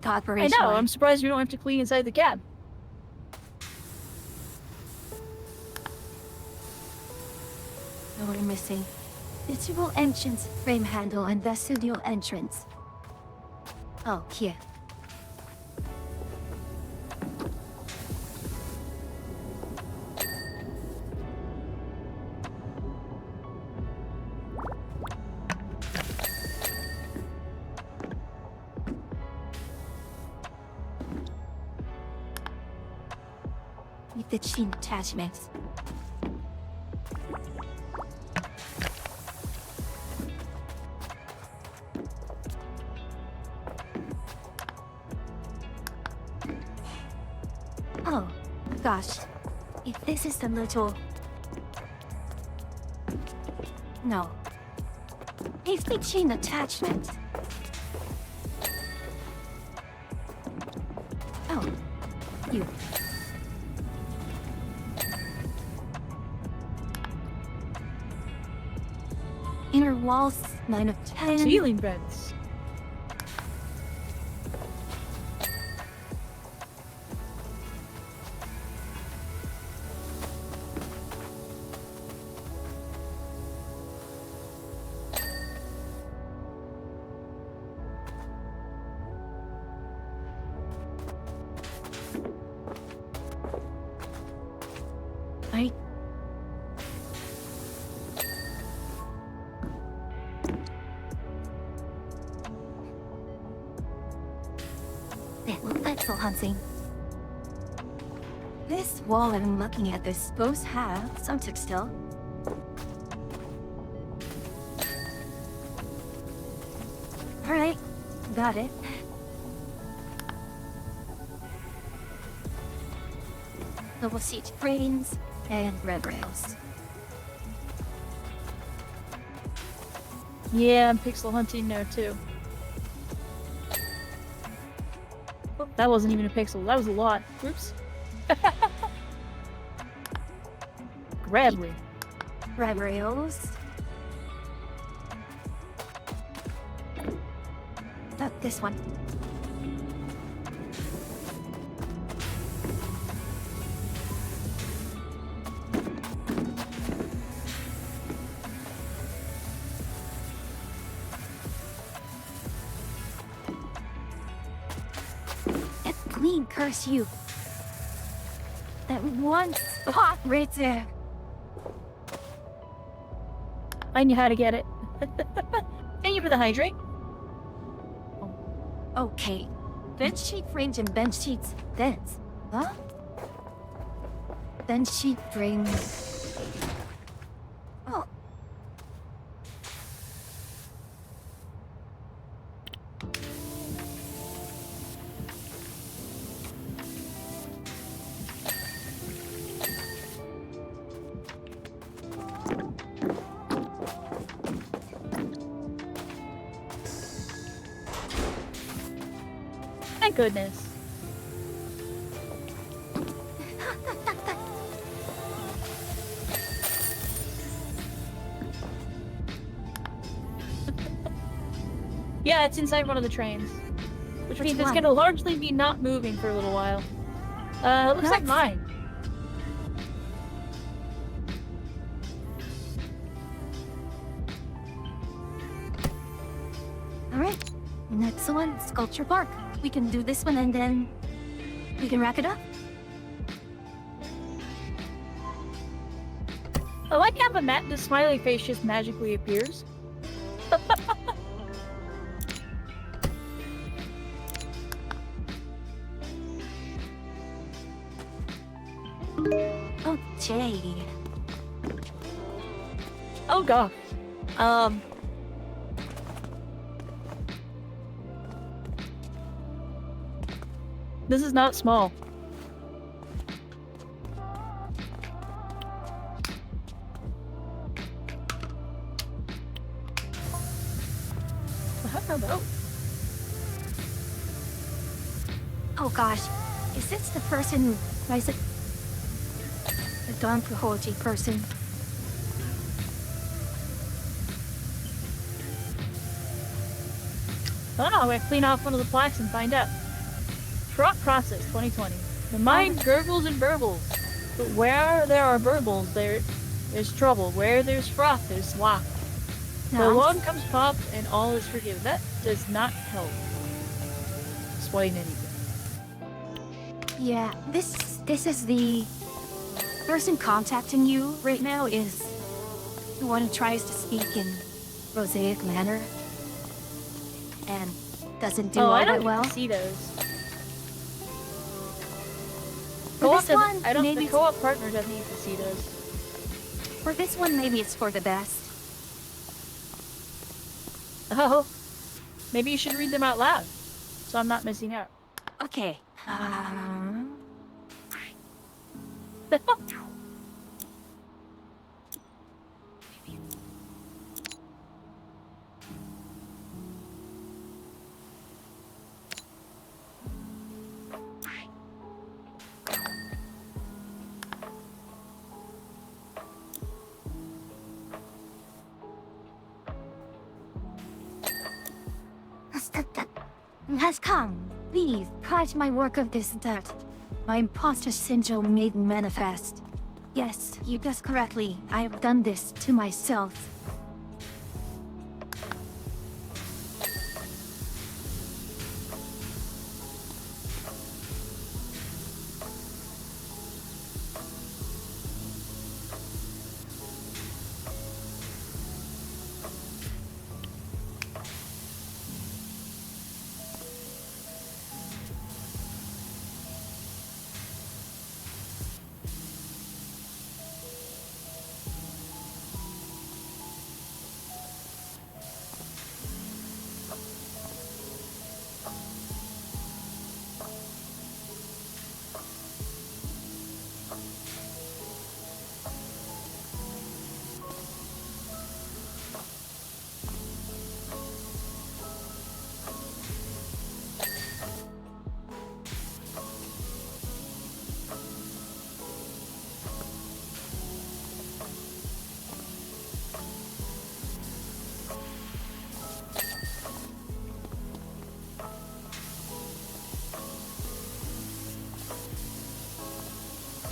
the I operation. know, line. I'm surprised you don't have to clean inside the cab. No, we're missing. Vestibule entrance, frame handle, and vestibule entrance. Oh, here. With the chain attachments. Oh, gosh. If this is the little... No. It's the chain attachment. Oh, you. Inner walls, 9 of 10. Ceiling vents. Right? Pencil hunting. This wall I'm looking at is supposed to have some textile. Alright, got it. Double seat frames and red rails. Yeah, I'm pixel hunting now too. Oh, that wasn't even a pixel, that was a lot. Oops. Grab ring. Red rails. Not this one. And clean, curse you. That one spot right there. I knew how to get it. Thank you for the hydrate. Okay. Bench sheet frames and bench sheets vents. Huh? Bench sheet frames. Oh. Thank goodness. Yeah, it's inside one of the trains. Which means it's one? gonna largely be not moving for a little while. It looks like Nuts. mine. All right. Next one, Sculpture Park. We can do this one and then we can wrap it up. I like how the smiley face just magically appears. Oh, Jay. Oh god. This is not small. Hello. Oh gosh. Is this the person who is it? The Don Quixote person. Oh, I clean off one of the plaques and find out. Fraught process 2020. The mind gurgles and burbles. But where there are burbles, there's trouble. Where there's froth, there's sloth. The Nice. one comes pop and all is forgiven. That does not help explain anything. Yeah, this is the person contacting you right now is the one who tries to speak in prosaic manner and doesn't do all I that don't well. see those. For this one, I don't. maybe The co-op partner doesn't even see those. for this one, maybe it's for the best. Oh, maybe you should read them out loud, so I'm not missing out. Okay. Has come. Please, purge my work of this dirt. My imposter syndrome made manifest. Yes, you guessed correctly. I have done this to myself.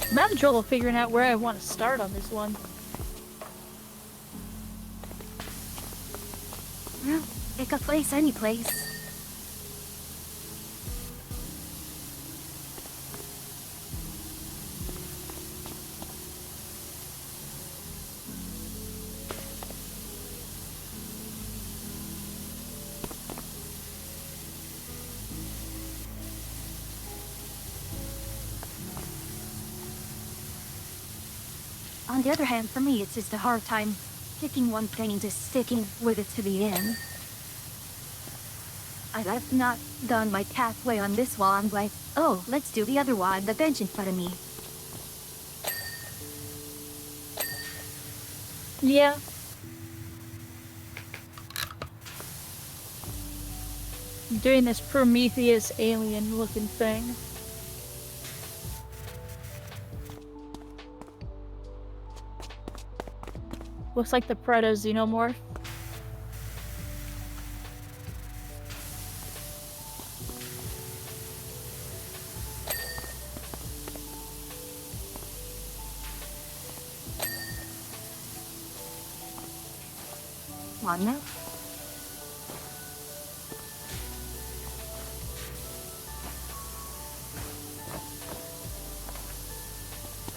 I'm having trouble figuring out where I want to start on this one. Well, pick a place, any place. On the other hand, for me, it's just a hard time picking one thing and just sticking with it to the end. I've not done my pathway on this one. I'm like, oh, let's do the other one, the bench in front of me. Yeah. I'm doing this Prometheus alien looking thing. Looks like the Proto-Xenomorph. Come on now.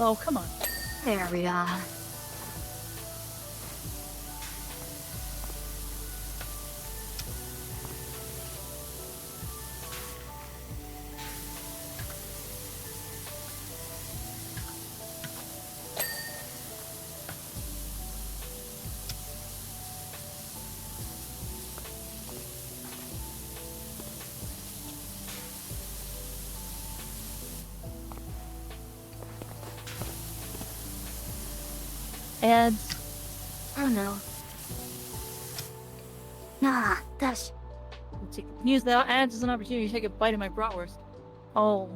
Oh, come on. There we are. Ads. Oh no. Nah, that's Use the ads as an opportunity to take a bite of my bratwurst. Oh.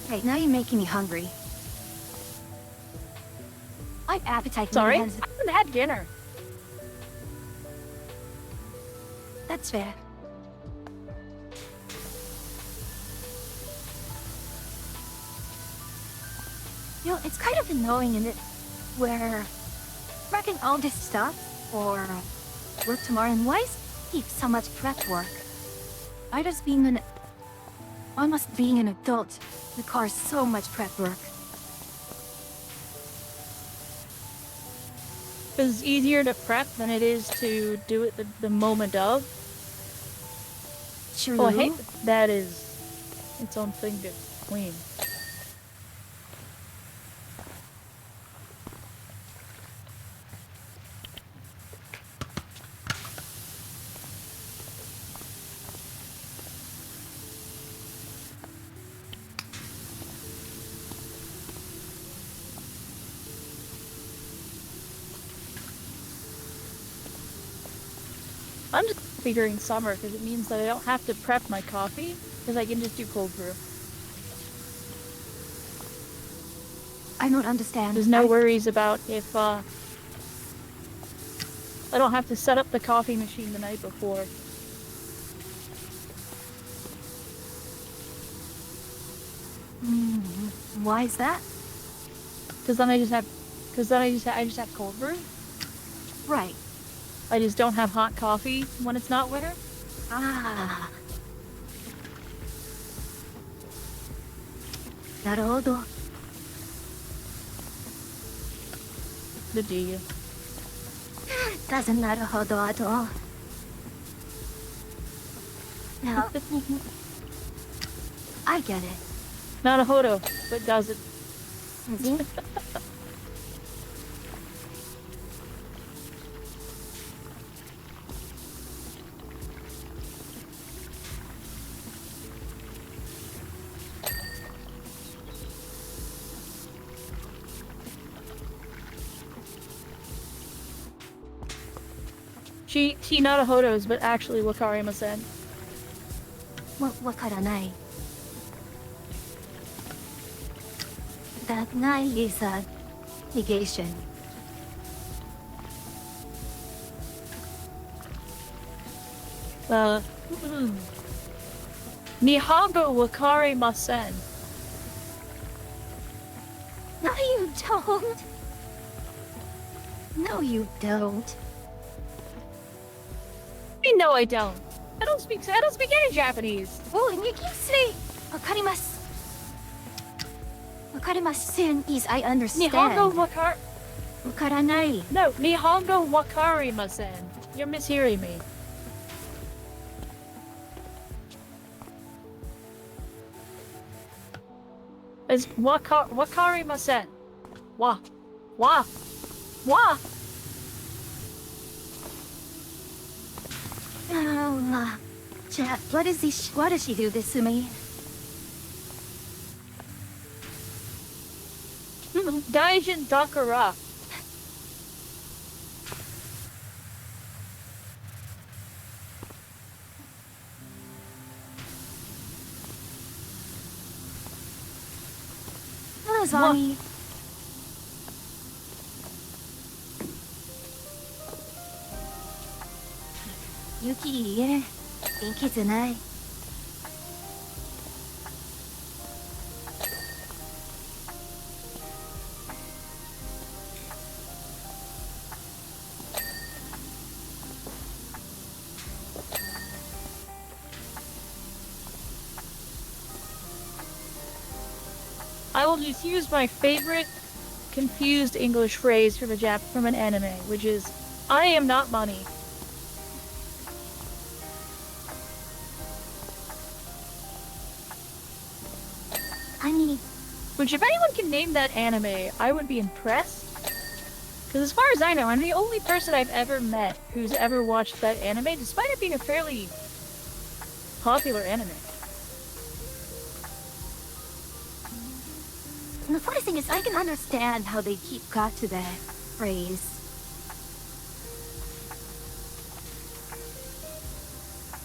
Hey, now you're making me hungry. My appetite Sorry? I has... haven't had dinner. That's fair. You know, it's kind of annoying in it where wrecking all this stuff or work tomorrow and why keep so much prep work? I just being an almost being an adult requires so much prep work. It's easier to prep than it is to do it the moment of. True. Oh, I hate that is its own thing to clean. I'm just figuring summer because it means that I don't have to prep my coffee because I can just do cold brew. I don't understand. There's no worries about if I don't have to set up the coffee machine the night before. Why is that? Because then I just have cold brew. Right. I just don't have hot coffee when it's not winter. Ah. なるほど。 The do you? Doesn't matter at all. No. I get it. Not a hodo, but does it? See? She not a hodos, but actually Wakarima-sen. Wakaranai. That nai is a negation. Nihongo Wakarimasen. No, you don't. No, you don't. No, I don't. I don't speak any Japanese. Oh, and you keep saying wakarimasu. Wakarimasen is I understand. Nihongo Wakaranai. No, Nihongo Wakarimasen. You're mishearing me. Is wakarimasen. Wa. Wa. Wa. Oh, chat, what does she do this to me? Daijin Dakara. Hello, Zami. Yuki, 元気じゃない。I will just use my favorite confused English phrase from an anime, which is, I am not money. I mean, Which, if anyone can name that anime, I would be impressed. Because as far as I know, I'm the only person I've ever met who's ever watched that anime, despite it being a fairly popular anime. the funny thing is, I can understand how they got to that phrase.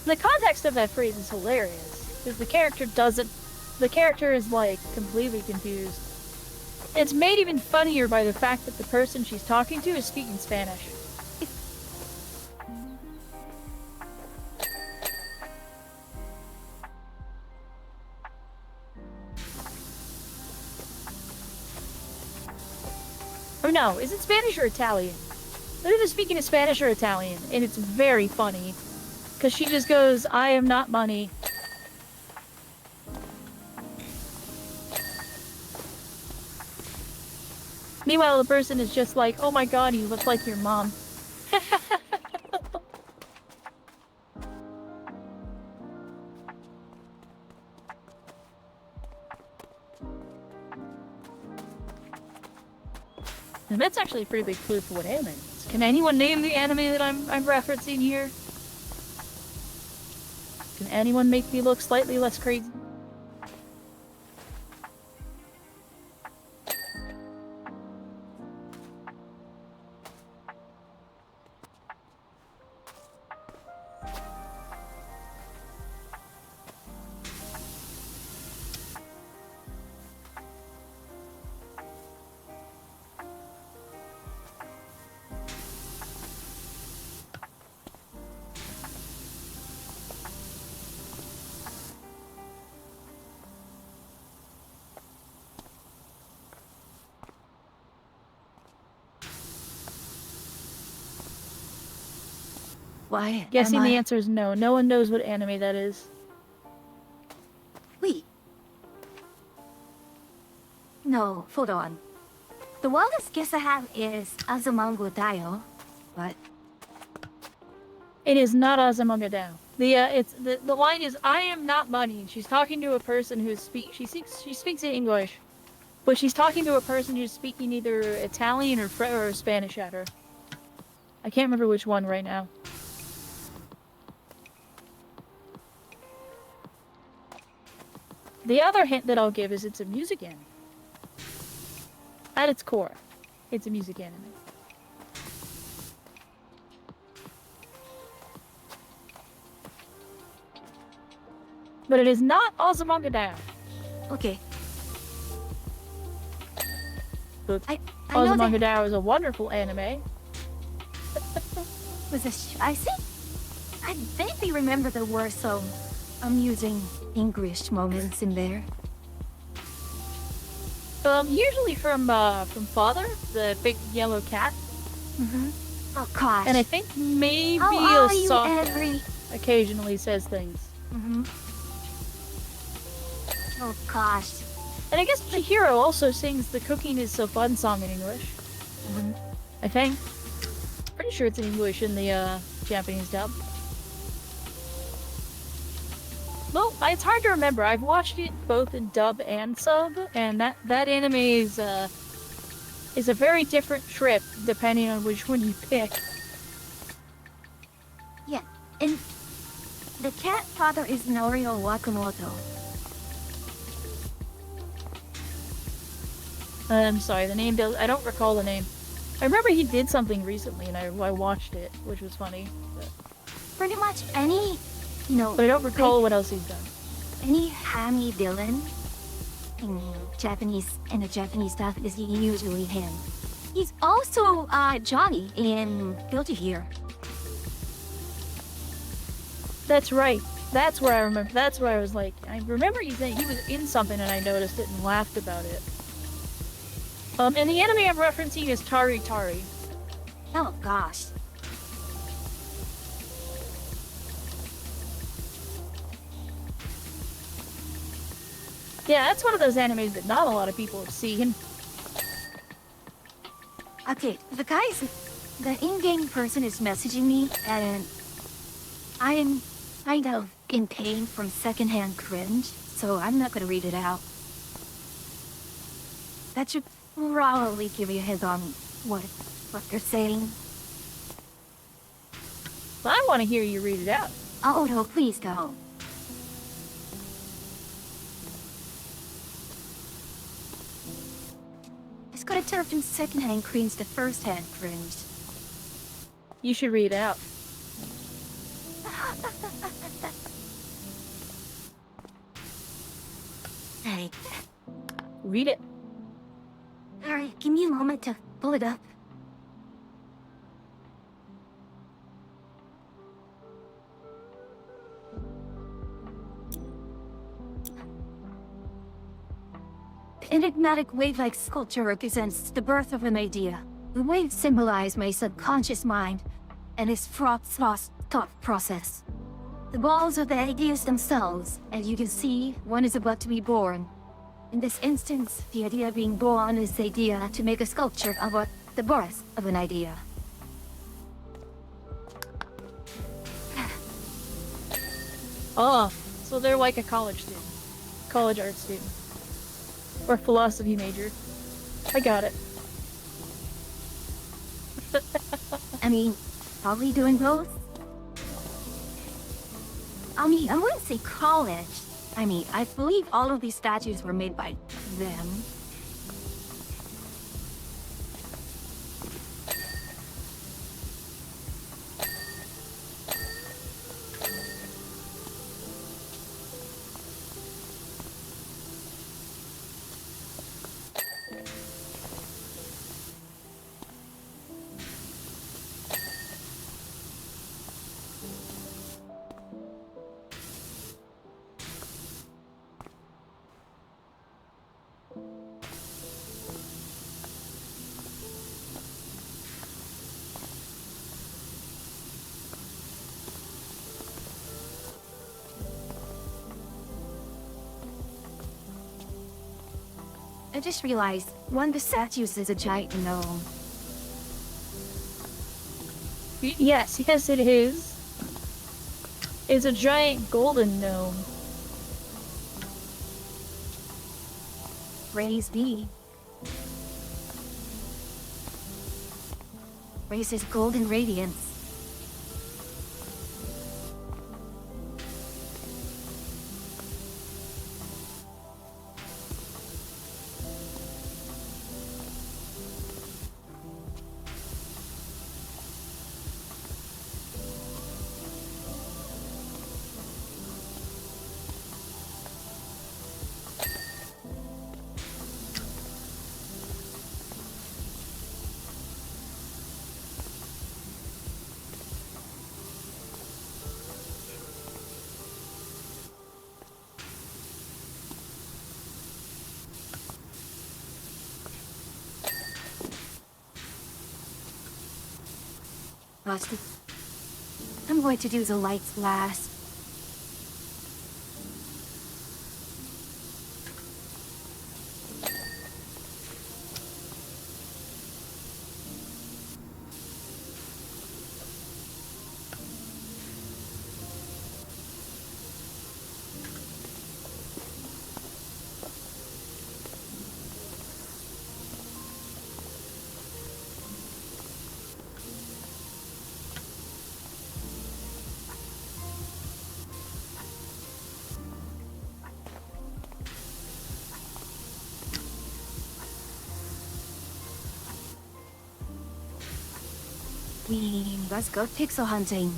The context of that phrase is hilarious, because the character is like completely confused. It's made even funnier by the fact that the person she's talking to is speaking Spanish. Oh no, is it Spanish or Italian? They're either speaking in Spanish or Italian, and it's very funny. Because she just goes, I am not money. Meanwhile, the person is just like, oh my god, you look like your mom. And that's actually a pretty big clue for what anime is. Can anyone name the anime that I'm referencing here? Can anyone make me look slightly less crazy? Why? Guessing am the I... answer is no. No one knows what anime that is. Wait. No, hold on. The wildest guess I have is Azumango Daio, but It is not Azumanga Daioh. The line is, I am not money. She's talking to a person who she speaks in English, but she's talking to a person who's speaking either Italian or Spanish at her. I can't remember which one right now. The other hint that I'll give is it's a music anime. At its core, it's a music anime. But it is not Azumanga Daioh. okay. But I know Azumanga that Daioh is a wonderful anime. was I think I vaguely remember there were some amusing English moments in there. Usually from Father, the big yellow cat. Mm-hmm. Oh gosh. And I think maybe How are you, Asaka Every? occasionally says things. Mm-hmm. Oh gosh. And I guess Chihiro also sings the Cooking is So Fun song in English. Mm-hmm. I think. Pretty sure it's in English in the Japanese dub. it's hard to remember. I've watched it both in dub and sub, and that anime is a very different trip depending on which one you pick. Yeah, and the cat father is Norio Wakamoto. I'm sorry, the name does. I don't recall the name. I remember he did something recently, and I watched it, which was funny. Pretty much any, But I don't recall what else he's done. any hammy villain in the Japanese stuff is usually him. He's also Johnny in Guilty Gear. That's right. That's where I remember. That's where I was like, I remember he was in something, and I noticed it and laughed about it. And the anime I'm referencing is Tari Tari. Oh gosh. Yeah, that's one of those animes that not a lot of people have seen. Okay, the in-game person is messaging me, and I am kind of in pain from secondhand cringe, so I'm not gonna read it out. That should probably give you a heads on what they're saying. But I want to hear you read it out. Oh no, please don't. It's gonna turn from secondhand cringe to first-hand cringe. You should read it out. Hey, Read it. alright, give me a moment to pull it up. Enigmatic wave-like sculpture represents the birth of an idea. The waves symbolize my subconscious mind and its thought process. The balls are the ideas themselves, and you can see one is about to be born. In this instance, the idea being born is the idea to make a sculpture about the birth of an idea. Oh, so they're like a college student. College art student. Or philosophy major. I got it. I mean, probably doing both. I mean, I wouldn't say college. I mean, I believe all of these statues were made by them. I just realized one of the statues is a giant gnome. Yes, it is. It's a giant golden gnome. Praise be. Praise his golden radiance. Rusty, I'm going to do the lights last. Let's go pixel hunting.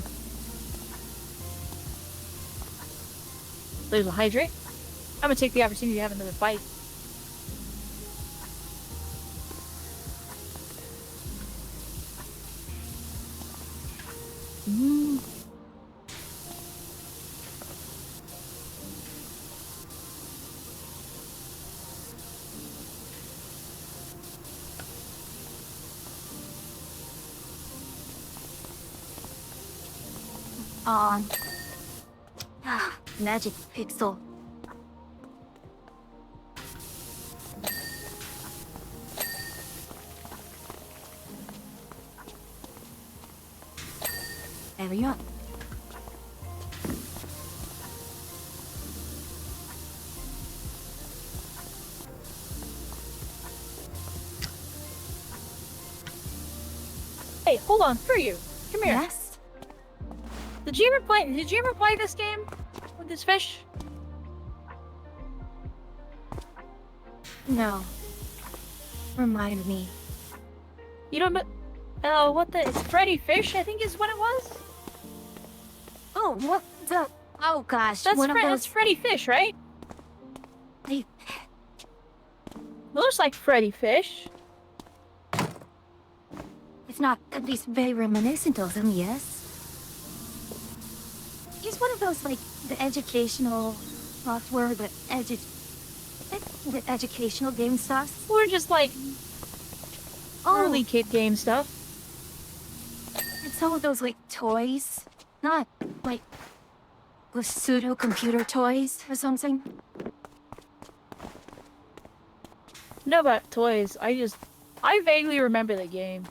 There's a hydrate. I'm gonna take the opportunity to have another bite. Mm. Magic pixel. There we are. Hey, hold on, for you. Come here. Yes? Did you ever play this game with this fish? No. Remind me. You don't know? Oh, what the? It's Freddy Fish, I think is what it was. Oh, what the? Oh gosh, That's one of that's those. Freddy Fish, right? They- Looks like Freddy Fish. It's not at least very reminiscent of them, yes? He's one of those, like, the educational software, the educational game stuff. Or just like Oh, early kid game stuff. and some of those, like, toys. Not, like, with pseudo-computer toys or something. Know about toys. I vaguely remember the game.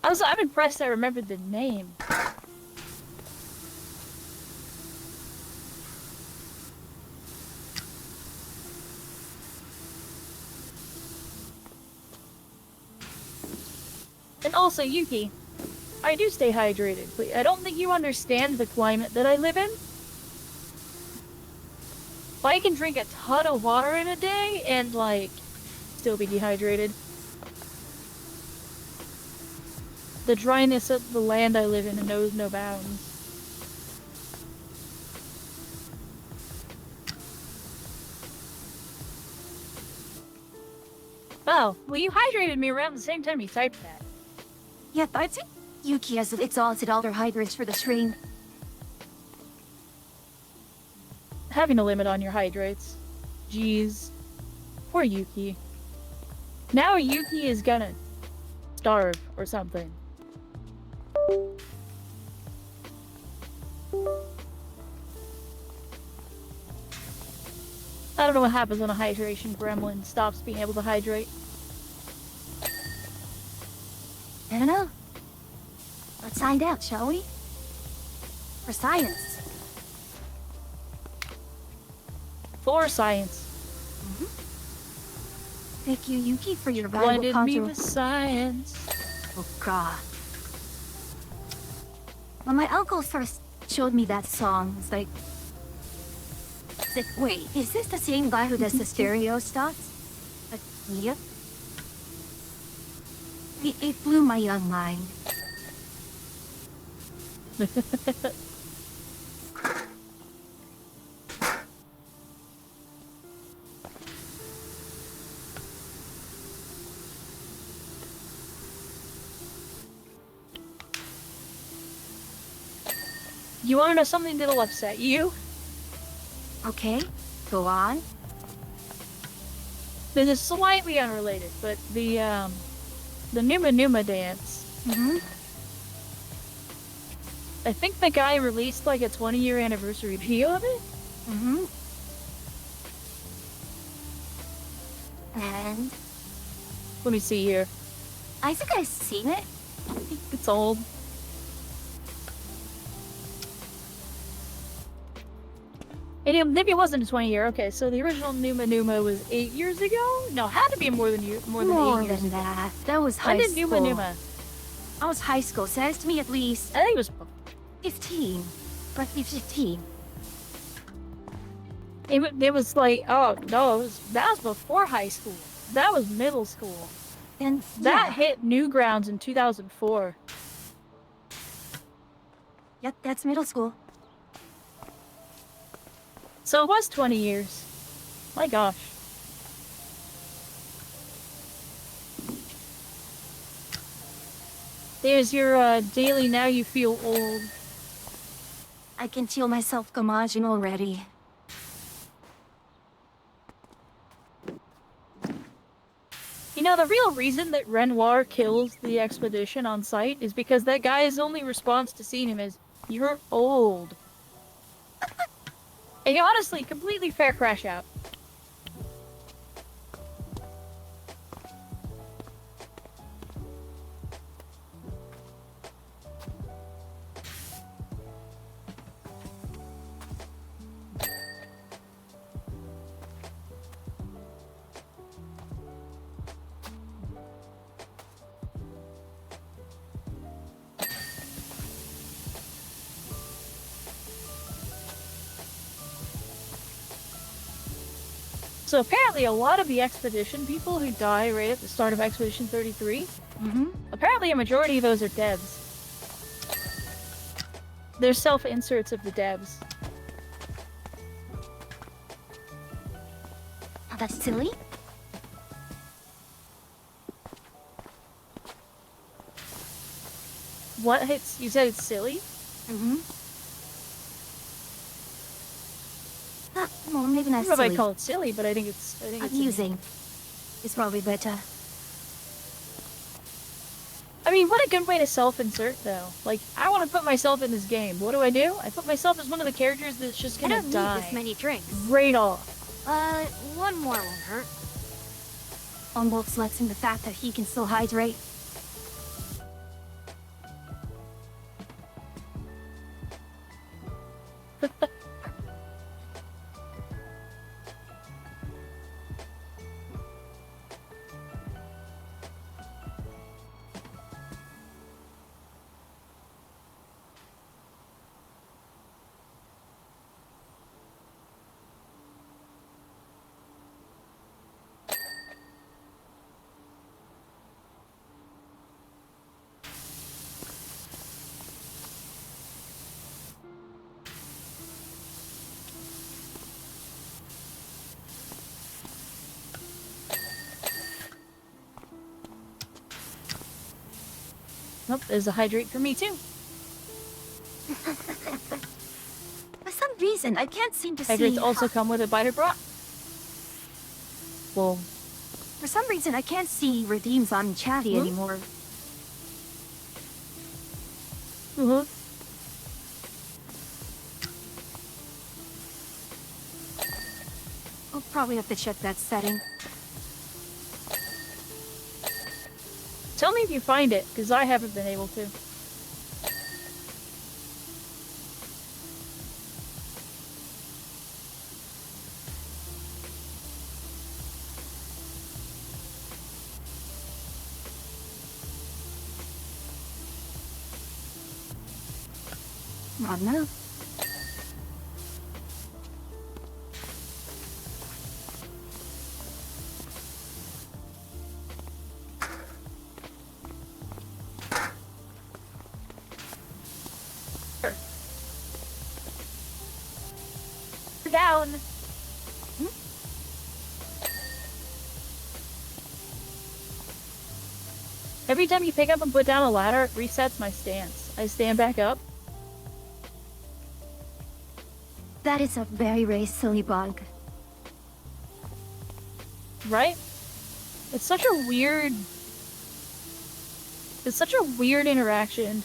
I'm impressed I remembered the name. And also, Yuki, I do stay hydrated, but I don't think you understand the climate that I live in. I can drink a ton of water in a day and, like, still be dehydrated. The dryness of the land I live in knows no bounds. Oh, well, you hydrated me around the same time you typed that. Yep, I'd say Yuki has exalted all their hydrates for the stream. Having a limit on your hydrates. Jeez. Poor Yuki. Now Yuki is gonna starve or something. I don't know what happens when a hydration gremlin stops being able to hydrate. I don't know. Let's find out, shall we? For science. For science. Thank you, Yuki, for your valuable Blinded me contribution. with science. Oh, God. When my uncle first showed me that song, it's like... Wait, is this the same guy who does the stereo stuff? Yep. It blew my young mind. You wanna know something that'll upset you? Okay, go on. This is slightly unrelated, but the Numa Numa dance. Mm-hmm. I think the guy released like a 20-year anniversary video of it. Mm-hmm. And Let me see here. I think I've seen it. It's old. Maybe it wasn't a 20-year. Okay, so the original Numa Numa was 8 years ago. No, it had to be more than 8 years. More ago. than that. That was high When did school. Numa Numa? I was high school. Says to me at least I think it was. 15. Roughly 15. It was like, oh no, that was before high school. That was middle school. And That yeah, hit Newgrounds in 2004. yep, that's middle school. So it was 20 years. My gosh. There's your daily now you feel old. I can feel myself gommaging already. You know, the real reason that Renoir kills the expedition on sight is because that guy's only response to seeing him is, "You're old." And you honestly, completely fair crash out. So apparently a lot of the expedition people who die right at the start of Expedition 33, apparently a majority of those are devs. They're self-inserts of the devs. Oh, that's silly. What hits? You said it's silly? Well, maybe I not don't know if I'd silly. call it silly, but I think it's Amusing. It's probably better. I mean, what a good way to self-insert, though. Like, I want to put myself in this game. What do? I put myself as one of the characters that's just I gonna don't die. need this many drinks. Right off. One more won't hurt. Almost flexing the fact that he can still hydrate. Nope, there's a hydrate for me, too. For some reason, I can't seem to Hydrates see. also come with a biter bra. Well, For some reason, I can't see redeems on Chatty anymore. I'll probably have to check that setting. Tell me if you find it, because I haven't been able to. Oh no. Down! Every time you pick up and put down a ladder, it resets my stance. I stand back up. That is a very silly bug. Right? It's such a weird... It's such a weird interaction.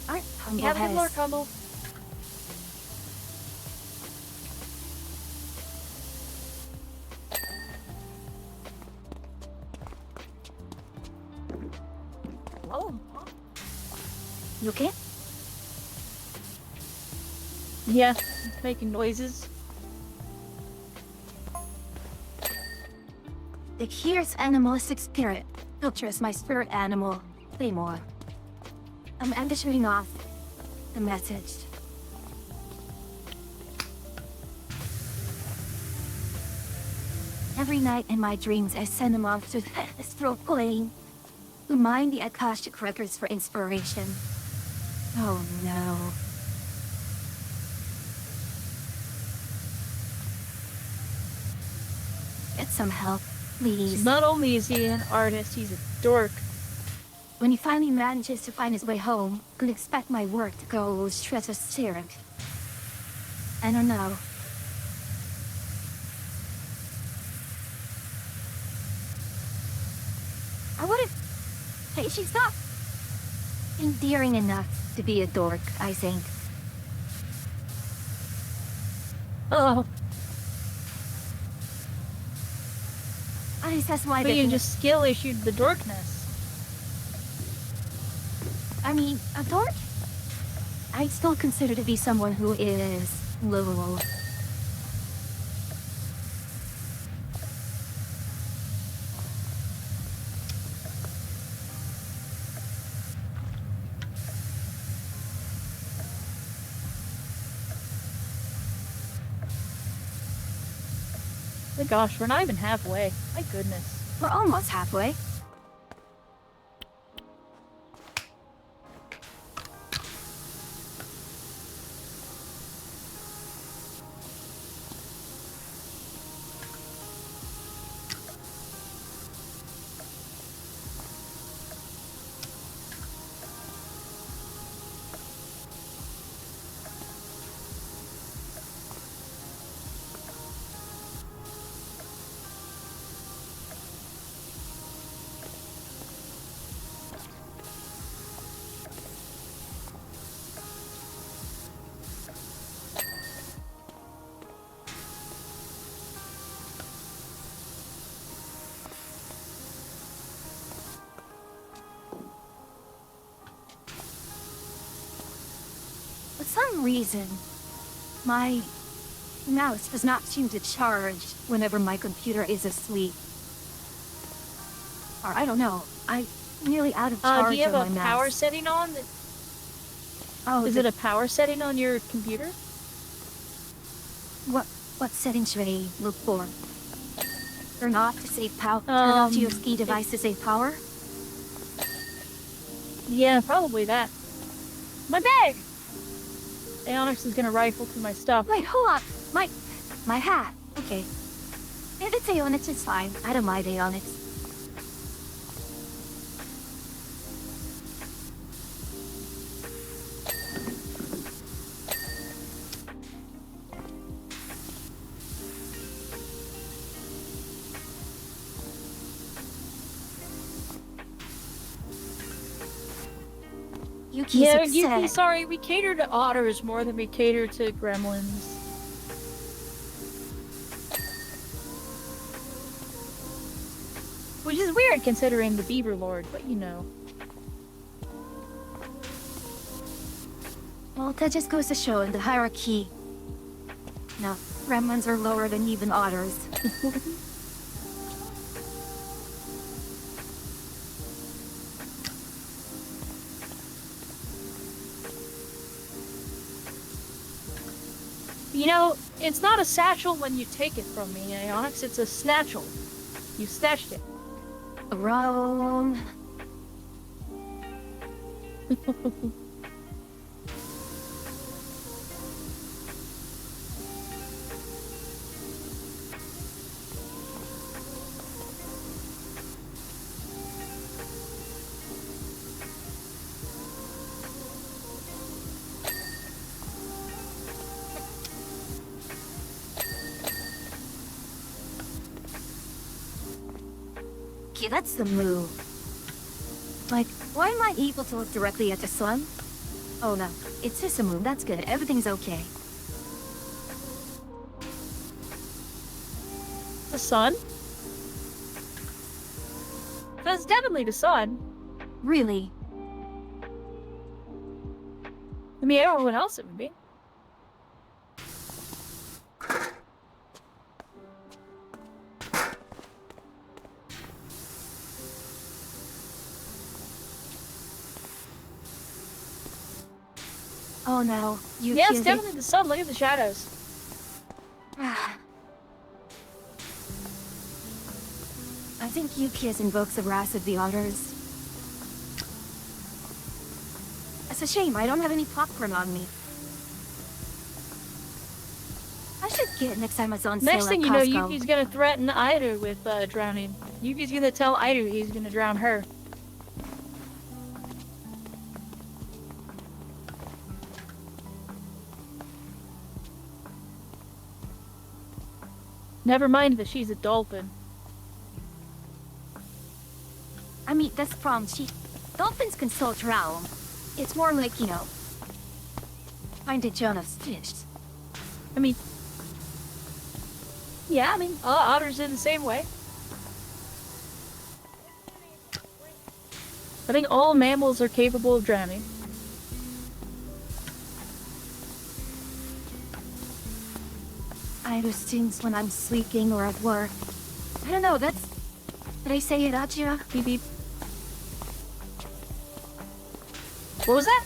Alright, You have a good lore combo. Oh. You okay? Yeah, making noises. The Kier's animalistic spirit filters my spirit animal, Claymore. I'm ambitioning off the message. Every night in my dreams, I send him off to the astral plane to mine the Akashic records for inspiration. Oh no. Get some help, please. Not only is he an artist, he's a dork. When he finally manages to find his way home, could expect my work to go stratospheric. I don't know. I wouldn't... Hey, she's not endearing enough to be a dork, I think. Oh, I guess that's why but they you just skill issued the dorkness. I mean, a dork? I still consider to be someone who is lovable. My gosh, we're not even halfway. My goodness. We're almost halfway. For some reason, my mouse does not seem to charge whenever my computer is asleep. Or I don't know. I'm nearly out of charge Do you have on a my power mouse. setting on? Oh, Is it a power setting on your computer? What settings should I look for? Turn off to save power. Turn off to your ski device to save power. Yeah, probably that. My bag! Aeonix is gonna rifle through my stuff. Wait, hold on. My hat. Okay. If it's Aeonix, it's fine. I don't mind Aeonix. Yuki's Yeah, upset. Yuki, sorry, we cater to otters more than we cater to gremlins. Which is weird considering the Beaver Lord, but you know. Well, that just goes to show in the hierarchy. No, gremlins are lower than even otters. You know, it's not a satchel when you take it from me, Aeonix, it's a snatchel. You snatched it. Wrong. Okay, that's the move. Like, why am I able to look directly at the sun? Oh no, it's just a move. That's good. Everything's okay. The sun? That's definitely the sun. Really? I mean, everyone else it would be. Oh no, you Yeah, it's kidding? definitely the sun. Look at the shadows. I think Yuki invokes the wrath of the otters. It's a shame, I don't have any popcorn on me. I should get next time it's on sale Next thing at you know, Costco. Yuki's gonna threaten Aido with drowning. Yuki's gonna tell Aido he's gonna drown her. Never mind that she's a dolphin. I mean, that's the problem. Dolphins can still drown. It's more like, you know, finding Jonah's fish. I mean, yeah, I mean, otters in the same way. I think all mammals are capable of drowning. I do things when I'm sleeping or at work. I don't know, that's... Did I say it, Ajia? Beep beep. What was that?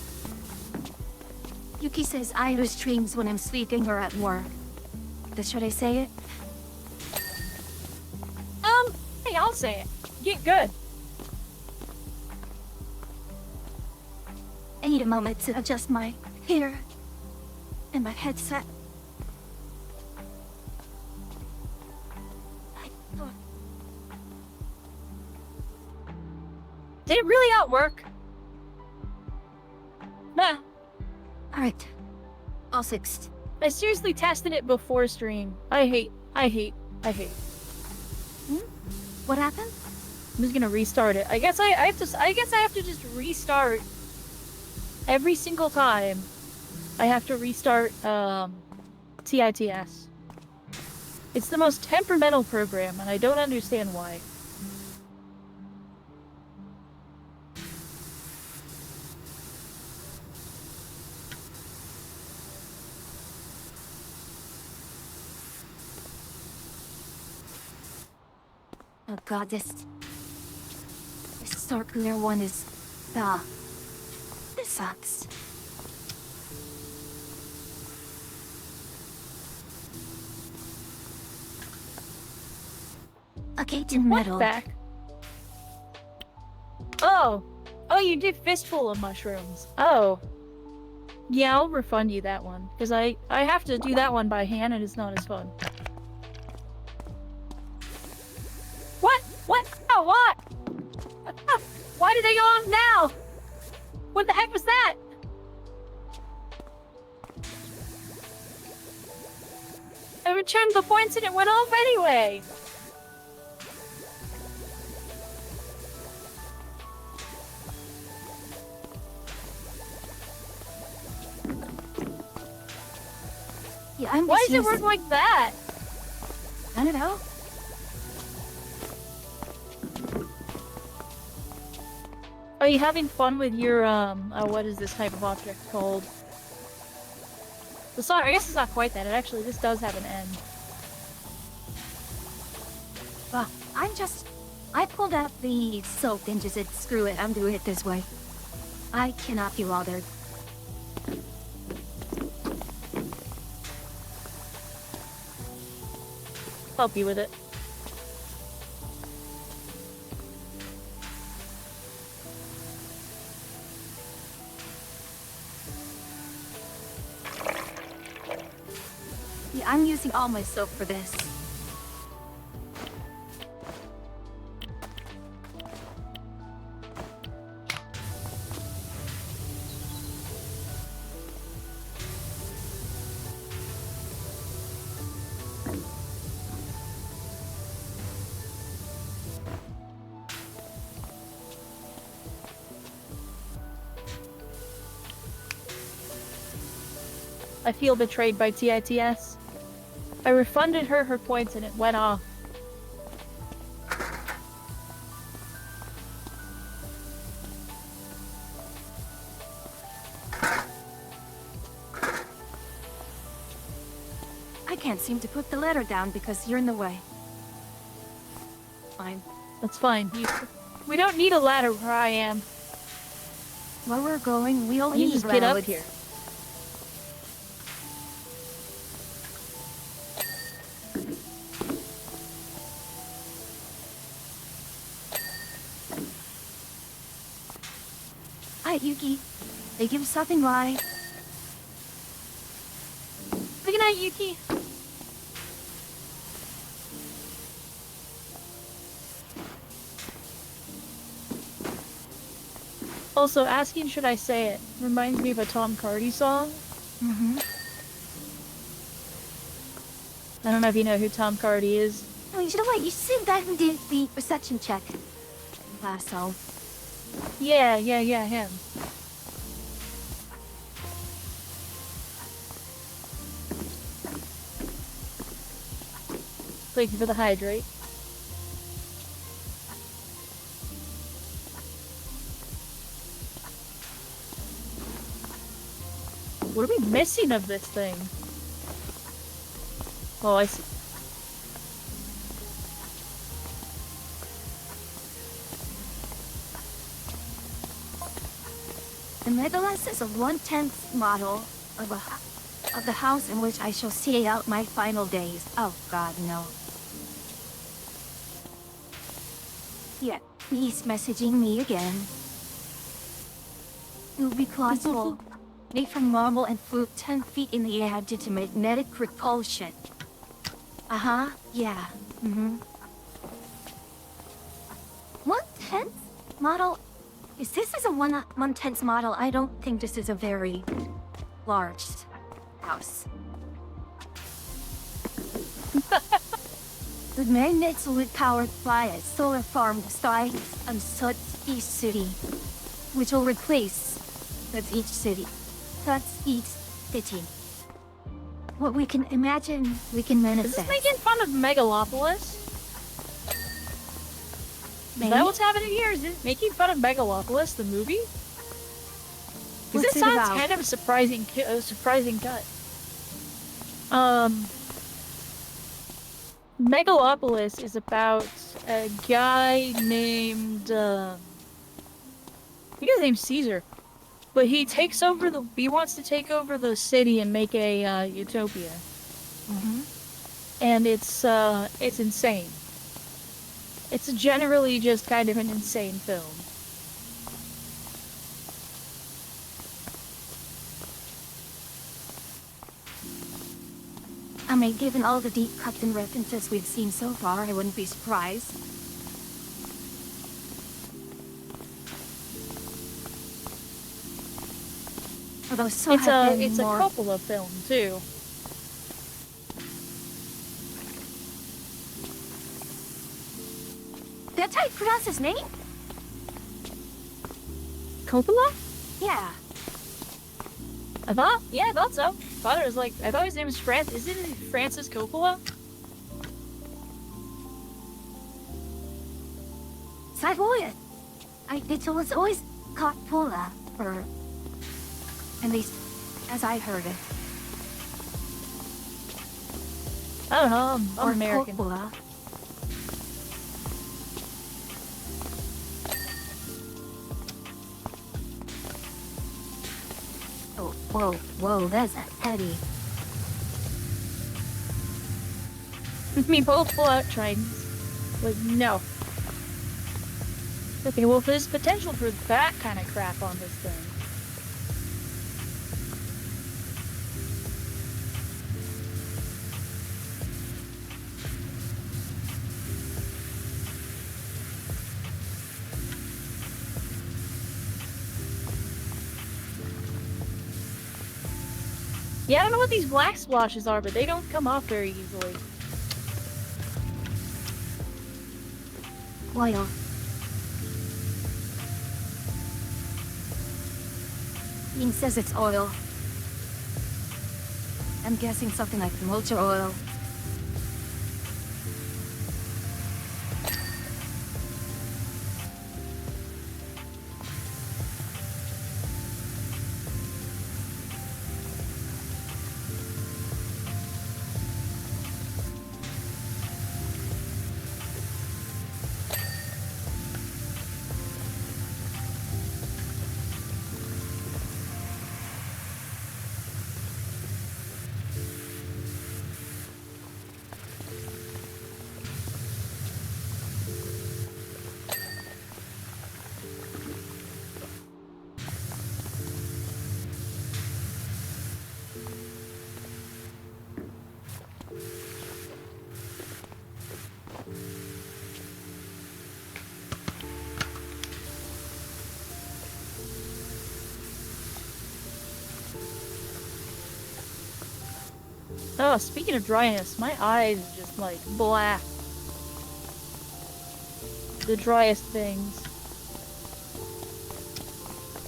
Yuki says I lose dreams when I'm sleeping or at work. Should I say it? Hey, I'll say it. Get good. I need a moment to adjust my hair and my headset. Did it really outwork? Nah. Alright. All fixed. I seriously tested it before stream. I hate. What happened? I'm just gonna restart it. I guess I have to just restart every single time. I have to restart TITS. It's the most temperamental program, and I don't understand why. Oh god, this circular one is... This sucks. Okay, to metal. Back. Oh, you did fistful of mushrooms. Oh, yeah, I'll refund you that one because I have to do that one by hand and it's not as fun. What? Oh, what? Why did they go off now? What the heck was that? I returned the points and it went off anyway. Yeah, I'm Why just does it work using- like that? I don't know. Are you having fun with your, what is this type of object called? Sorry, I guess it's not quite that. It actually, this does have an end. I pulled out the soap and just said, screw it, I'm doing it this way. I cannot be bothered. Help you with it. Yeah, I'm using all my soap for this. I feel betrayed by TITS. I refunded her points and it went off. can't seem to put the ladder down because you're in the way. Fine. That's fine. We don't need a ladder where I am. Where we're going, we all You need just get up roads. here. Hi, Yuki. They give something right. Good night, Yuki. Also, asking should I say it reminds me of a Tom Cardy song. Mm-hmm. I don't know if you know who Tom Cardy is. Oh, you know what? You said that and did the perception check. Last so. Yeah, him. Thank you for the hydrate. What are we missing of this thing? Oh, I see. The Megalith is a 1/10 model of the house in which I shall see out my final days. Oh God, no. Yeah, he's messaging me again. It will be plausible. Made from marble and flew 10 feet in the air due to magnetic repulsion. Uh-huh, yeah. Mm-hmm. 1/10 model? If this is a 1/10 model, I don't think this is a very large house. The magnets will be powered by a solar farm site on Sut East City, which will replace each city. That's East City. What we can imagine, we can Is manifest. this making fun of Megalopolis? Is Maybe? that what's happening here? Is it making fun of Megalopolis, the movie? Because What's this it sounds about? kind of a surprising cut. Megalopolis is about a guy named, I think his name's Caesar. But he wants to take over the city and make a, utopia. Mm-hmm. And it's insane. It's generally just kind of an insane film. I mean, given all the deep cuts and references we've seen so far, I wouldn't be surprised. Although so It's have a been more... Coppola film too. That's how you pronounce his name? Coppola? Yeah. I thought so. I thought his name was Francis. Isn't it Francis Coppola? Savoy. It was always Coppola, or at least as I heard it. I don't know. I'm Or American. Coppola. Oh, whoa, that's heavy. Me both pull out tridents. Like, no. Okay, well, there's potential for that kind of crap on this thing. Yeah, I don't know what these black splashes are, but they don't come off very easily. Oil. Ian says it's oil. I'm guessing something like motor oil. Oh, speaking of dryness, my eyes are just like blah. The driest things.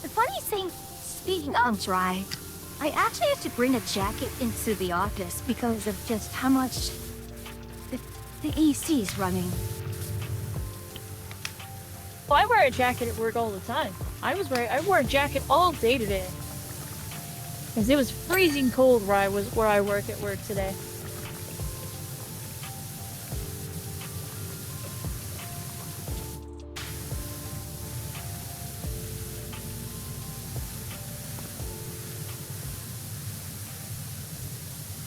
The funny thing, speaking of dry, I actually have to bring a jacket into the office because of just how much the AC is running. Well, I wear a jacket at work all the time. I wore a jacket all day today. Because it was freezing cold where I work at work today.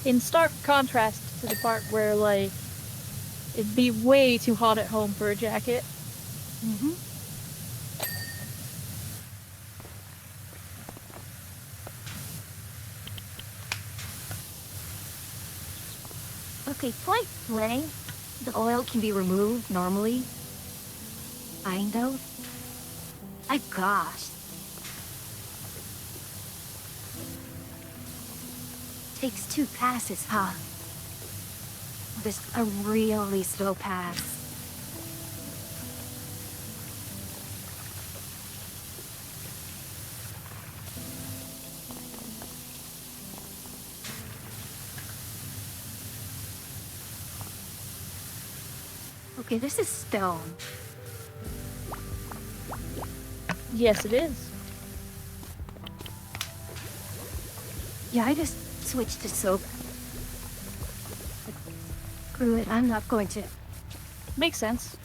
In stark contrast to the part where, like, it'd be way too hot at home for a jacket. Mm-hmm. Okay, point blank, the oil can be removed normally. Kind of. My gosh. Takes 2 passes, huh? Just a really slow pass. Okay, this is stone. Yes, it is. Yeah, I just switched to soap. Screw it, I'm not going to. Makes sense.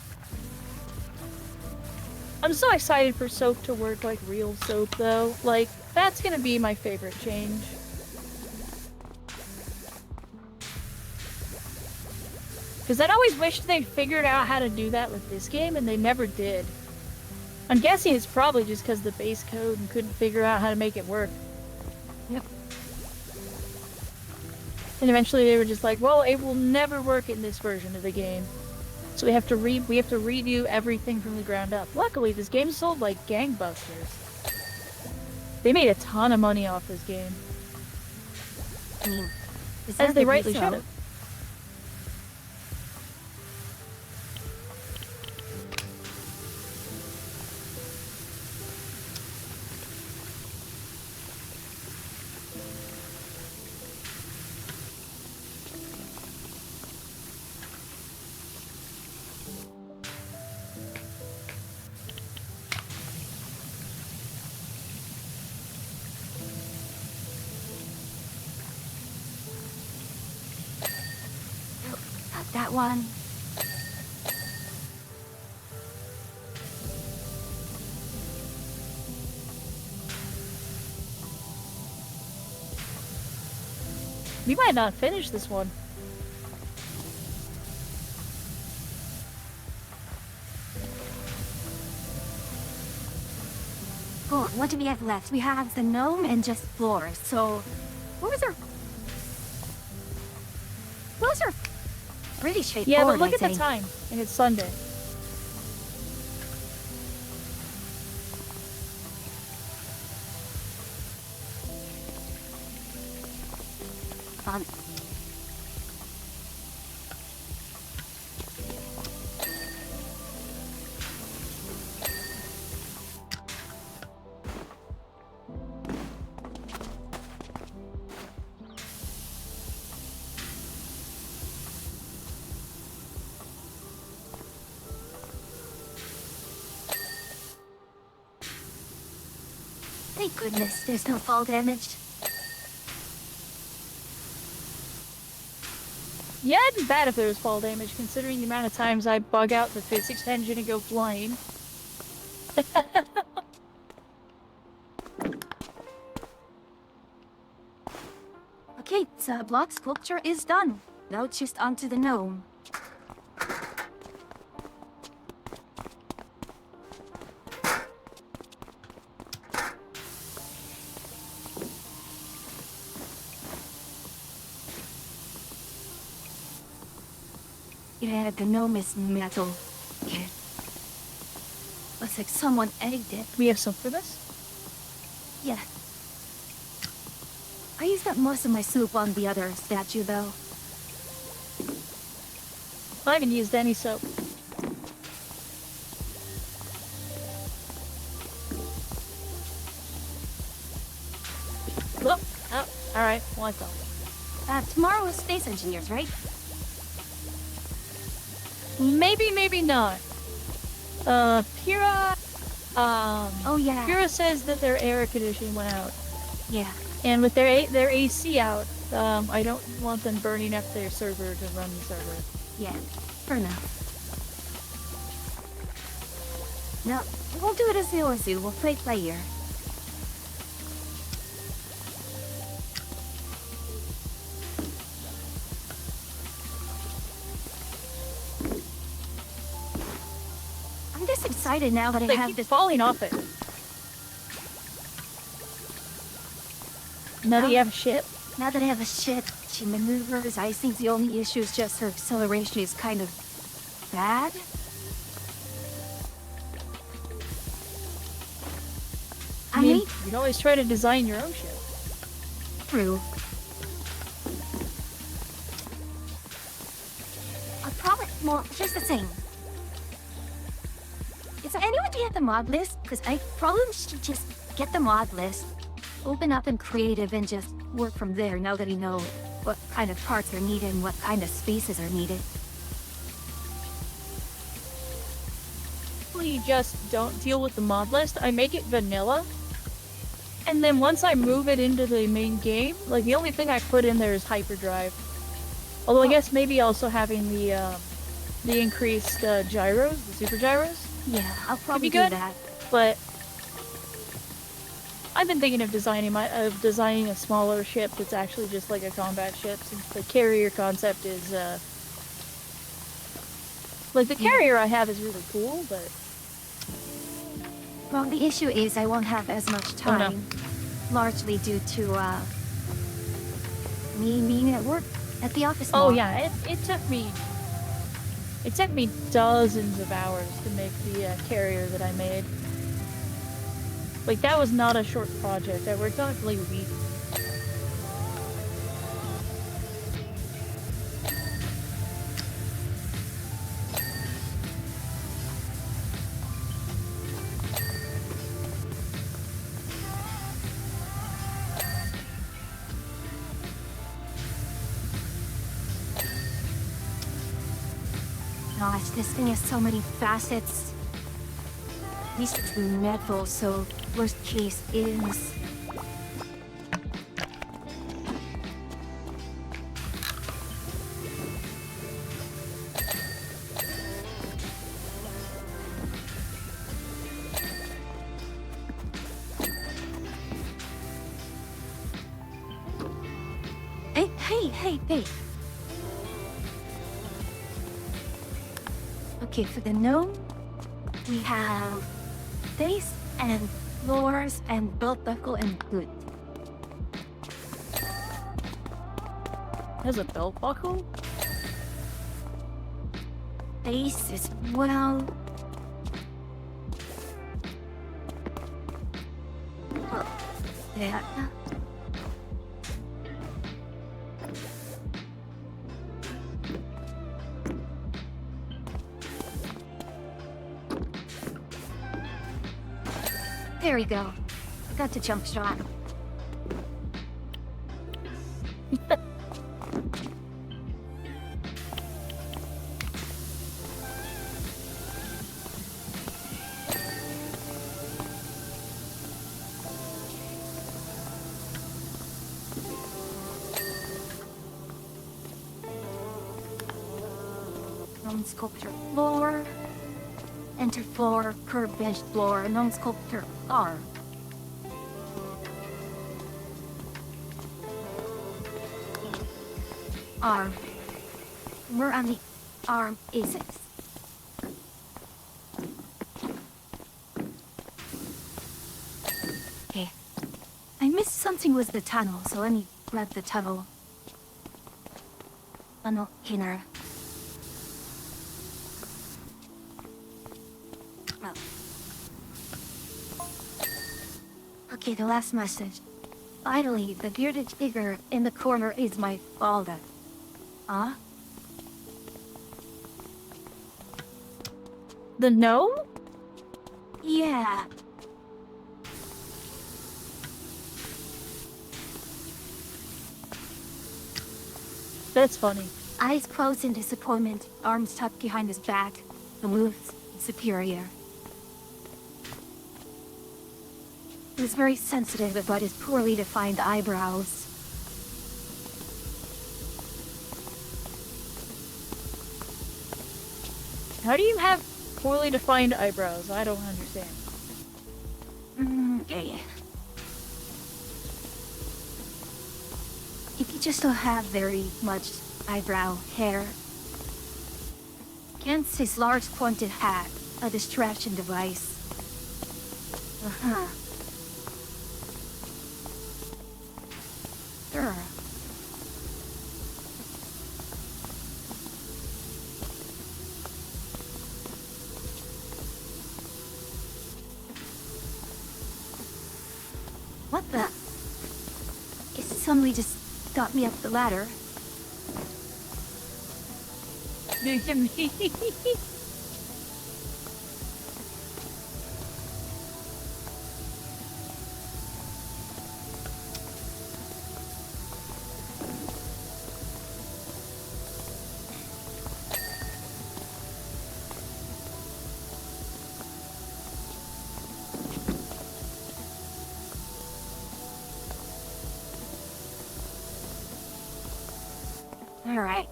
I'm so excited for soap to work like real soap, though. Like, that's gonna be my favorite change. Because I'd always wished they figured out how to do that with this game, and they never did. I'm guessing it's probably just because the base code and couldn't figure out how to make it work. Yep. And eventually they were just like, well, it will never work in this version of the game. So we have to redo everything from the ground up. Luckily, this game sold like gangbusters. They made a ton of money off this game. I mean, As they rightly should have. Got that one. We might not finish this one. Oh, what do we have left? We have the gnome and just floors. So, what was our? Those are pretty straightforward. Yeah, but look I at the think. time, and it's Sunday. Um, Thank goodness there's no fall damage. Yeah, it'd be bad if there was fall damage, considering the amount of times I bug out the physics engine and go flying. Okay, the block sculpture is done. Now it's just onto the gnome. Yeah, the gnome is metal. Yeah. Looks like someone egged it. We have some for this? Yeah. I used up most of my soup on the other statue, though. I haven't used any soap. Oh, alright, what the? Tomorrow is Space Engineers, right? Maybe, maybe not. Pyrrha, Oh, yeah. Pyrrha says that their air conditioning went out. Yeah. And with their AC out, I don't want them burning up their server to run the server. Yeah. Fair enough. No, we won't do it as the Ozu. We'll play by ear. I'm just excited now that I They have keep this. falling off it. Now that you have a ship. Now that I have a ship, she maneuvers. I think the only issue is just her acceleration is kind of bad. I mean, you can always try to design your own ship. True. Well, here's the thing. Is there anyone at the mod list? Because I probably should just get the mod list, open up in creative, and just work from there now that I know what kind of parts are needed and what kind of spaces are needed. You just don't deal with the mod list. I make it vanilla. And then once I move it into the main game, like the only thing I put in there is hyperdrive. Although I guess maybe also having the increased gyros, the super gyros. Yeah, I'll probably be good. do that. But I've been thinking of designing a smaller ship that's actually just like a combat ship, since the carrier concept is like the carrier I have is really cool, but Well, the issue is I won't have as much Oh, no. time, largely due to me being at work at the office. oh more. yeah, it took me dozens of hours to make the carrier that I made. Like that was not a short project. I worked on it for like a week. Gosh, this thing has so many facets. At least it's metal, so worst case is... Hey. Okay, for the gnome, we have face and floors and belt buckle and hood. Has a belt buckle? Face as well. That. There we go. Got to jump shot. Non-sculpture floor. Enter floor, curved bench floor, non-sculpture arm. Arm. Where on the arm is it? Okay. I missed something with the tunnel, so let me grab the tunnel. Tunnel inner. Okay, the last message. Finally, the bearded figure in the corner is my father. Huh? The gnome? Yeah. That's funny. Eyes closed in disappointment, arms tucked behind his back, aloof, superior. He was very sensitive about his poorly defined eyebrows. How do you have poorly defined eyebrows? I don't understand. Okay. If you just don't have very much eyebrow hair. Hence his large pointed hat, a distraction device. Uh-huh. Sure. What the? Is somebody just got me up the ladder? Look at me. All right.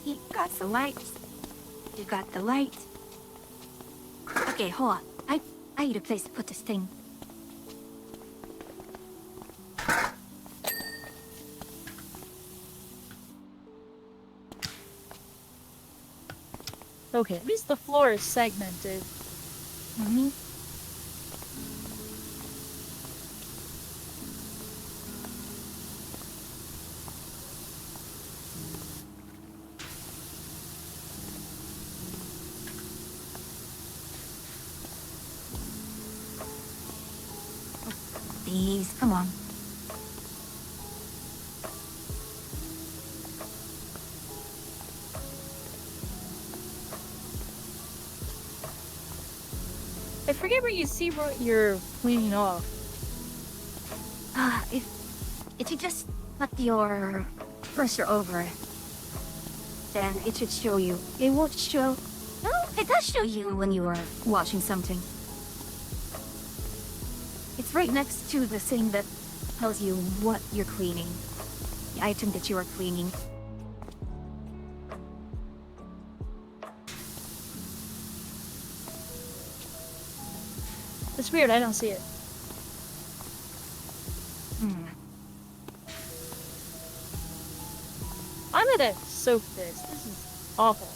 You got the lights. You got the light. Okay, hold on. I need a place to put this thing. Okay, at least the floor is segmented. Mm-hmm. Please, come on. I forget where you see what you're cleaning off. If you just put your cursor over it, then it should show you. It won't show. No, it does show you when you are washing something. It's right next to the thing that tells you what you're cleaning. The item that you are cleaning. It's weird, I don't see it. I'm gonna soak this. This is awful.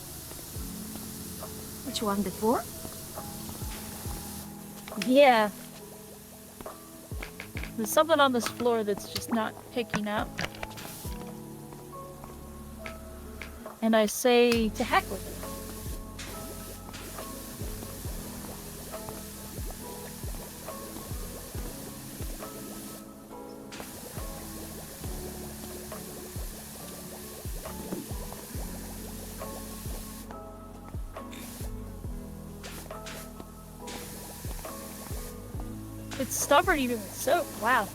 Which one before? Yeah. There's something on this floor that's just not picking up. And I say to heck with it. It's stubborn even with soap. Wow.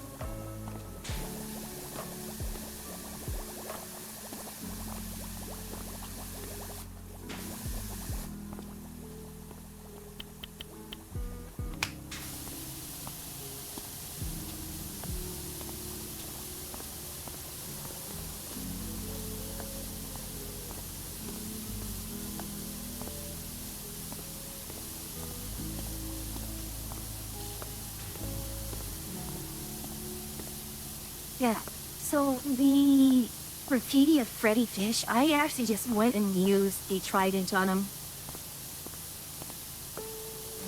Yeah. So the graffiti of Freddy Fish, I actually just went and used the trident on him.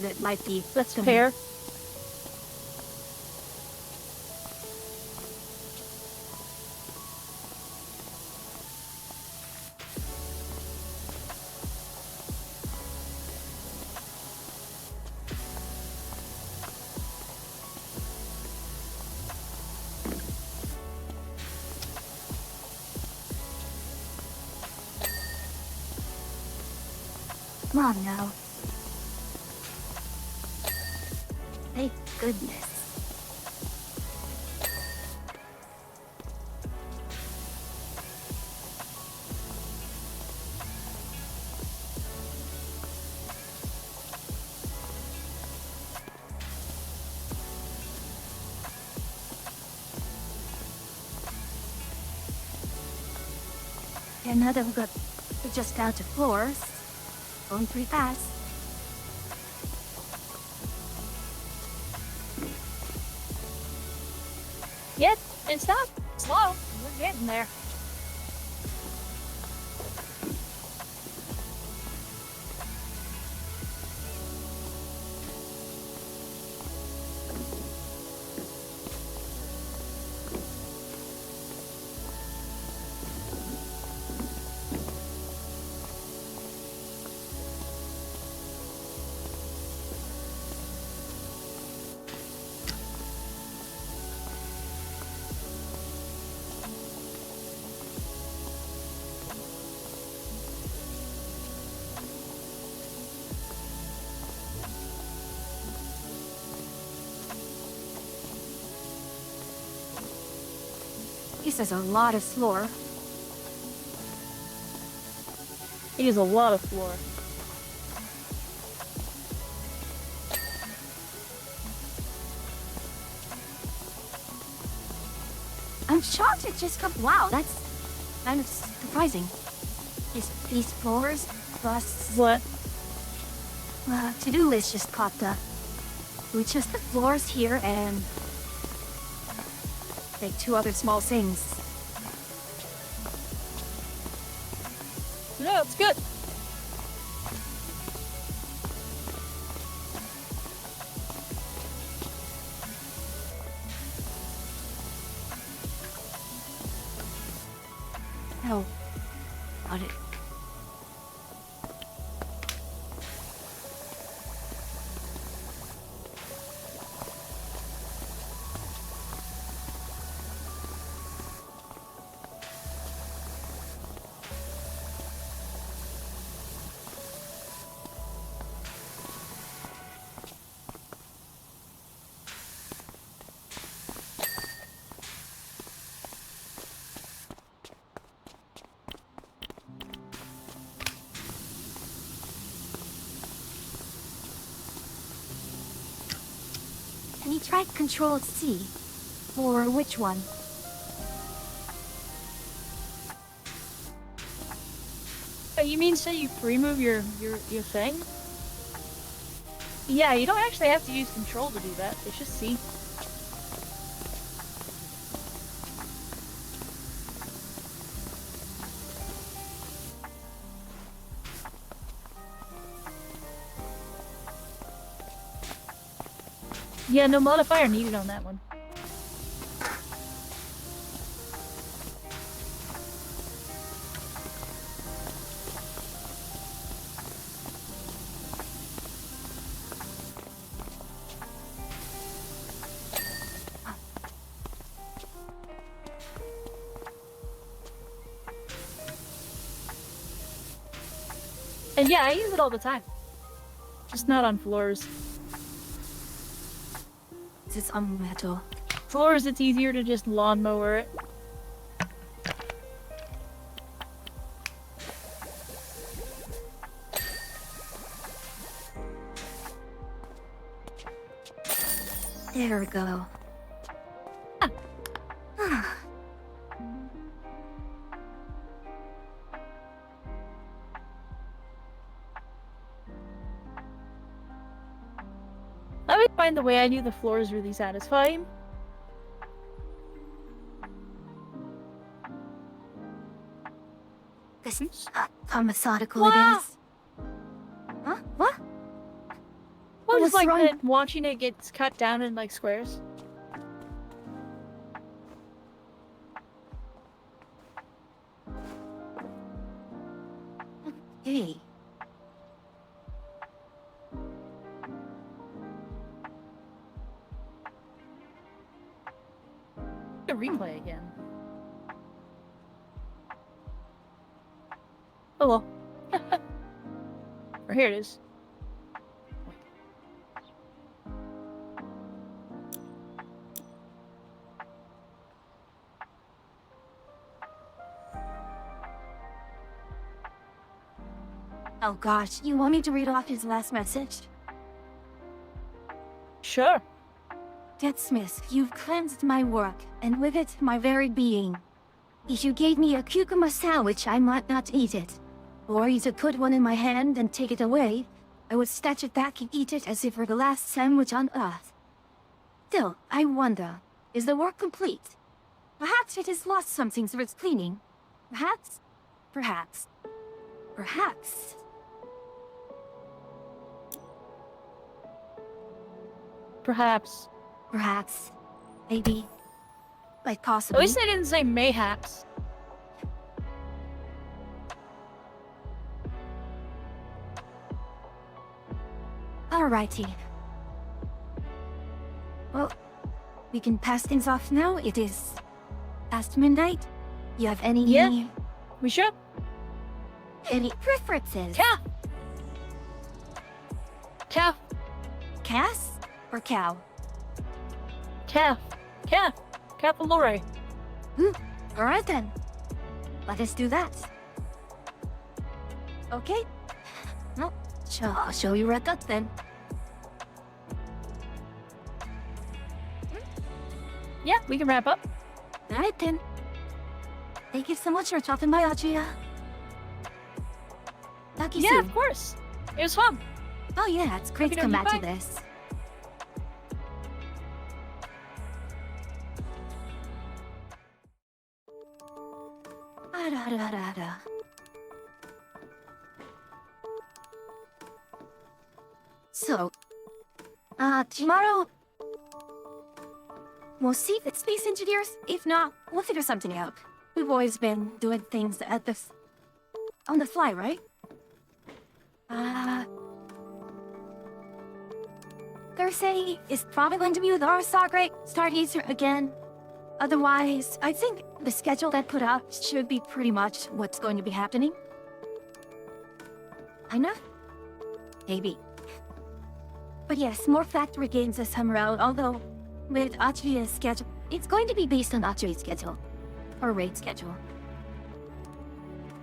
that might be. That's fair. Come on now. Thank goodness. And now that we're just down to floors, going pretty fast. Yet, it's not slow. We're getting there. This is a lot of floor. It is a lot of floor. I'm shocked it just come. Wow, that's kind of surprising. These floors plus What? to-do list just popped up. With just the floors here and like 2 other small things. No, it's good. Oh, got it. Can you try Control C? Or which one? Oh, you mean say you remove your thing? Yeah, you don't actually have to use control to do that. It's just C. Yeah, no modifier needed on that one. And yeah, I use it all the time. Just not on floors. This is on metal. Floors, it's easier to just lawnmower it. There we go. I would find the way I do the floors really satisfying. This how methodical Wow. it is. Huh? What? What just what's like wrong? that watching it gets cut down in like squares. Hey. The replay again. Oh well. Or here it is. Oh gosh, you want me to read off his last message? Sure. Deathsmith, you've cleansed my work, and with it, my very being. If you gave me a cucumber sandwich, I might not eat it. Or you to put one in my hand and take it away, I would snatch it back and eat it as if it were the last sandwich on earth. Still, I wonder, is the work complete? Perhaps it has lost something through its cleaning. Perhaps? Perhaps. Perhaps. Perhaps. Perhaps. Maybe. Like At possibly. least they didn't say mayhaps. Alrighty. Well, we can pass things off now. It is past midnight. You have any Yeah. We should. any preferences? Calf. Calf. Cass or cow? Calf. Calf. Calpalore. Alright then. Let us do that. Okay. Well, I'll show you right up then. Yeah, we can wrap up. Alright then. Thank you so much for dropping by, Adria. Talk to you Yeah, soon. of course. It was fun. Oh yeah, it's great to Okay, come back to bye. this. Da-da-da-da-da. So, tomorrow we'll see the space engineers. If not, we'll figure something out. We've always been doing things at the on the fly, right? Thursday is probably going to be with our Stargazer again. Otherwise, I think the schedule that put out should be pretty much what's going to be happening. I know. Maybe. But yes, more factory games this time around, although with Atria's schedule, it's going to be based on Atria's schedule. Or raid schedule.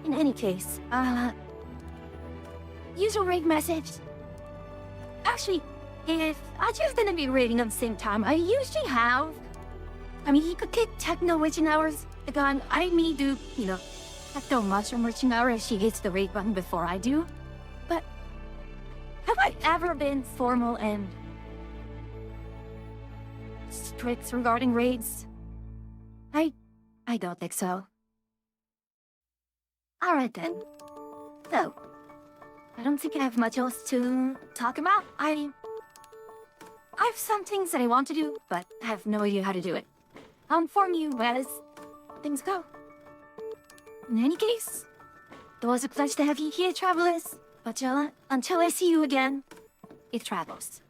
In any case, usual raid message. Actually, if Atria's gonna be raiding at the same time, I usually have. I mean, he could get techno witching hours. Again, I may do, techno mushroom witching hours. She hits the raid button before I do. But have I ever been formal and strict regarding raids? I don't think so. Alright then. So, I don't think I have much else to talk about. I have some things that I want to do, but I have no idea how to do it. I'll inform you as things go. In any case, it was a pleasure to have you here, travelers. But until I see you again, it travels.